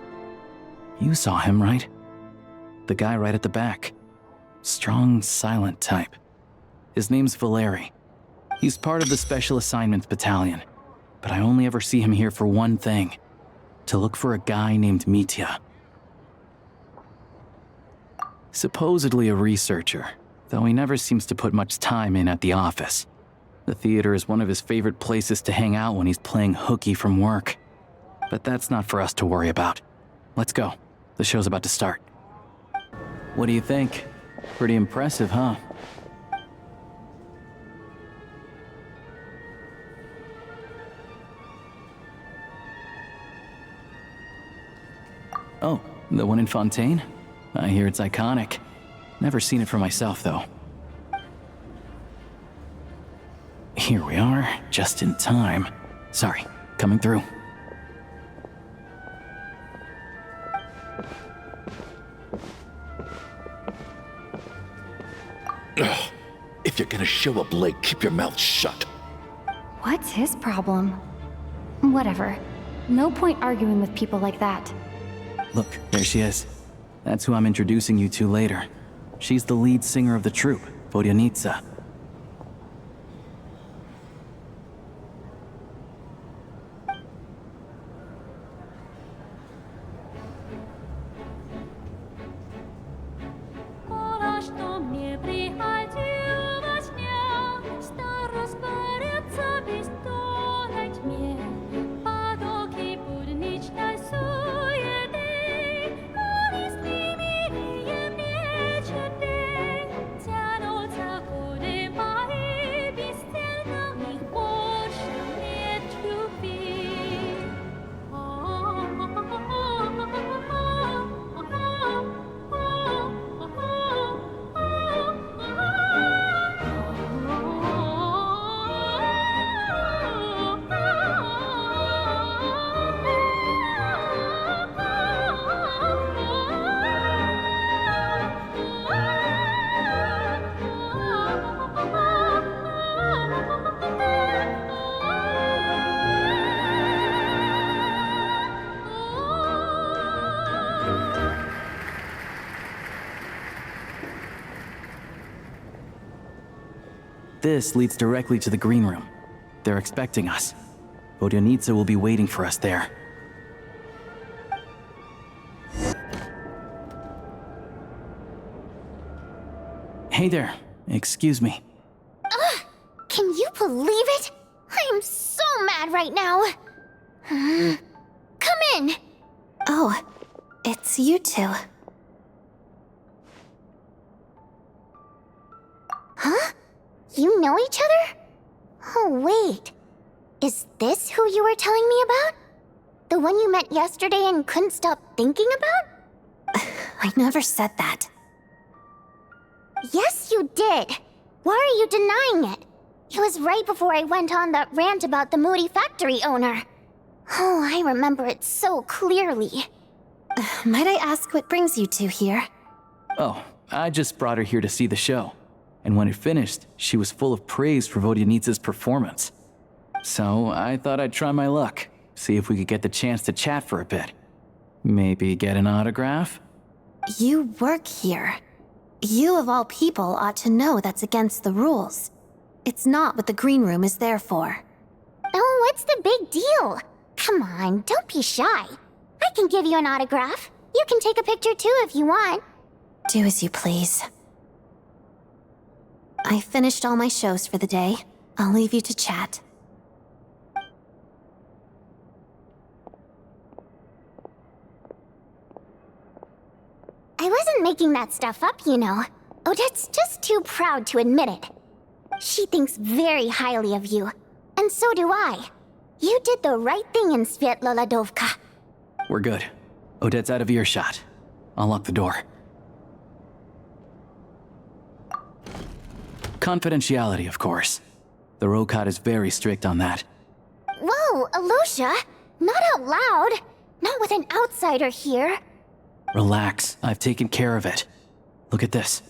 You saw him, right? The guy right at the back. Strong, silent type. His name's Valeri. He's part of the Special Assignments Battalion, but I only ever see him here for one thing: to look for a guy named Mitya. Supposedly a researcher, though he never seems to put much time in at the office. The theater is one of his favorite places to hang out when he's playing hooky from work. But that's not for us to worry about. Let's go. The show's about to start. What do you think? Pretty impressive, huh? Oh, the one in Fontaine? I hear it's iconic. Never seen it for myself, though. Here we are, just in time. Sorry, coming through. Ugh. If you're gonna show up late, keep your mouth shut. What's his problem? Whatever. No point arguing with people like that. Look, there she is. That's who I'm introducing you to later. She's the lead singer of the troupe, Vodyanitsa. This leads directly to the green room. They're expecting us. Vodyanitsa will be waiting for us there. Hey there. Excuse me. Ugh! Can you believe it? I am so mad right now. Come in. Oh, it's you two. Huh? You know each other? Oh, wait. Is this who you were telling me about? The one you met yesterday and couldn't stop thinking about? I never said that. Yes, you did. Why are you denying it? It was right before I went on that rant about the moody factory owner. Oh, I remember it so clearly. Might I ask what brings you two here? Oh, I just brought her here to see the show. And when it finished, she was full of praise for Vodyanitsa's performance. So I thought I'd try my luck, see if we could get the chance to chat for a bit. Maybe get an autograph? You work here. You of all people ought to know that's against the rules. It's not what the green room is there for. Oh, what's the big deal? Come on, don't be shy. I can give you an autograph. You can take a picture too if you want. Do as you please. I finished all my shows for the day. I'll leave you to chat. I wasn't making that stuff up, you know. Odette's just too proud to admit it. She thinks very highly of you, and so do I. You did the right thing in Svetloledovka. We're good. Odette's out of earshot. I'll lock the door. Confidentiality, of course. The Rokot is very strict on that. Whoa, Alyosha! Not out loud! Not with an outsider here! Relax, I've taken care of it. Look at this.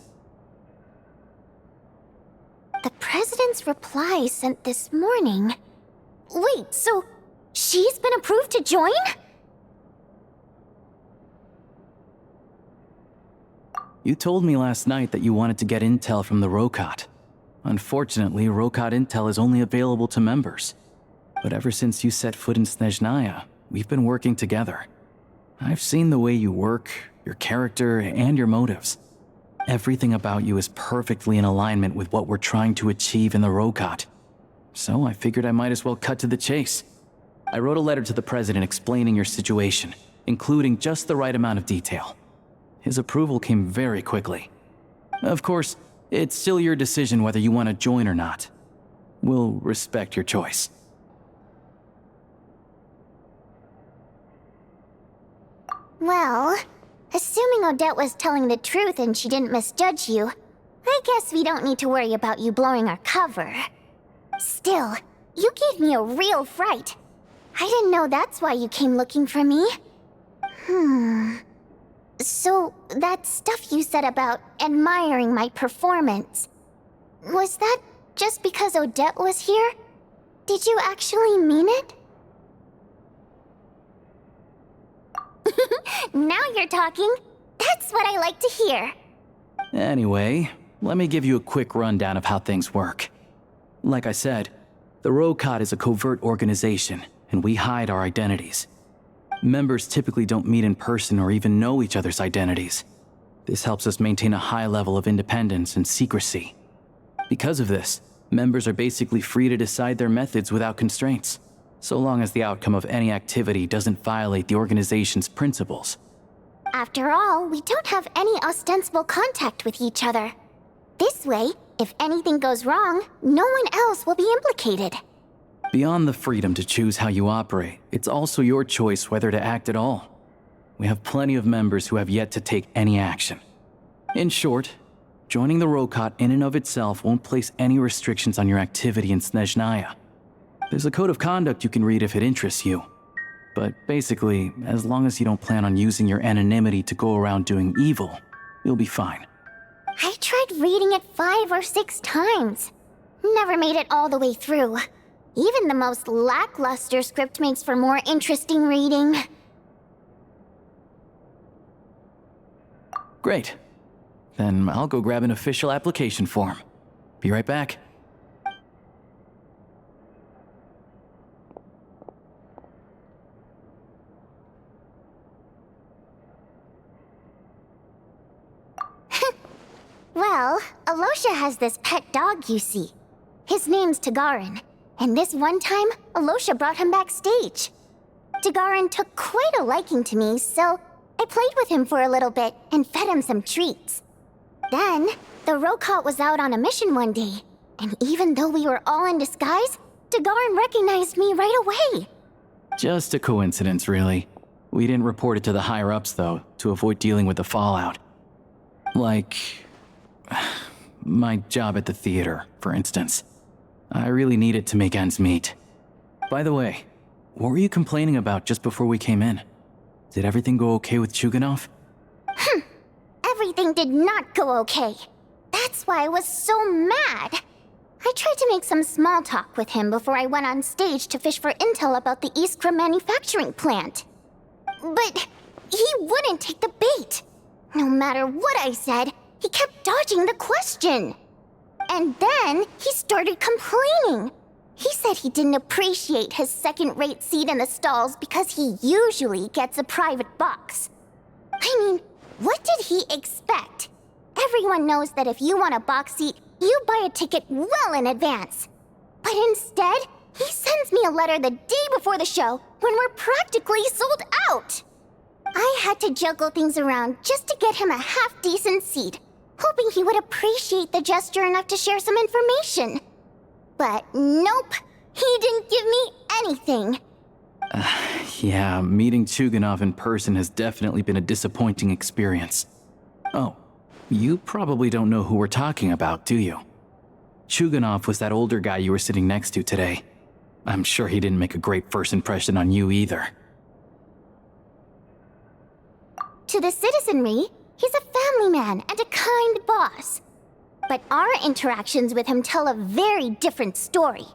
The President's reply sent this morning. Wait, so she's been approved to join? You told me last night that you wanted to get intel from the Rokot. Unfortunately, Rokot intel is only available to members. But ever since you set foot in Snezhnaya, we've been working together. I've seen the way you work, your character, and your motives. Everything about you is perfectly in alignment with what we're trying to achieve in the Rokot. So I figured I might as well cut to the chase. I wrote a letter to the President explaining your situation, including just the right amount of detail. His approval came very quickly. Of course, it's still your decision whether you want to join or not. We'll respect your choice. Well, assuming Odette was telling the truth and she didn't misjudge you, I guess we don't need to worry about you blowing our cover. Still, you gave me a real fright. I didn't know that's why you came looking for me. So, that stuff you said about admiring my performance, was that just because Odette was here? Did you actually mean it? Now you're talking. That's what I like to hear. Anyway, let me give you a quick rundown of how things work. Like I said, the Rokot is a covert organization, and we hide our identities. Members typically don't meet in person or even know each other's identities. This helps us maintain a high level of independence and secrecy. Because of this, members are basically free to decide their methods without constraints, so long as the outcome of any activity doesn't violate the organization's principles. After all, we don't have any ostensible contact with each other. This way, if anything goes wrong, no one else will be implicated. Beyond the freedom to choose how you operate, it's also your choice whether to act at all. We have plenty of members who have yet to take any action. In short, joining the Rokot in and of itself won't place any restrictions on your activity in Snezhnaya. There's a code of conduct you can read if it interests you. But basically, as long as you don't plan on using your anonymity to go around doing evil, you'll be fine. I tried reading it 5 or 6 times. Never made it all the way through. Even the most lackluster script makes for more interesting reading. Great. Then I'll go grab an official application form. Be right back. Well, Alyosha has this pet dog, you see. His name's Tagarin, and this one time, Alyosha brought him backstage. Tagarin took quite a liking to me, so I played with him for a little bit and fed him some treats. Then, the Rokot was out on a mission one day, and even though we were all in disguise, Tagarin recognized me right away. Just a coincidence, really. We didn't report it to the higher-ups, though, to avoid dealing with the fallout. Like my job at the theater, for instance. I really needed to make ends meet. By the way, what were you complaining about just before we came in? Did everything go okay with Chuganov? Everything did not go okay. That's why I was so mad. I tried to make some small talk with him before I went on stage to fish for intel about the Iskra manufacturing plant. But he wouldn't take the bait. No matter what I said, he kept dodging the question. And then he started complaining. He said he didn't appreciate his second-rate seat in the stalls because he usually gets a private box. I mean, what did he expect? Everyone knows that if you want a box seat, you buy a ticket well in advance. But instead, he sends me a letter the day before the show when we're practically sold out. I had to juggle things around just to get him a half-decent seat, hoping he would appreciate the gesture enough to share some information. But nope, he didn't give me anything. Yeah, meeting Chuganov in person has definitely been a disappointing experience. Oh, you probably don't know who we're talking about, do you? Chuganov was that older guy you were sitting next to today. I'm sure he didn't make a great first impression on you either. To the citizenry, he's a family man and a kind boss. But our interactions with him tell a very different story.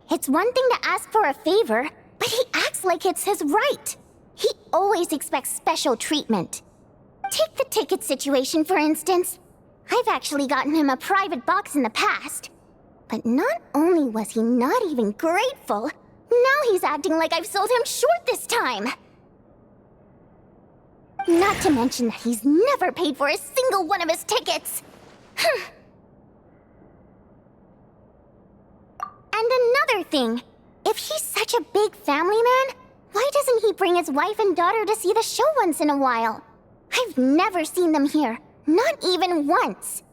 It's one thing to ask for a favor, but he acts like it's his right. He always expects special treatment. Take the ticket situation, for instance. I've actually gotten him a private box in the past. But not only was he not even grateful, now he's acting like I've sold him short this time. Not to mention that he's never paid for a single one of his tickets. And another thing, if he's such a big family man, why doesn't he bring his wife and daughter to see the show once in a while? I've never seen them here, not even once.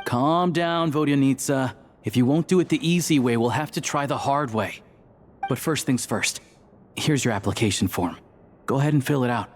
Calm down, Vodyanitsa. If you won't do it the easy way, we'll have to try the hard way. But first things first, here's your application form. Go ahead and fill it out.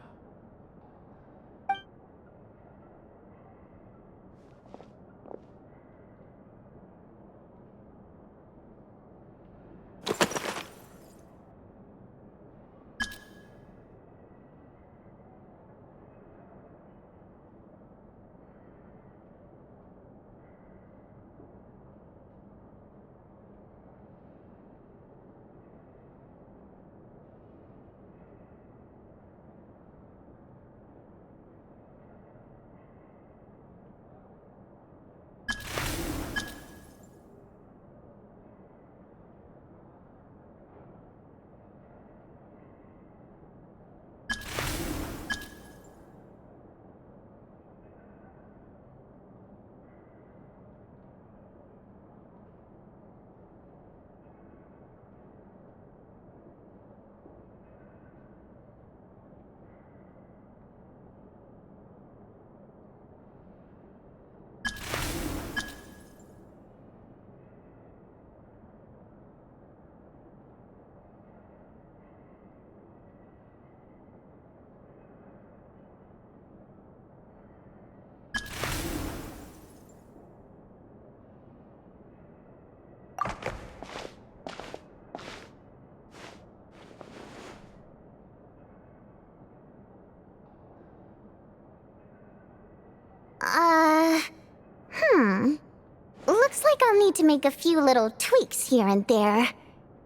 Looks like I'll need to make a few little tweaks here and there.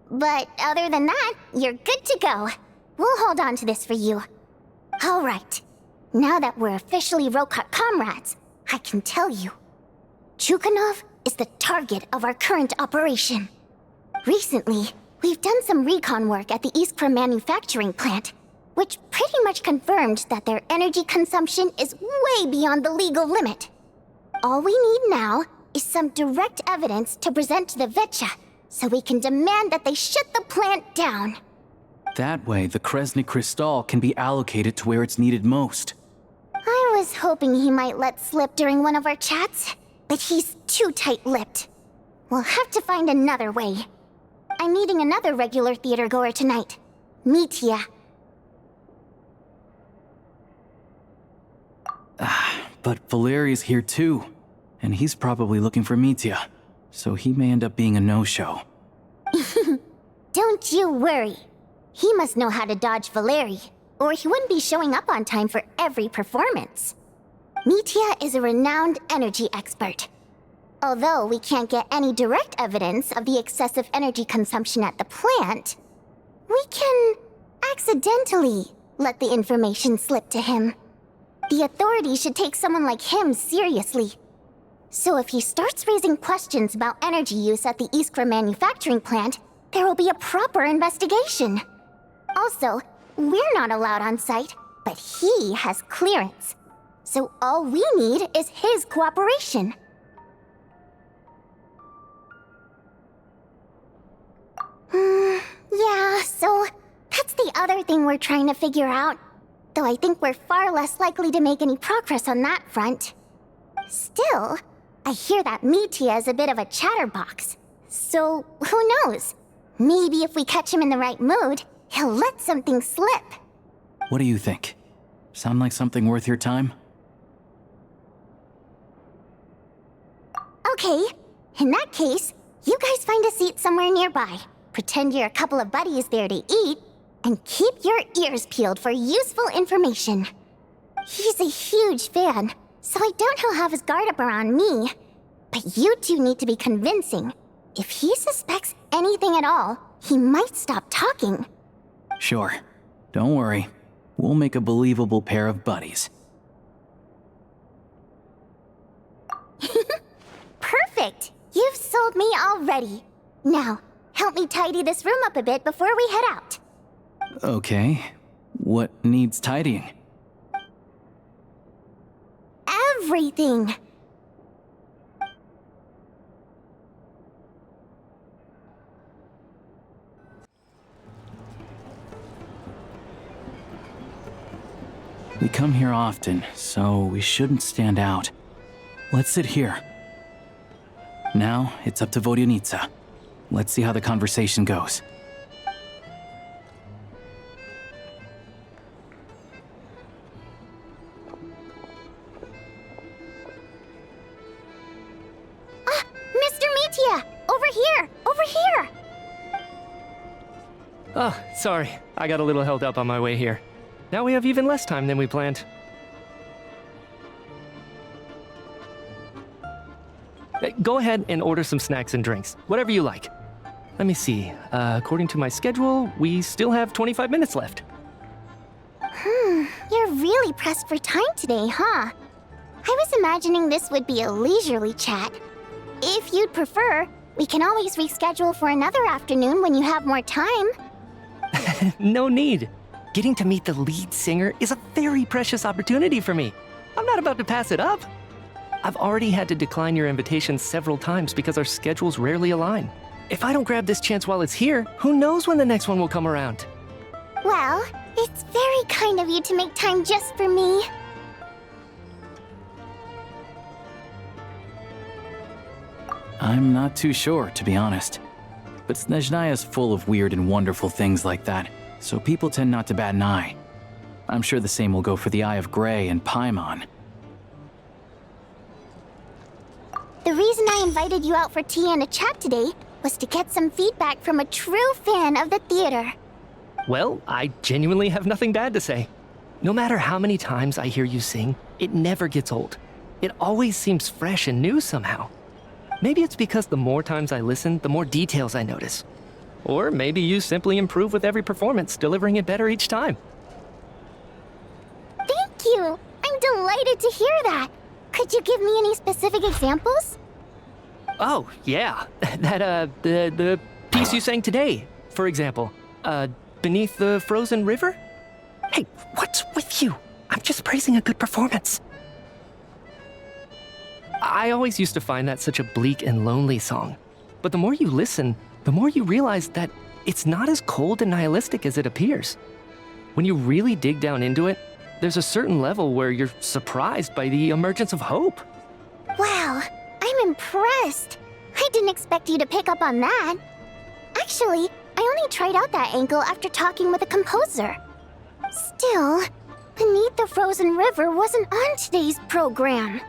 But other than that, you're good to go. We'll hold on to this for you. All right. Now that we're officially Rokot comrades, I can tell you. Chuganov is the target of our current operation. Recently, we've done some recon work at the Iskra manufacturing plant, which pretty much confirmed that their energy consumption is way beyond the legal limit. All we need now is some direct evidence to present to the Veche, so we can demand that they shut the plant down. That way, the Kresny Crystal can be allocated to where it's needed most. I was hoping he might let slip during one of our chats, but he's too tight-lipped. We'll have to find another way. I'm meeting another regular theater goer tonight, Mitya. But Valeri's here too, and he's probably looking for Mitya, so he may end up being a no-show. Don't you worry. He must know how to dodge Valeri, or he wouldn't be showing up on time for every performance. Mitya is a renowned energy expert. Although we can't get any direct evidence of the excessive energy consumption at the plant, we can accidentally let the information slip to him. The authorities should take someone like him seriously. So if he starts raising questions about energy use at the Iskra manufacturing plant, there will be a proper investigation. Also, we're not allowed on site, but he has clearance. So all we need is his cooperation. Yeah, so that's the other thing we're trying to figure out. Though I think we're far less likely to make any progress on that front. Still, I hear that Mitya is a bit of a chatterbox. So, who knows? Maybe if we catch him in the right mood, he'll let something slip. What do you think? Sound like something worth your time? Okay, in that case, you guys find a seat somewhere nearby. Pretend you're a couple of buddies there to eat, and keep your ears peeled for useful information. He's a huge fan, so I doubt he'll have his guard up around me. But you two need to be convincing. If he suspects anything at all, he might stop talking. Sure. Don't worry. We'll make a believable pair of buddies. Perfect! You've sold me already. Now, help me tidy this room up a bit before we head out. Okay. What needs tidying? Everything! We come here often, so we shouldn't stand out. Let's sit here. Now, it's up to Vodyanitsa. Let's see how the conversation goes. Mr. Mitya! Over here! Over here! Oh, sorry. I got a little held up on my way here. Now we have even less time than we planned. Go ahead and order some snacks and drinks, whatever you like. Let me see. According to my schedule, we still have 25 minutes left. You're really pressed for time today, huh? I was imagining this would be a leisurely chat. If you'd prefer, we can always reschedule for another afternoon when you have more time. No need. Getting to meet the lead singer is a very precious opportunity for me. I'm not about to pass it up. I've already had to decline your invitation several times because our schedules rarely align. If I don't grab this chance while it's here, who knows when the next one will come around? Well, it's very kind of you to make time just for me. I'm not too sure, to be honest. But Snezhnaya's full of weird and wonderful things like that, so people tend not to bat an eye. I'm sure the same will go for the Eye of Graeae and Paimon. The reason I invited you out for tea and a chat today was to get some feedback from a true fan of the theater. Well, I genuinely have nothing bad to say. No matter how many times I hear you sing, it never gets old. It always seems fresh and new somehow. Maybe it's because the more times I listen, the more details I notice. Or maybe you simply improve with every performance, delivering it better each time. Thank you! I'm delighted to hear that! Could you give me any specific examples? Oh, yeah. The piece you sang today, for example. Beneath the Frozen River? Hey, what's with you? I'm just praising a good performance. I always used to find that such a bleak and lonely song. But the more you listen, the more you realize that it's not as cold and nihilistic as it appears. When you really dig down into it, there's a certain level where you're surprised by the emergence of hope. Wow, I'm impressed. I didn't expect you to pick up on that. Actually, I only tried out that angle after talking with a composer. Still, Beneath the Frozen River wasn't on today's program.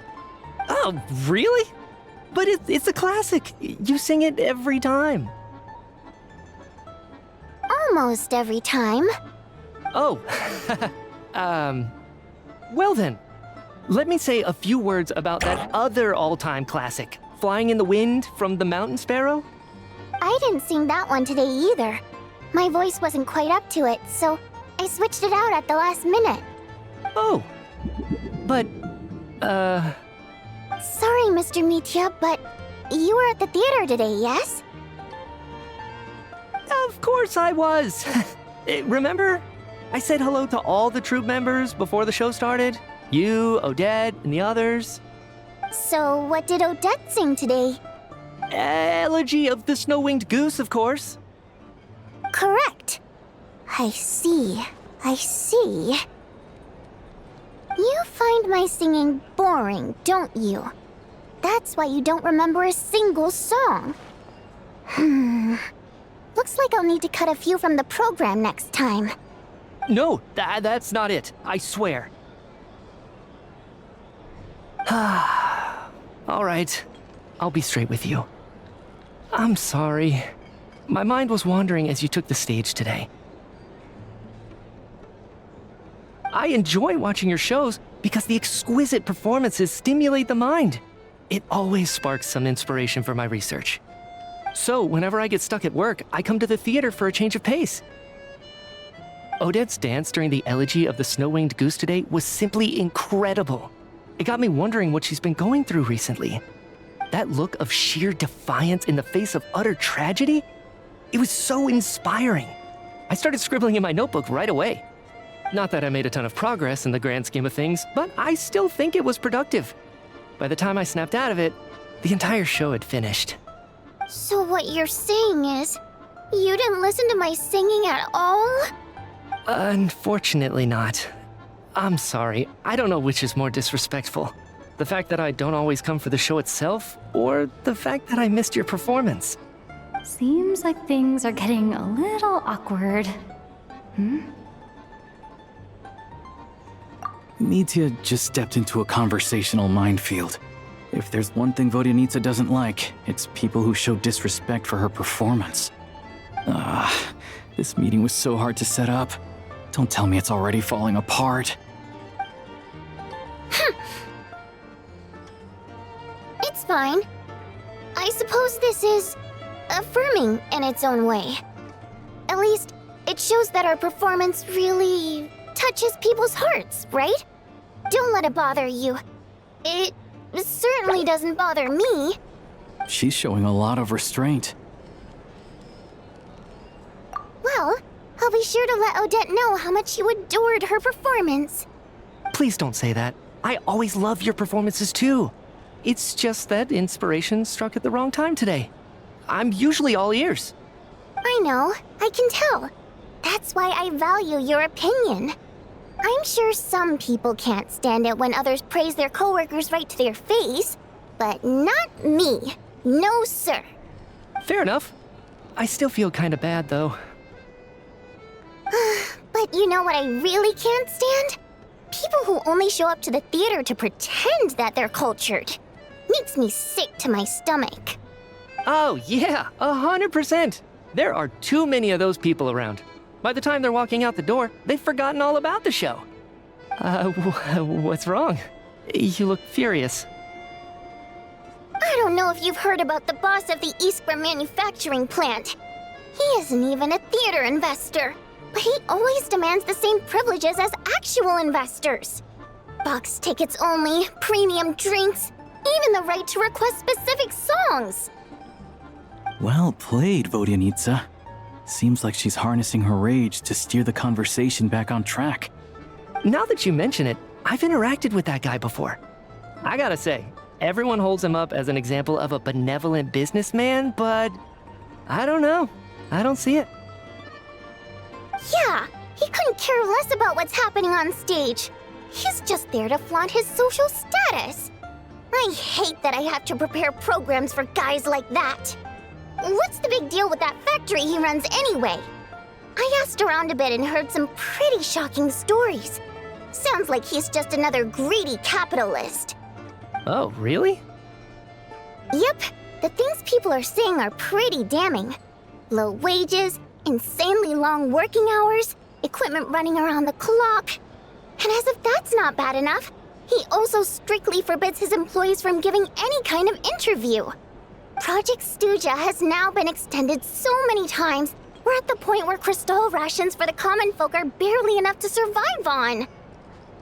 Oh, really? But it's a classic. You sing it every time. Almost every time. Oh, well then. Let me say a few words about that other all-time classic, Flying in the Wind from the Mountain Sparrow. I didn't sing that one today either. My voice wasn't quite up to it, so I switched it out at the last minute. Oh, but, Sorry, Mr. Mitya, but you were at the theater today, yes? Of course I was. Remember? I said hello to all the troupe members before the show started. You, Odette, and the others. So what did Odette sing today? Elegy of the Snow-Winged Goose, of course. Correct. I see. You find my singing boring, don't you? That's why you don't remember a single song. Looks Looks like I'll need to cut a few from the program next time. No, that's not it. I swear. All right. I'll be straight with you. I'm sorry. My mind was wandering as you took the stage today. I enjoy watching your shows because the exquisite performances stimulate the mind. It always sparks some inspiration for my research. So, whenever I get stuck at work, I come to the theater for a change of pace. Odette's dance during the elegy of the snow-winged goose today was simply incredible. It got me wondering what she's been going through recently. That look of sheer defiance in the face of utter tragedy? It was so inspiring. I started scribbling in my notebook right away. Not that I made a ton of progress in the grand scheme of things, but I still think it was productive. By the time I snapped out of it, the entire show had finished. So what you're saying is, you didn't listen to my singing at all? Unfortunately not. I'm sorry, I don't know which is more disrespectful. The fact that I don't always come for the show itself, or the fact that I missed your performance. Seems like things are getting a little awkward. Mitya just stepped into a conversational minefield. If there's one thing Vodyanitsa doesn't like, it's people who show disrespect for her performance. This meeting was so hard to set up. Don't tell me it's already falling apart. It's fine. I suppose this is affirming in its own way. At least, it shows that our performance really touches people's hearts, right? Don't let it bother you. It certainly doesn't bother me. She's showing a lot of restraint. Well, I'll be sure to let Odette know how much you adored her performance. Please don't say that. I always love your performances too. It's just that inspiration struck at the wrong time today. I'm usually all ears. I know, I can tell. That's why I value your opinion. I'm sure some people can't stand it when others praise their coworkers right to their face, but not me. No, sir. Fair enough. I still feel kinda bad, though. But you know what I really can't stand? People who only show up to the theater to pretend that they're cultured. Makes me sick to my stomach. Oh, yeah, 100%. There are too many of those people around. By the time they're walking out the door, they've forgotten all about the show. What's wrong? You look furious. I don't know if you've heard about the boss of the Iskra manufacturing plant. He isn't even a theater investor, but he always demands the same privileges as actual investors. Box tickets only, premium drinks, even the right to request specific songs. Well played, Vodyanitsa. Seems like she's harnessing her rage to steer the conversation back on track. Now that you mention it, I've interacted with that guy before. I gotta say, everyone holds him up as an example of a benevolent businessman, but I don't know. I don't see it. Yeah, he couldn't care less about what's happening on stage. He's just there to flaunt his social status. I hate that I have to prepare programs for guys like that. What's the big deal with that factory he runs anyway? I asked around a bit and heard some pretty shocking stories. Sounds like he's just another greedy capitalist. Oh, really? Yep, the things people are saying are pretty damning. Low wages, insanely long working hours, equipment running around the clock. And as if that's not bad enough, he also strictly forbids his employees from giving any kind of interview. Project Stuja has now been extended so many times, we're at the point where crystal rations for the common folk are barely enough to survive on.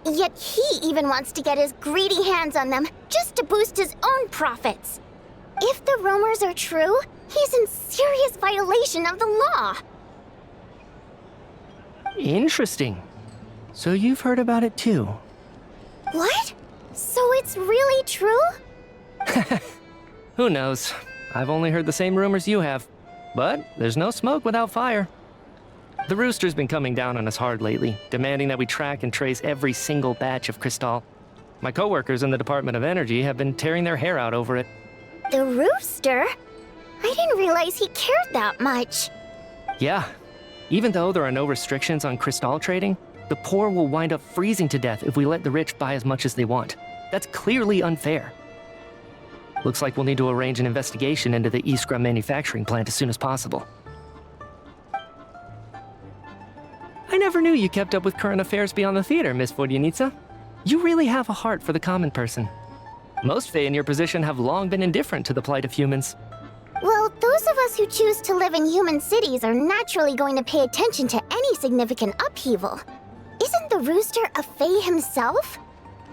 Yet he even wants to get his greedy hands on them just to boost his own profits. If the rumors are true, he's in serious violation of the law. Interesting. So you've heard about it too? What? So it's really true? Who knows? I've only heard the same rumors you have. But there's no smoke without fire. The Rooster's been coming down on us hard lately, demanding that we track and trace every single batch of Crystal. My coworkers in the Department of Energy have been tearing their hair out over it. The Rooster? I didn't realize he cared that much. Yeah. Even though there are no restrictions on crystal trading, the poor will wind up freezing to death if we let the rich buy as much as they want. That's clearly unfair. Looks like we'll need to arrange an investigation into the Iskra manufacturing plant as soon as possible. I never knew you kept up with current affairs beyond the theater, Miss Vodyanitsa. You really have a heart for the common person. Most Fae in your position have long been indifferent to the plight of humans. Well, those of us who choose to live in human cities are naturally going to pay attention to any significant upheaval. Isn't the rooster a Fae himself?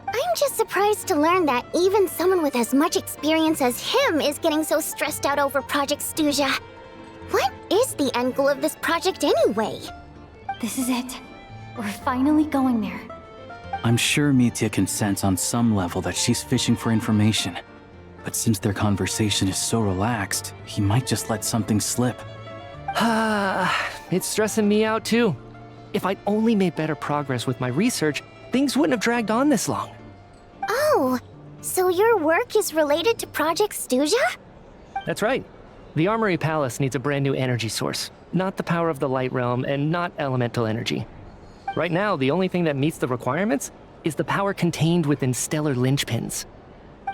I'm just surprised to learn that even someone with as much experience as him is getting so stressed out over Project Stuzha. What is the end goal of this project anyway? This is it. We're finally going there. I'm sure Mitya can sense on some level that she's fishing for information. But since their conversation is so relaxed, he might just let something slip. It's stressing me out too. If I'd only made better progress with my research, things wouldn't have dragged on this long. Oh, so your work is related to Project Stuzha? That's right. The Armory Palace needs a brand new energy source. Not the power of the Light Realm and not elemental energy. Right now, the only thing that meets the requirements is the power contained within stellar linchpins.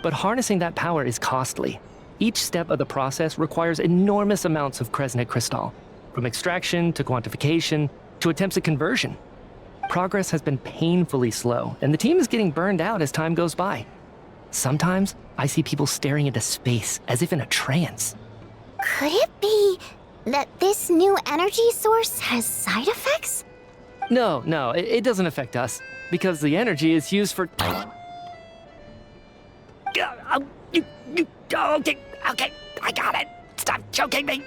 But harnessing that power is costly. Each step of the process requires enormous amounts of Kresnik crystal, from extraction to quantification to attempts at conversion. Progress has been painfully slow, and the team is getting burned out as time goes by. Sometimes, I see people staring into space as if in a trance. Could it be that this new energy source has side effects? No, it doesn't affect us, because the energy is used for... Okay, I got it. Stop choking me.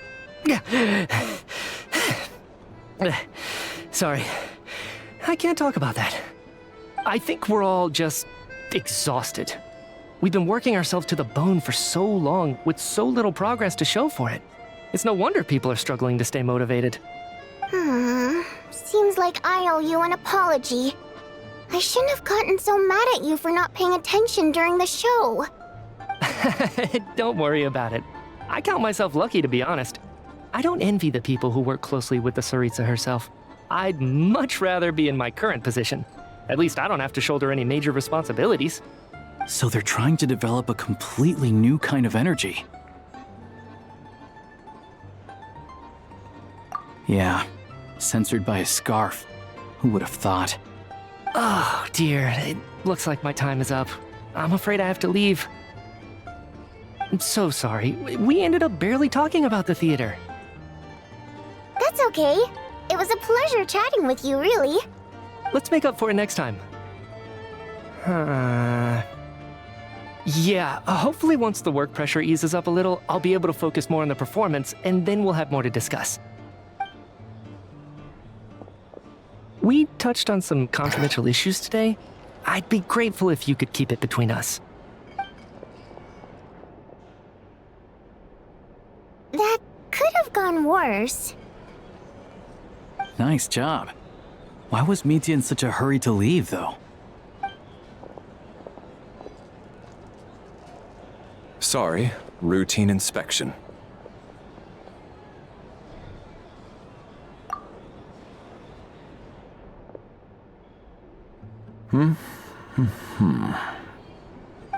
Sorry, I can't talk about that. I think we're all just exhausted. We've been working ourselves to the bone for so long with so little progress to show for it. It's no wonder people are struggling to stay motivated. Seems like I owe you an apology. I shouldn't have gotten so mad at you for not paying attention during the show. Don't worry about it. I count myself lucky, to be honest. I don't envy the people who work closely with the Tsaritsa herself. I'd much rather be in my current position. At least I don't have to shoulder any major responsibilities. So they're trying to develop a completely new kind of energy. Yeah, censored by a scarf. Who would have thought? Oh, dear. It looks like my time is up. I'm afraid I have to leave. I'm so sorry. We ended up barely talking about the theater. That's okay. It was a pleasure chatting with you, really. Let's make up for it next time. Yeah, hopefully once the work pressure eases up a little, I'll be able to focus more on the performance, and then we'll have more to discuss. We touched on some confidential issues today. I'd be grateful if you could keep it between us. That could have gone worse. Nice job. Why was Mitya in such a hurry to leave, though? Sorry, routine inspection.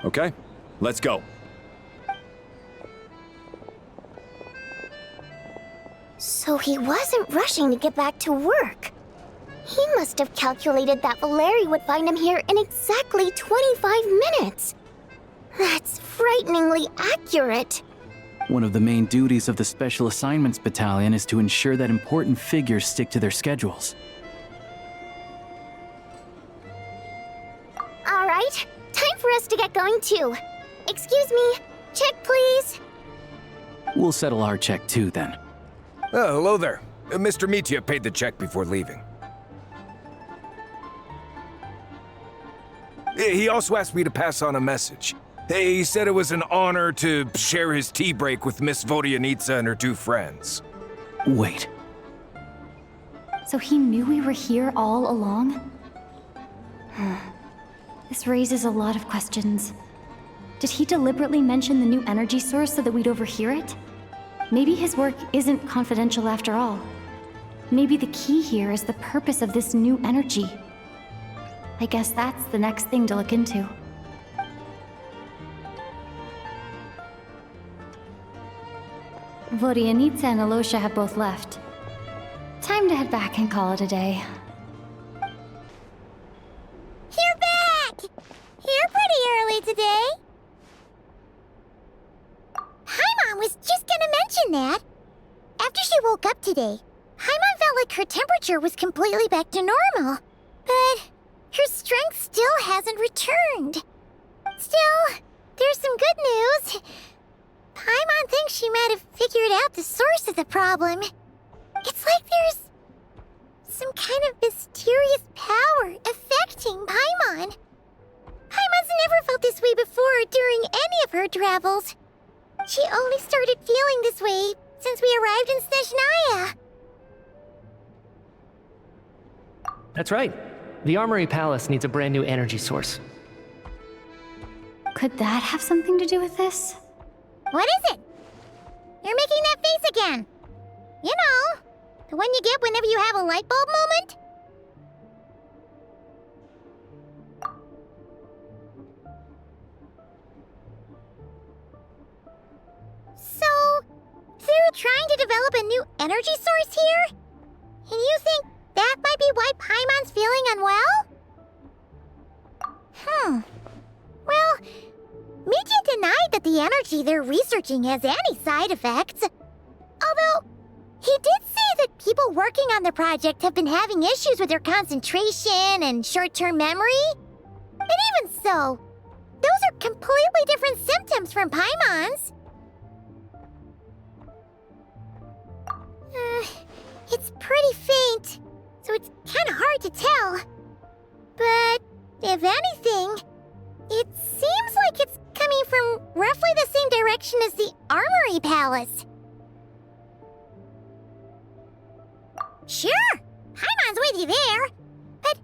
Okay, let's go. So he wasn't rushing to get back to work. He must have calculated that Valeri would find him here in exactly 25 minutes. That's frighteningly accurate. One of the main duties of the Special Assignments Battalion is to ensure that important figures stick to their schedules. All right, time for us to get going too. Excuse me, check please. We'll settle our check too, then. Oh, hello there. Mr. Mitya paid the check before leaving. He also asked me to pass on a message. He said it was an honor to share his tea break with Miss Vodyanitsa and her two friends. Wait. So he knew we were here all along? This raises a lot of questions. Did he deliberately mention the new energy source so that we'd overhear it? Maybe his work isn't confidential after all. Maybe the key here is the purpose of this new energy. I guess that's the next thing to look into. Vodyanitsa and Alyosha have both left. Time to head back and call it a day. You're back! You're pretty early today. Paimon was just gonna mention that. After she woke up today, Paimon felt like her temperature was completely back to normal. But her strength still hasn't returned. Still, there's some good news. Paimon thinks she might have figured out the source of the problem. It's like there's some kind of mysterious power affecting Paimon. Paimon's never felt this way before during any of her travels. She only started feeling this way since we arrived in Snezhnaya. That's right. The Armory Palace needs a brand new energy source. Could that have something to do with this? What is it? You're making that face again. You know, the one you get whenever you have a light bulb moment? So, they're trying to develop a new energy source here? And you think that might be why Paimon's feeling unwell? Well, Miki denied that the energy they're researching has any side effects. Although, he did say that people working on the project have been having issues with their concentration and short-term memory. And even so, those are completely different symptoms from Paimon's. It's pretty faint, so it's kinda hard to tell. But, if anything, it seems like it's coming from roughly the same direction as the Armory Palace. Sure, Paimon's with you there. But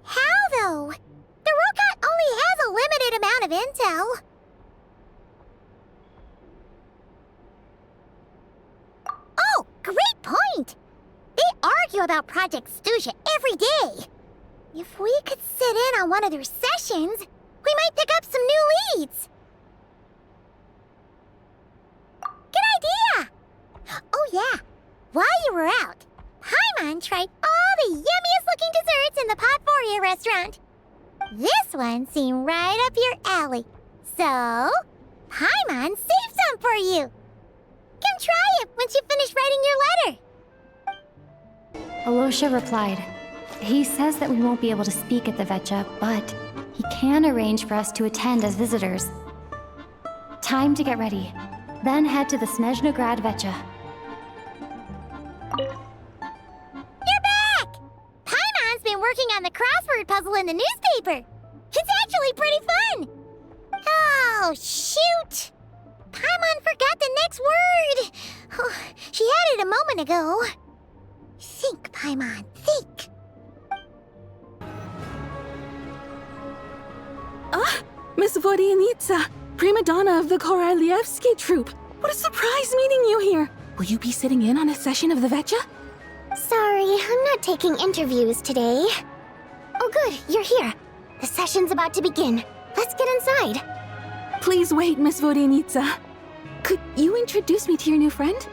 how, though? The Rokot only has a limited amount of intel. Oh, great point! They argue about Project Stusha every day. If we could sit in on one of their sessions, we might pick up some new leads. Good idea! Oh yeah, while you were out, Paimon tried all the yummiest looking desserts in the Podvorye Restaurant. This one seemed right up your alley. So, Paimon saved some for you. Come try it once you finish writing your letter. Alyosha replied. He says that we won't be able to speak at the Veche, but he can arrange for us to attend as visitors. Time to get ready. Then head to the Snezhnograd Veche. You're back! Paimon's been working on the crossword puzzle in the newspaper. It's actually pretty fun. Oh, shoot! Paimon forgot the next word. Oh, she had it a moment ago. Think, Paimon, think. Miss Vodyanitsa, prima donna of the Korolevskiy troupe. What a surprise meeting you here. Will you be sitting in on a session of the Veche? Sorry, I'm not taking interviews today. Oh good, you're here. The session's about to begin. Let's get inside. Please wait, Miss Vodyanitsa. Could you introduce me to your new friend?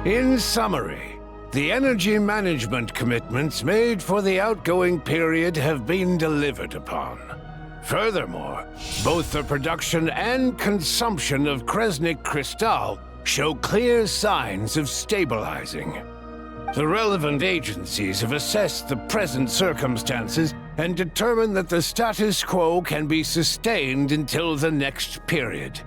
In summary, the energy management commitments made for the outgoing period have been delivered upon. Furthermore, both the production and consumption of Kresnik Crystal show clear signs of stabilizing. The relevant agencies have assessed the present circumstances and determined that the status quo can be sustained until the next period.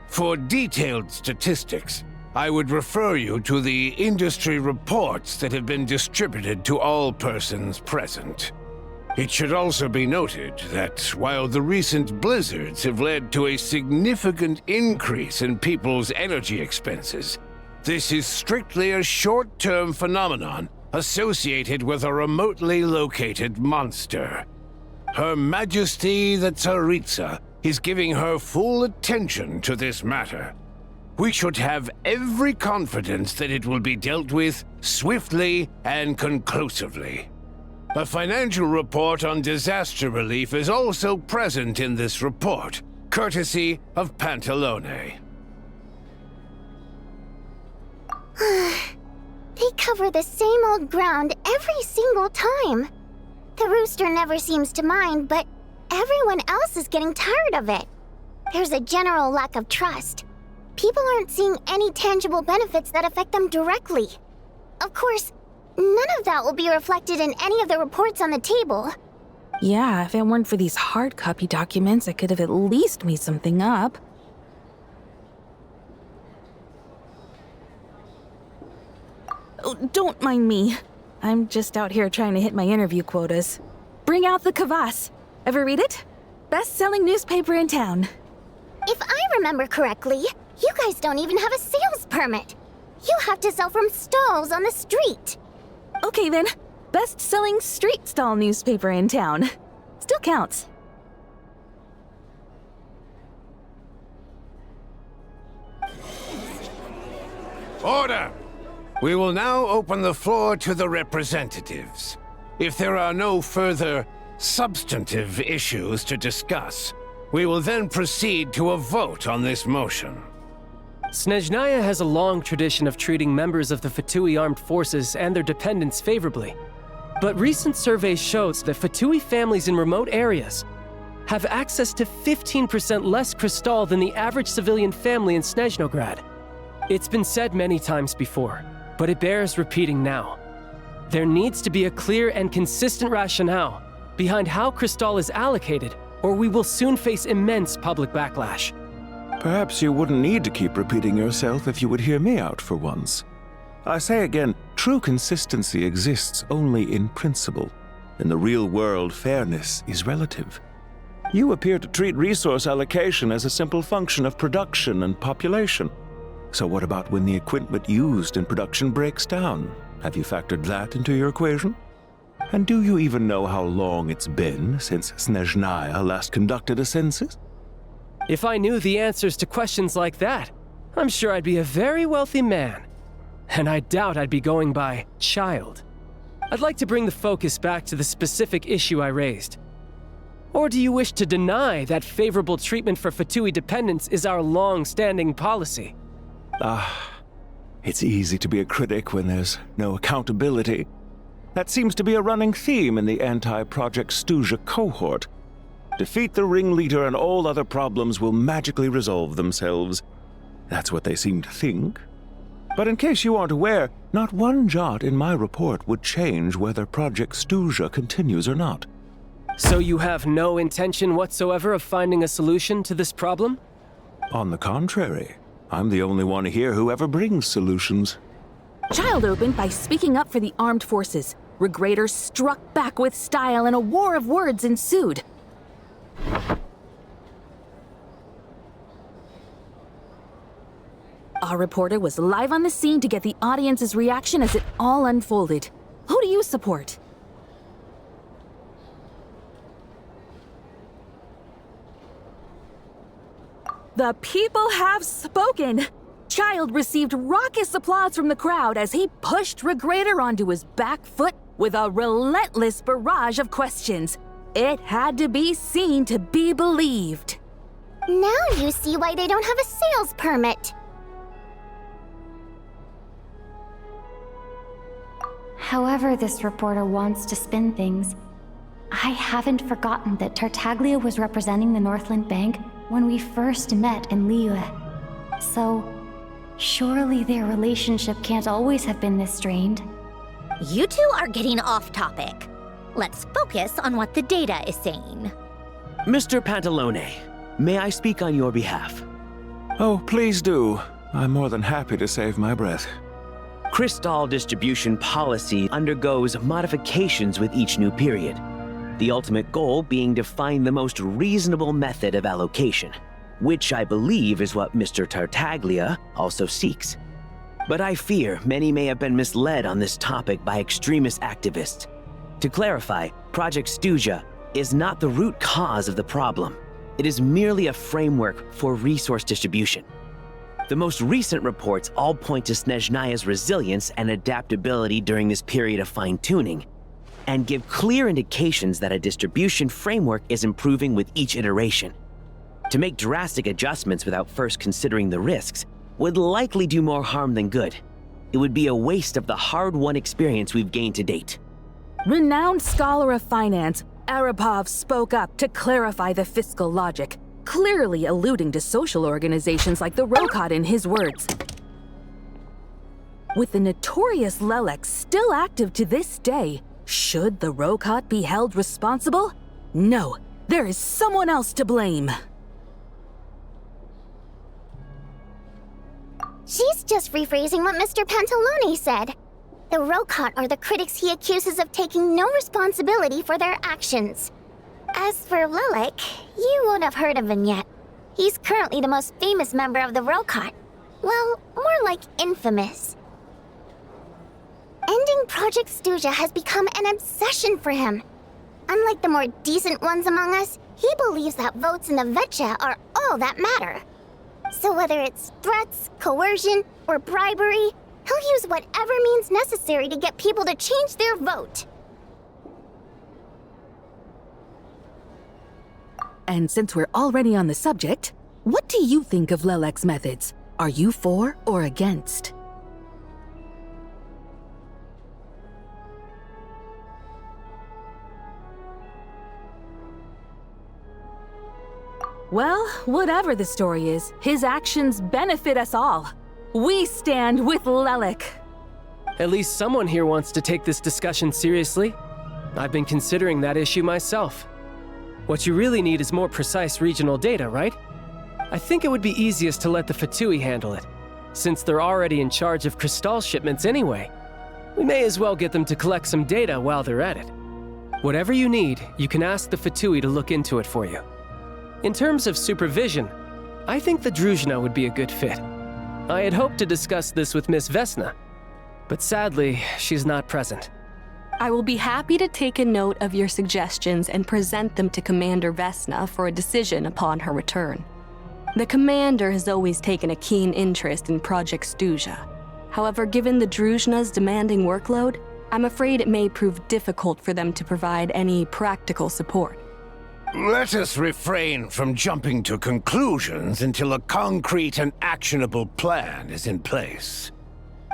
For detailed statistics, I would refer you to the industry reports that have been distributed to all persons present. It should also be noted that while the recent blizzards have led to a significant increase in people's energy expenses, this is strictly a short-term phenomenon associated with a remotely located monster. Her Majesty the Tsaritsa is giving her full attention to this matter. We should have every confidence that it will be dealt with swiftly and conclusively. A financial report on disaster relief is also present in this report, courtesy of Pantalone. They cover the same old ground every single time. The rooster never seems to mind, but everyone else is getting tired of it. There's a general lack of trust. People aren't seeing any tangible benefits that affect them directly. Of course, none of that will be reflected in any of the reports on the table. Yeah, if it weren't for these hard copy documents, I could have at least made something up. Oh, don't mind me. I'm just out here trying to hit my interview quotas. Bring out the kvass. Ever read it? Best-selling newspaper in town. If I remember correctly, you guys don't even have a sales permit. You have to sell from stalls on the street. Okay then, best-selling street stall newspaper in town. Still counts. Order! We will now open the floor to the representatives. If there are no further substantive issues to discuss, we will then proceed to a vote on this motion. Snezhnaya has a long tradition of treating members of the Fatui armed forces and their dependents favorably. But recent surveys shows that Fatui families in remote areas have access to 15% less crystal than the average civilian family in Snezhnograd. It's been said many times before, but it bears repeating now. There needs to be a clear and consistent rationale behind how crystal is allocated, or we will soon face immense public backlash. Perhaps you wouldn't need to keep repeating yourself if you would hear me out for once. I say again, true consistency exists only in principle. In the real world, fairness is relative. You appear to treat resource allocation as a simple function of production and population. So what about when the equipment used in production breaks down? Have you factored that into your equation? And do you even know how long it's been since Snezhnaya last conducted a census? If I knew the answers to questions like that, I'm sure I'd be a very wealthy man. And I doubt I'd be going by Childe. I'd like to bring the focus back to the specific issue I raised. Or do you wish to deny that favorable treatment for Fatui dependents is our long-standing policy? It's easy to be a critic when there's no accountability. That seems to be a running theme in the anti-Project Stuja cohort. Defeat the ringleader and all other problems will magically resolve themselves. That's what they seem to think. But in case you aren't aware, not one jot in my report would change whether Project Stuja continues or not. So you have no intention whatsoever of finding a solution to this problem? On the contrary, I'm the only one here who ever brings solutions. Childe opened by speaking up for the armed forces. Graeae struck back with style and a war of words ensued. Our reporter was live on the scene to get the audience's reaction as it all unfolded. Who do you support? The people have spoken! Childe received raucous applause from the crowd as he pushed Graeae onto his back foot with a relentless barrage of questions. It had to be seen to be believed. Now you see why they don't have a sales permit. However this reporter wants to spin things, I haven't forgotten that Tartaglia was representing the Northland Bank when we first met in Liyue. So, surely their relationship can't always have been this strained. You two are getting off topic. Let's focus on what the data is saying. Mr. Pantalone, may I speak on your behalf? Oh, please do. I'm more than happy to save my breath. Crystal distribution policy undergoes modifications with each new period. The ultimate goal being to find the most reasonable method of allocation, which I believe is what Mr. Tartaglia also seeks. But I fear many may have been misled on this topic by extremist activists. To clarify, Project Stuja is not the root cause of the problem. It is merely a framework for resource distribution. The most recent reports all point to Snezhnaya's resilience and adaptability during this period of fine-tuning, and give clear indications that a distribution framework is improving with each iteration. To make drastic adjustments without first considering the risks would likely do more harm than good. It would be a waste of the hard-won experience we've gained to date. Renowned scholar of finance, Arapov spoke up to clarify the fiscal logic, clearly alluding to social organizations like the Rokot in his words. With the notorious Lelek still active to this day, should the Rokot be held responsible? No, there is someone else to blame. She's just rephrasing what Mr. Pantalone said. The Rokot are the critics he accuses of taking no responsibility for their actions. As for Lelek, you won't have heard of him yet. He's currently the most famous member of the Rokot. Well, more like infamous. Ending Project Stuja has become an obsession for him. Unlike the more decent ones among us, he believes that votes in the Veche are all that matter. So whether it's threats, coercion, or bribery, he'll use whatever means necessary to get people to change their vote. And since we're already on the subject, what do you think of Lelek's methods? Are you for or against? Well, whatever the story is, his actions benefit us all. We stand with Lelek. At least someone here wants to take this discussion seriously. I've been considering that issue myself. What you really need is more precise regional data, right? I think it would be easiest to let the Fatui handle it, since they're already in charge of Crystal shipments anyway. We may as well get them to collect some data while they're at it. Whatever you need, you can ask the Fatui to look into it for you. In terms of supervision, I think the Druzhna would be a good fit. I had hoped to discuss this with Miss Vesna, but sadly, she's not present. I will be happy to take a note of your suggestions and present them to Commander Vesna for a decision upon her return. The Commander has always taken a keen interest in Project Stuja. However, given the Druzhna's demanding workload, I'm afraid it may prove difficult for them to provide any practical support. Let us refrain from jumping to conclusions until a concrete and actionable plan is in place.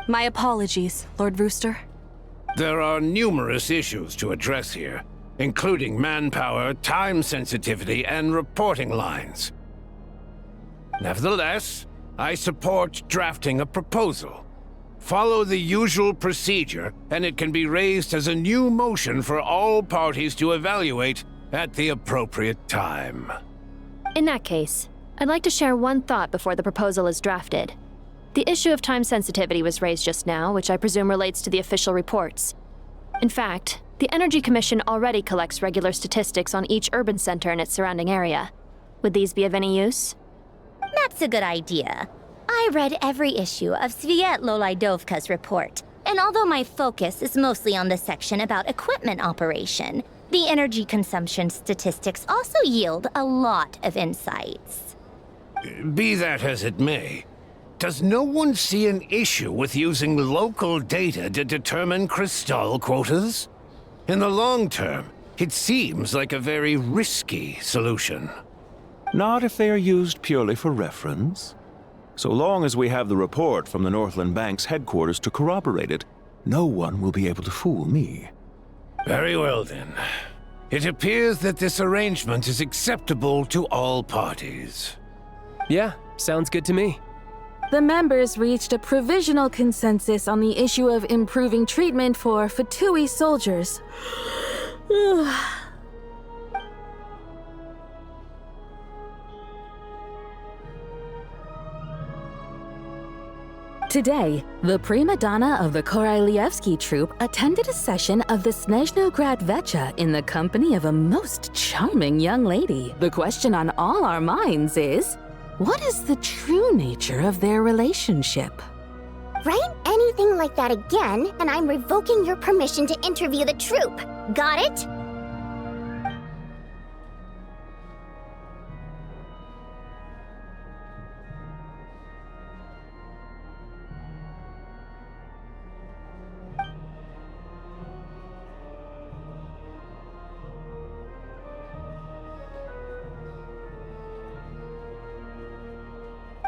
My apologies, Lord Rooster. There are numerous issues to address here, including manpower, time sensitivity, and reporting lines. Nevertheless, I support drafting a proposal. Follow the usual procedure, and it can be raised as a new motion for all parties to evaluate at the appropriate time. In that case, I'd like to share one thought before the proposal is drafted. The issue of time sensitivity was raised just now, which I presume relates to the official reports. In fact, the Energy Commission already collects regular statistics on each urban center and its surrounding area. Would these be of any use? That's a good idea. I read every issue of Svetloledovka's report, and although my focus is mostly on the section about equipment operation, the energy consumption statistics also yield a lot of insights. Be that as it may, does no one see an issue with using local data to determine Crystal quotas? In the long term, it seems like a very risky solution. Not if they are used purely for reference. So long as we have the report from the Northland Bank's headquarters to corroborate it, no one will be able to fool me. Very well then. It appears that this arrangement is acceptable to all parties. Yeah, sounds good to me. The members reached a provisional consensus on the issue of improving treatment for Fatui soldiers. Today, the prima donna of the Korolevskiy troupe attended a session of the Snezhnograd Veche in the company of a most charming young lady. The question on all our minds is, what is the true nature of their relationship? Write anything like that again, and I'm revoking your permission to interview the troupe. Got it?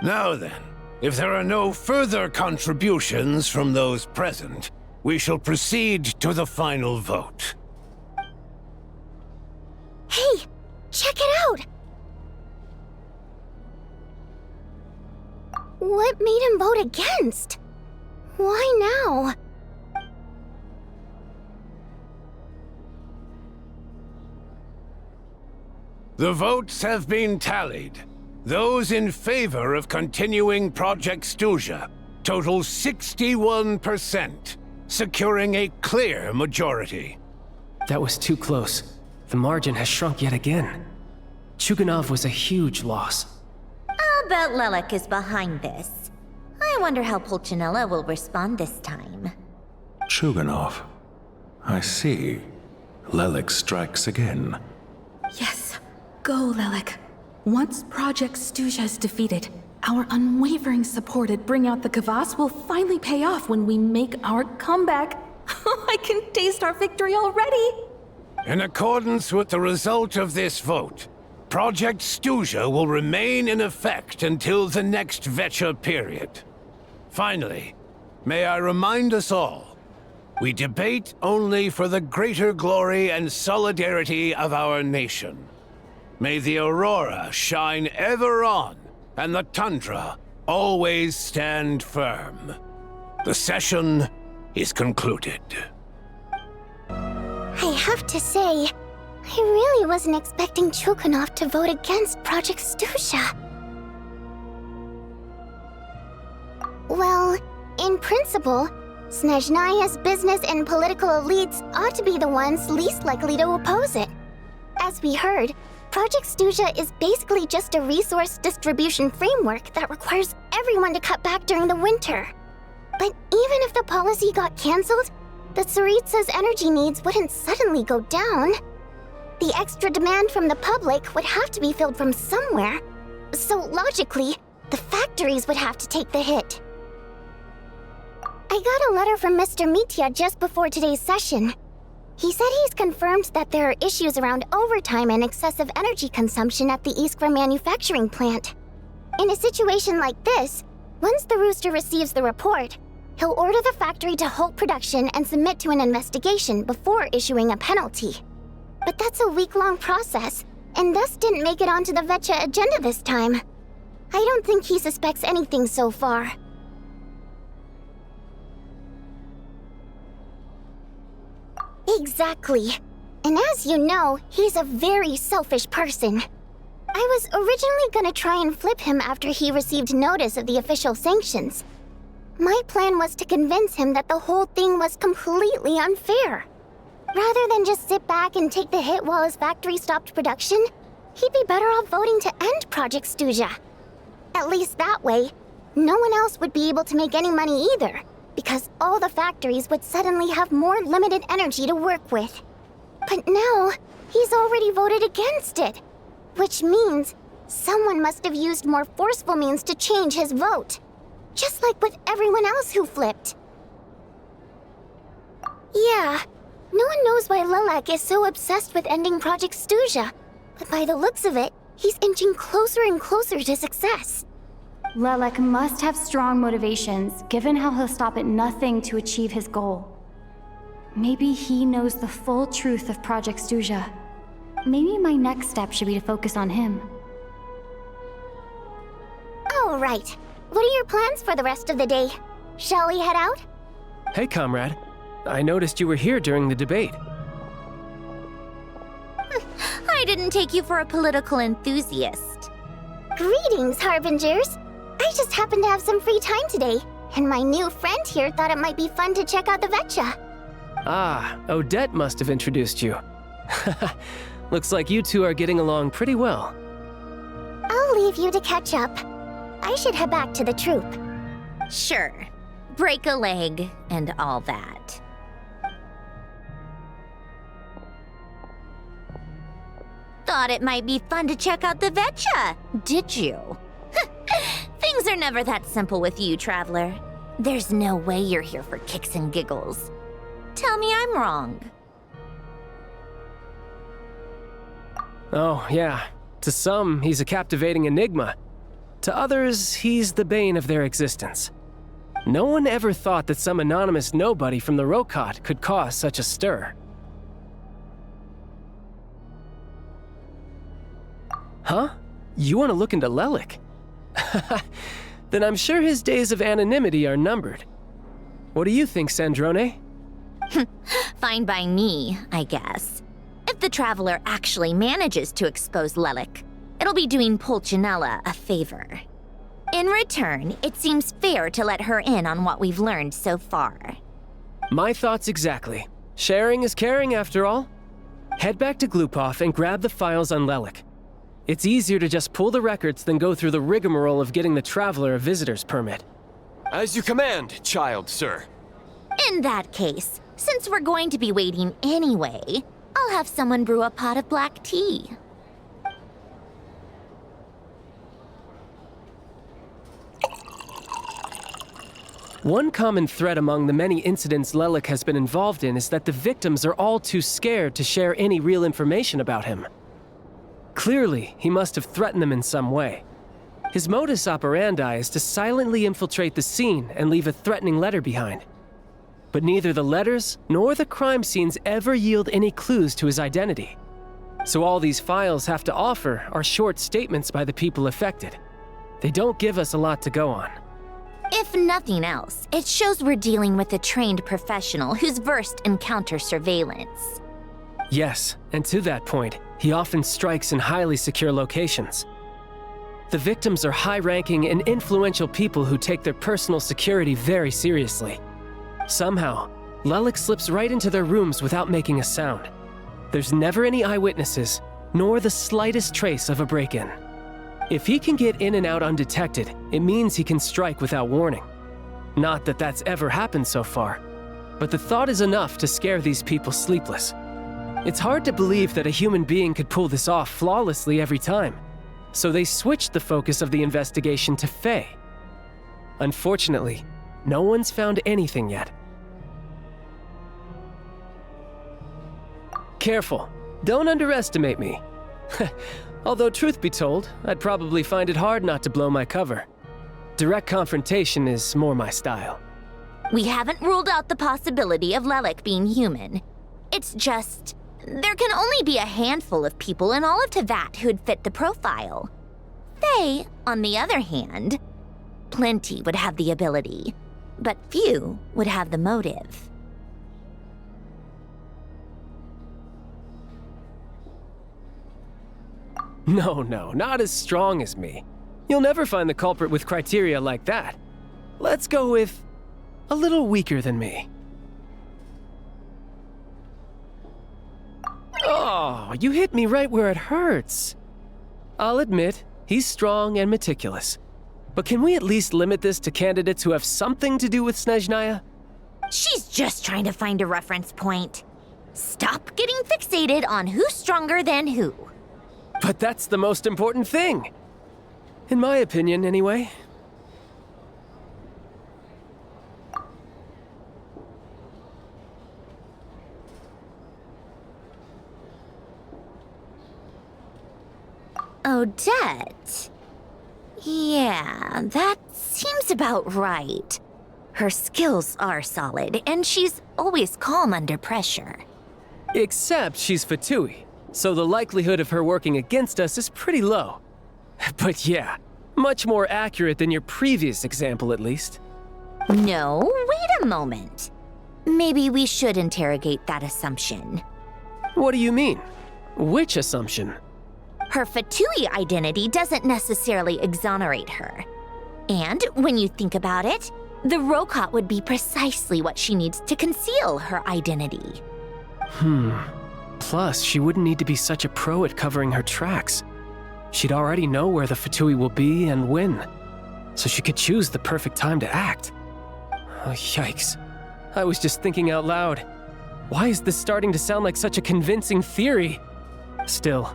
Now then, if there are no further contributions from those present, we shall proceed to the final vote. Hey, check it out! What made him vote against? Why now? The votes have been tallied. Those in favor of continuing Project Stuzha total 61%, securing a clear majority. That was too close. The margin has shrunk yet again. Chuganov was a huge loss. I'll bet Lelek is behind this. I wonder how Pulcinella will respond this time. Chuganov. I see. Lelek strikes again. Yes, go, Lelek. Once Project Stuzha is defeated, our unwavering support at Bring Out the Kvass will finally pay off when we make our comeback. I can taste our victory already! In accordance with the result of this vote, Project Stuzha will remain in effect until the next Veche period. Finally, may I remind us all, we debate only for the greater glory and solidarity of our nation. May the aurora shine ever on, and the tundra always stand firm. The session is concluded. I have to say, I really wasn't expecting Chuganov to vote against Project Stuzha. Well, in principle, Snezhnaya's business and political elites ought to be the ones least likely to oppose it. As we heard, Project Stuzha is basically just a resource distribution framework that requires everyone to cut back during the winter. But even if the policy got cancelled, the Tsaritsa's energy needs wouldn't suddenly go down. The extra demand from the public would have to be filled from somewhere, so logically, the factories would have to take the hit. I got a letter from Mr. Mitya just before today's session. He said he's confirmed that there are issues around overtime and excessive energy consumption at the Iskra manufacturing plant. In a situation like this, once the Rooster receives the report, he'll order the factory to halt production and submit to an investigation before issuing a penalty. But that's a week-long process, and thus didn't make it onto the Veche agenda this time. I don't think he suspects anything so far. Exactly. And as you know, he's a very selfish person. I was originally gonna try and flip him after he received notice of the official sanctions. My plan was to convince him that the whole thing was completely unfair. Rather than just sit back and take the hit while his factory stopped production, he'd be better off voting to end Project Stuzha. At least that way, no one else would be able to make any money either, because all the factories would suddenly have more limited energy to work with. But now, he's already voted against it, which means someone must have used more forceful means to change his vote, just like with everyone else who flipped. Yeah, no one knows why Lelek is so obsessed with ending Project Stuzha, but by the looks of it, he's inching closer and closer to success. Lelek must have strong motivations, given how he'll stop at nothing to achieve his goal. Maybe he knows the full truth of Project Stuzha. Maybe my next step should be to focus on him. All right. What are your plans for the rest of the day? Shall we head out? Hey, comrade. I noticed you were here during the debate. I didn't take you for a political enthusiast. Greetings, Harbingers. I just happened to have some free time today, And my new friend here thought it might be fun to check out the Veche. Ah, Odette must have introduced you. Looks like you two are getting along pretty well. I'll leave you to catch up. I should head back to the troop. Sure. Break a leg and all that. Thought it might be fun to check out the Veche, did you? Things are never that simple with you, Traveler. There's no way you're here for kicks and giggles. Tell me I'm wrong. Oh, yeah. To some, he's a captivating enigma. To others, he's the bane of their existence. No one ever thought that some anonymous nobody from the Rokot could cause such a stir. Huh? You want to look into Lelik? Then I'm sure his days of anonymity are numbered. What do you think, Sandrone? Fine by me, I guess. If the Traveler actually manages to expose Lelik, it'll be doing Pulcinella a favor. In return, it seems fair to let her in on what we've learned so far. My thoughts exactly. Sharing is caring, after all. Head back to Glupov and grab the files on Lelik. It's easier to just pull the records than go through the rigmarole of getting the Traveler a visitor's permit. As you command, child, sir. In that case, since we're going to be waiting anyway, I'll have someone brew a pot of black tea. One common thread among the many incidents Lelik has been involved in is that the victims are all too scared to share any real information about him. Clearly, he must have threatened them in some way. His modus operandi is to silently infiltrate the scene and leave a threatening letter behind. But neither the letters nor the crime scenes ever yield any clues to his identity. So all these files have to offer are short statements by the people affected. They don't give us a lot to go on. If nothing else, it shows we're dealing with a trained professional who's versed in counter-surveillance. Yes, and to that point, he often strikes in highly secure locations. The victims are high-ranking and influential people who take their personal security very seriously. Somehow, Lelik slips right into their rooms without making a sound. There's never any eyewitnesses, nor the slightest trace of a break-in. If he can get in and out undetected, it means he can strike without warning. Not that that's ever happened so far, but the thought is enough to scare these people sleepless. It's hard to believe that a human being could pull this off flawlessly every time, so they switched the focus of the investigation to Faye. Unfortunately, no one's found anything yet. Careful, don't underestimate me. Although truth be told, I'd probably find it hard not to blow my cover. Direct confrontation is more my style. We haven't ruled out the possibility of Lelik being human. It's just, there can only be a handful of people in all of Teyvat who'd fit the profile. Faye, on the other hand, plenty would have the ability, but few would have the motive. No, not as strong as me. You'll never find the culprit with criteria like that. Let's go with a little weaker than me. Oh, you hit me right where it hurts. I'll admit, he's strong and meticulous. But can we at least limit this to candidates who have something to do with Snezhnaya? She's just trying to find a reference point. Stop getting fixated on who's stronger than who. But that's the most important thing. In my opinion, anyway. Odette? Yeah, that seems about right. Her skills are solid, and she's always calm under pressure. Except she's Fatui, so the likelihood of her working against us is pretty low. But yeah, much more accurate than your previous example, at least. No, wait a moment. Maybe we should interrogate that assumption. What do you mean? Which assumption? Her Fatui identity doesn't necessarily exonerate her. And when you think about it, The Rokot would be precisely what she needs to conceal her identity. Plus, she wouldn't need to be such a pro at covering her tracks. She'd already know where the Fatui will be and when, so she could choose the perfect time to act. Oh, yikes. I was just thinking out loud. Why is this starting to sound like such a convincing theory? Still,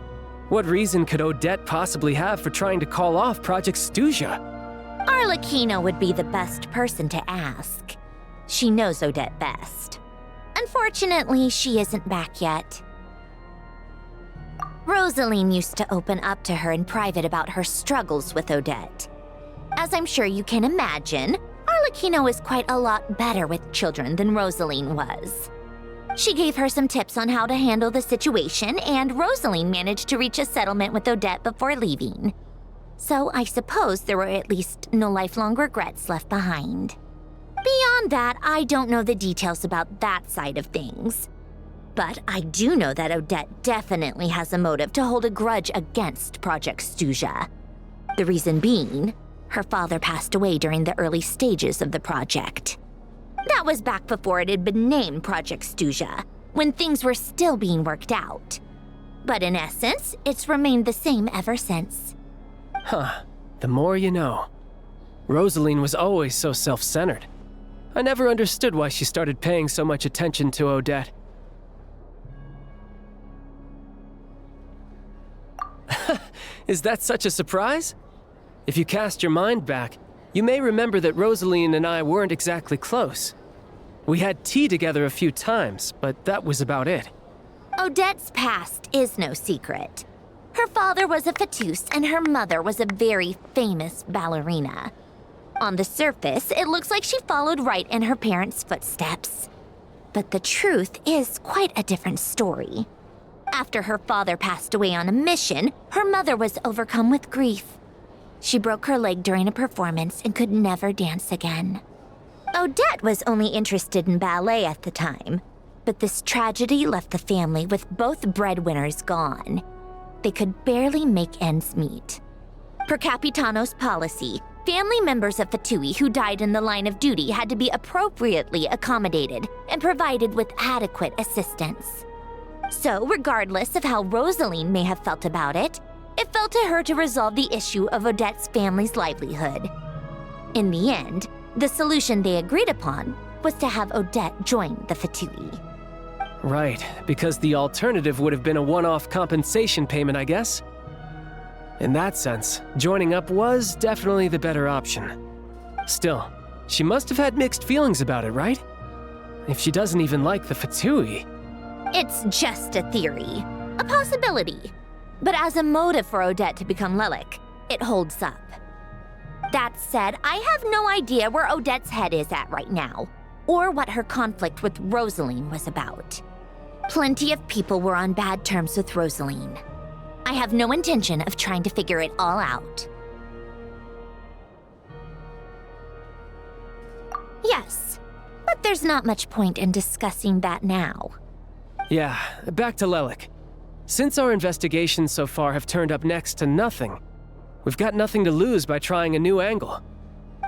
what reason could Odette possibly have for trying to call off Project Stuzha? Arlecchino would be the best person to ask. She knows Odette best. Unfortunately, she isn't back yet. Rosaline used to open up to her in private about her struggles with Odette. As I'm sure you can imagine, Arlecchino is quite a lot better with children than Rosaline was. She gave her some tips on how to handle the situation, and Rosaline managed to reach a settlement with Odette before leaving. So I suppose there were at least no lifelong regrets left behind. Beyond that, I don't know the details about that side of things. But I do know that Odette definitely has a motive to hold a grudge against Project Stuzha. The reason being, her father passed away during the early stages of the project. That was back before it had been named Project Stuzha, when things were still being worked out. But in essence, it's remained the same ever since. The more you know. Rosaline was always so self-centered. I never understood why she started paying so much attention to Odette. Is that such a surprise? If you cast your mind back, you may remember that Rosaline and I weren't exactly close. We had tea together a few times, but that was about it. Odette's past is no secret. Her father was a Fatus and her mother was a very famous ballerina. On the surface, it looks like she followed right in her parents' footsteps. But the truth is quite a different story. After her father passed away on a mission, her mother was overcome with grief. She broke her leg during a performance and could never dance again. Odette was only interested in ballet at the time, but this tragedy left the family with both breadwinners gone. They could barely make ends meet. Per Capitano's policy, family members of Fatui who died in the line of duty had to be appropriately accommodated and provided with adequate assistance. So, regardless of how Rosaline may have felt about it, it fell to her to resolve the issue of Odette's family's livelihood. In the end, the solution they agreed upon was to have Odette join the Fatui. Right, because the alternative would have been a one-off compensation payment, I guess. In that sense, joining up was definitely the better option. Still, she must have had mixed feelings about it, right? If she doesn't even like the Fatui. It's just a theory, a possibility. But as a motive for Odette to become Lelik, it holds up. That said, I have no idea where Odette's head is at right now, or what her conflict with Rosaline was about. Plenty of people were on bad terms with Rosaline. I have no intention of trying to figure it all out. Yes, but there's not much point in discussing that now. Yeah, back to Lelik. Since our investigations so far have turned up next to nothing, we've got nothing to lose by trying a new angle.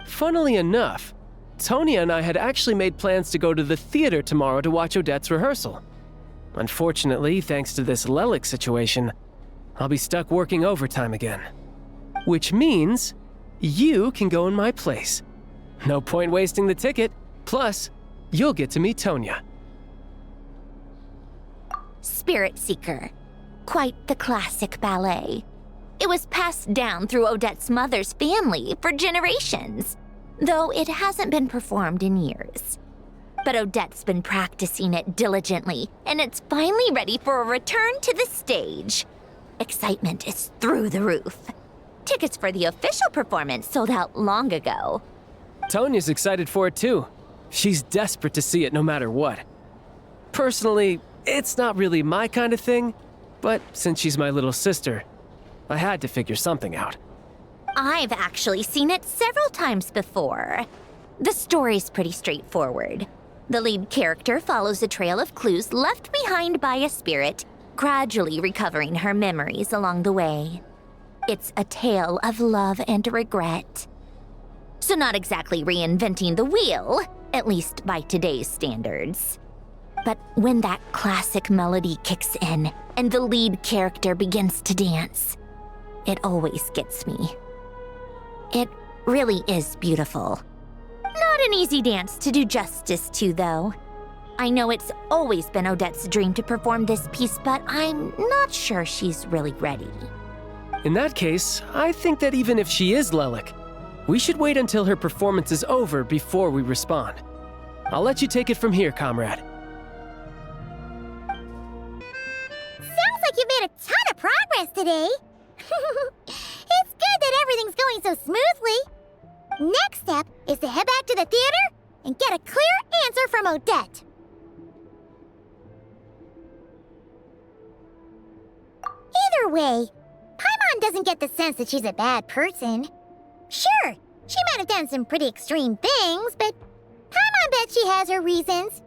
Funnily enough, Tonya and I had actually made plans to go to the theater tomorrow to watch Odette's rehearsal. Unfortunately, thanks to this Lelik situation, I'll be stuck working overtime again. Which means you can go in my place. No point wasting the ticket, plus you'll get to meet Tonya. Spirit Seeker. Quite the classic ballet. It was passed down through Odette's mother's family for generations, though it hasn't been performed in years. But Odette's been practicing it diligently, and it's finally ready for a return to the stage. Excitement is through the roof. Tickets for the official performance sold out long ago. Tonya's excited for it too. She's desperate to see it no matter what. Personally, it's not really my kind of thing, but since she's my little sister, I had to figure something out. I've actually seen it several times before. The story's pretty straightforward. The lead character follows a trail of clues left behind by a spirit, gradually recovering her memories along the way. It's a tale of love and regret. so not exactly reinventing the wheel, at least by today's standards. But when that classic melody kicks in and the lead character begins to dance, it always gets me. It really is beautiful. Not an easy dance to do justice to, though. I know it's always been Odette's dream to perform this piece, but I'm not sure she's really ready. In that case, I think that even if she is Lelik, we should wait until her performance is over before we respond. I'll let you take it from here, comrade. Sounds like you've made a ton of progress today. It's good that everything's going so smoothly. Next step is to head back to the theater and get a clear answer from Odette. Either way, Paimon doesn't get the sense that she's a bad person. Sure, she might have done some pretty extreme things, but Paimon bet she has her reasons.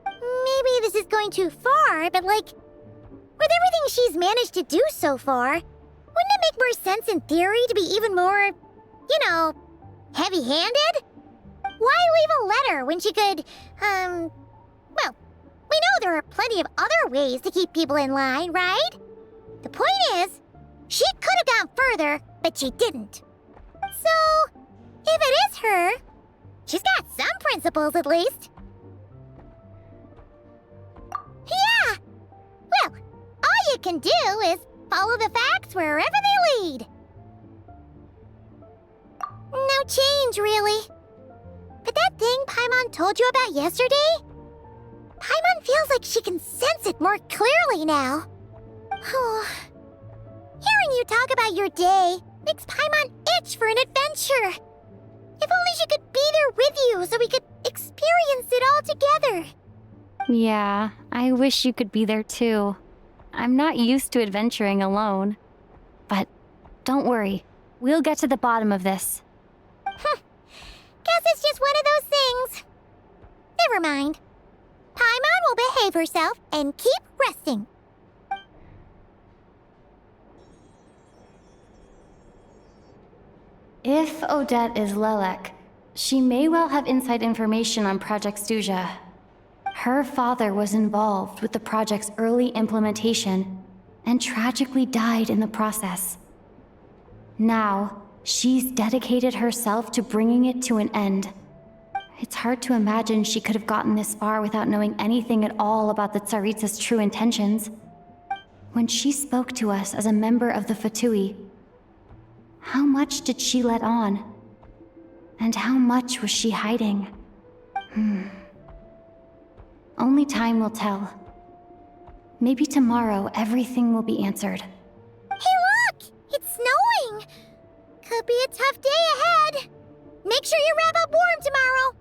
Maybe this is going too far, but with everything she's managed to do so far, wouldn't it make more sense in theory to be even more, heavy-handed? Why leave a letter when she could, we know there are plenty of other ways to keep people in line, right? The point is, she could have gone further, but she didn't. So, if it is her, she's got some principles at least. Yeah! Well, all you can do is follow the facts wherever they lead. No change, really. But that thing Paimon told you about yesterday? Paimon feels like she can sense it more clearly now. Hearing you talk about your day makes Paimon itch for an adventure. If only she could be there with you so we could experience it all together. Yeah, I wish you could be there too. I'm not used to adventuring alone. But don't worry, we'll get to the bottom of this. Guess it's just one of those things. Never mind. Paimon will behave herself and keep resting. If Odette is Lelik, she may well have inside information on Project Stuja. Her father was involved with the project's early implementation and tragically died in the process. Now, she's dedicated herself to bringing it to an end. It's hard to imagine she could have gotten this far without knowing anything at all about the Tsaritsa's true intentions. When she spoke to us as a member of the Fatui, how much did she let on? And how much was she hiding? Only time will tell. Maybe tomorrow everything will be answered. Hey look! It's snowing! Could be a tough day ahead. Make sure you wrap up warm tomorrow.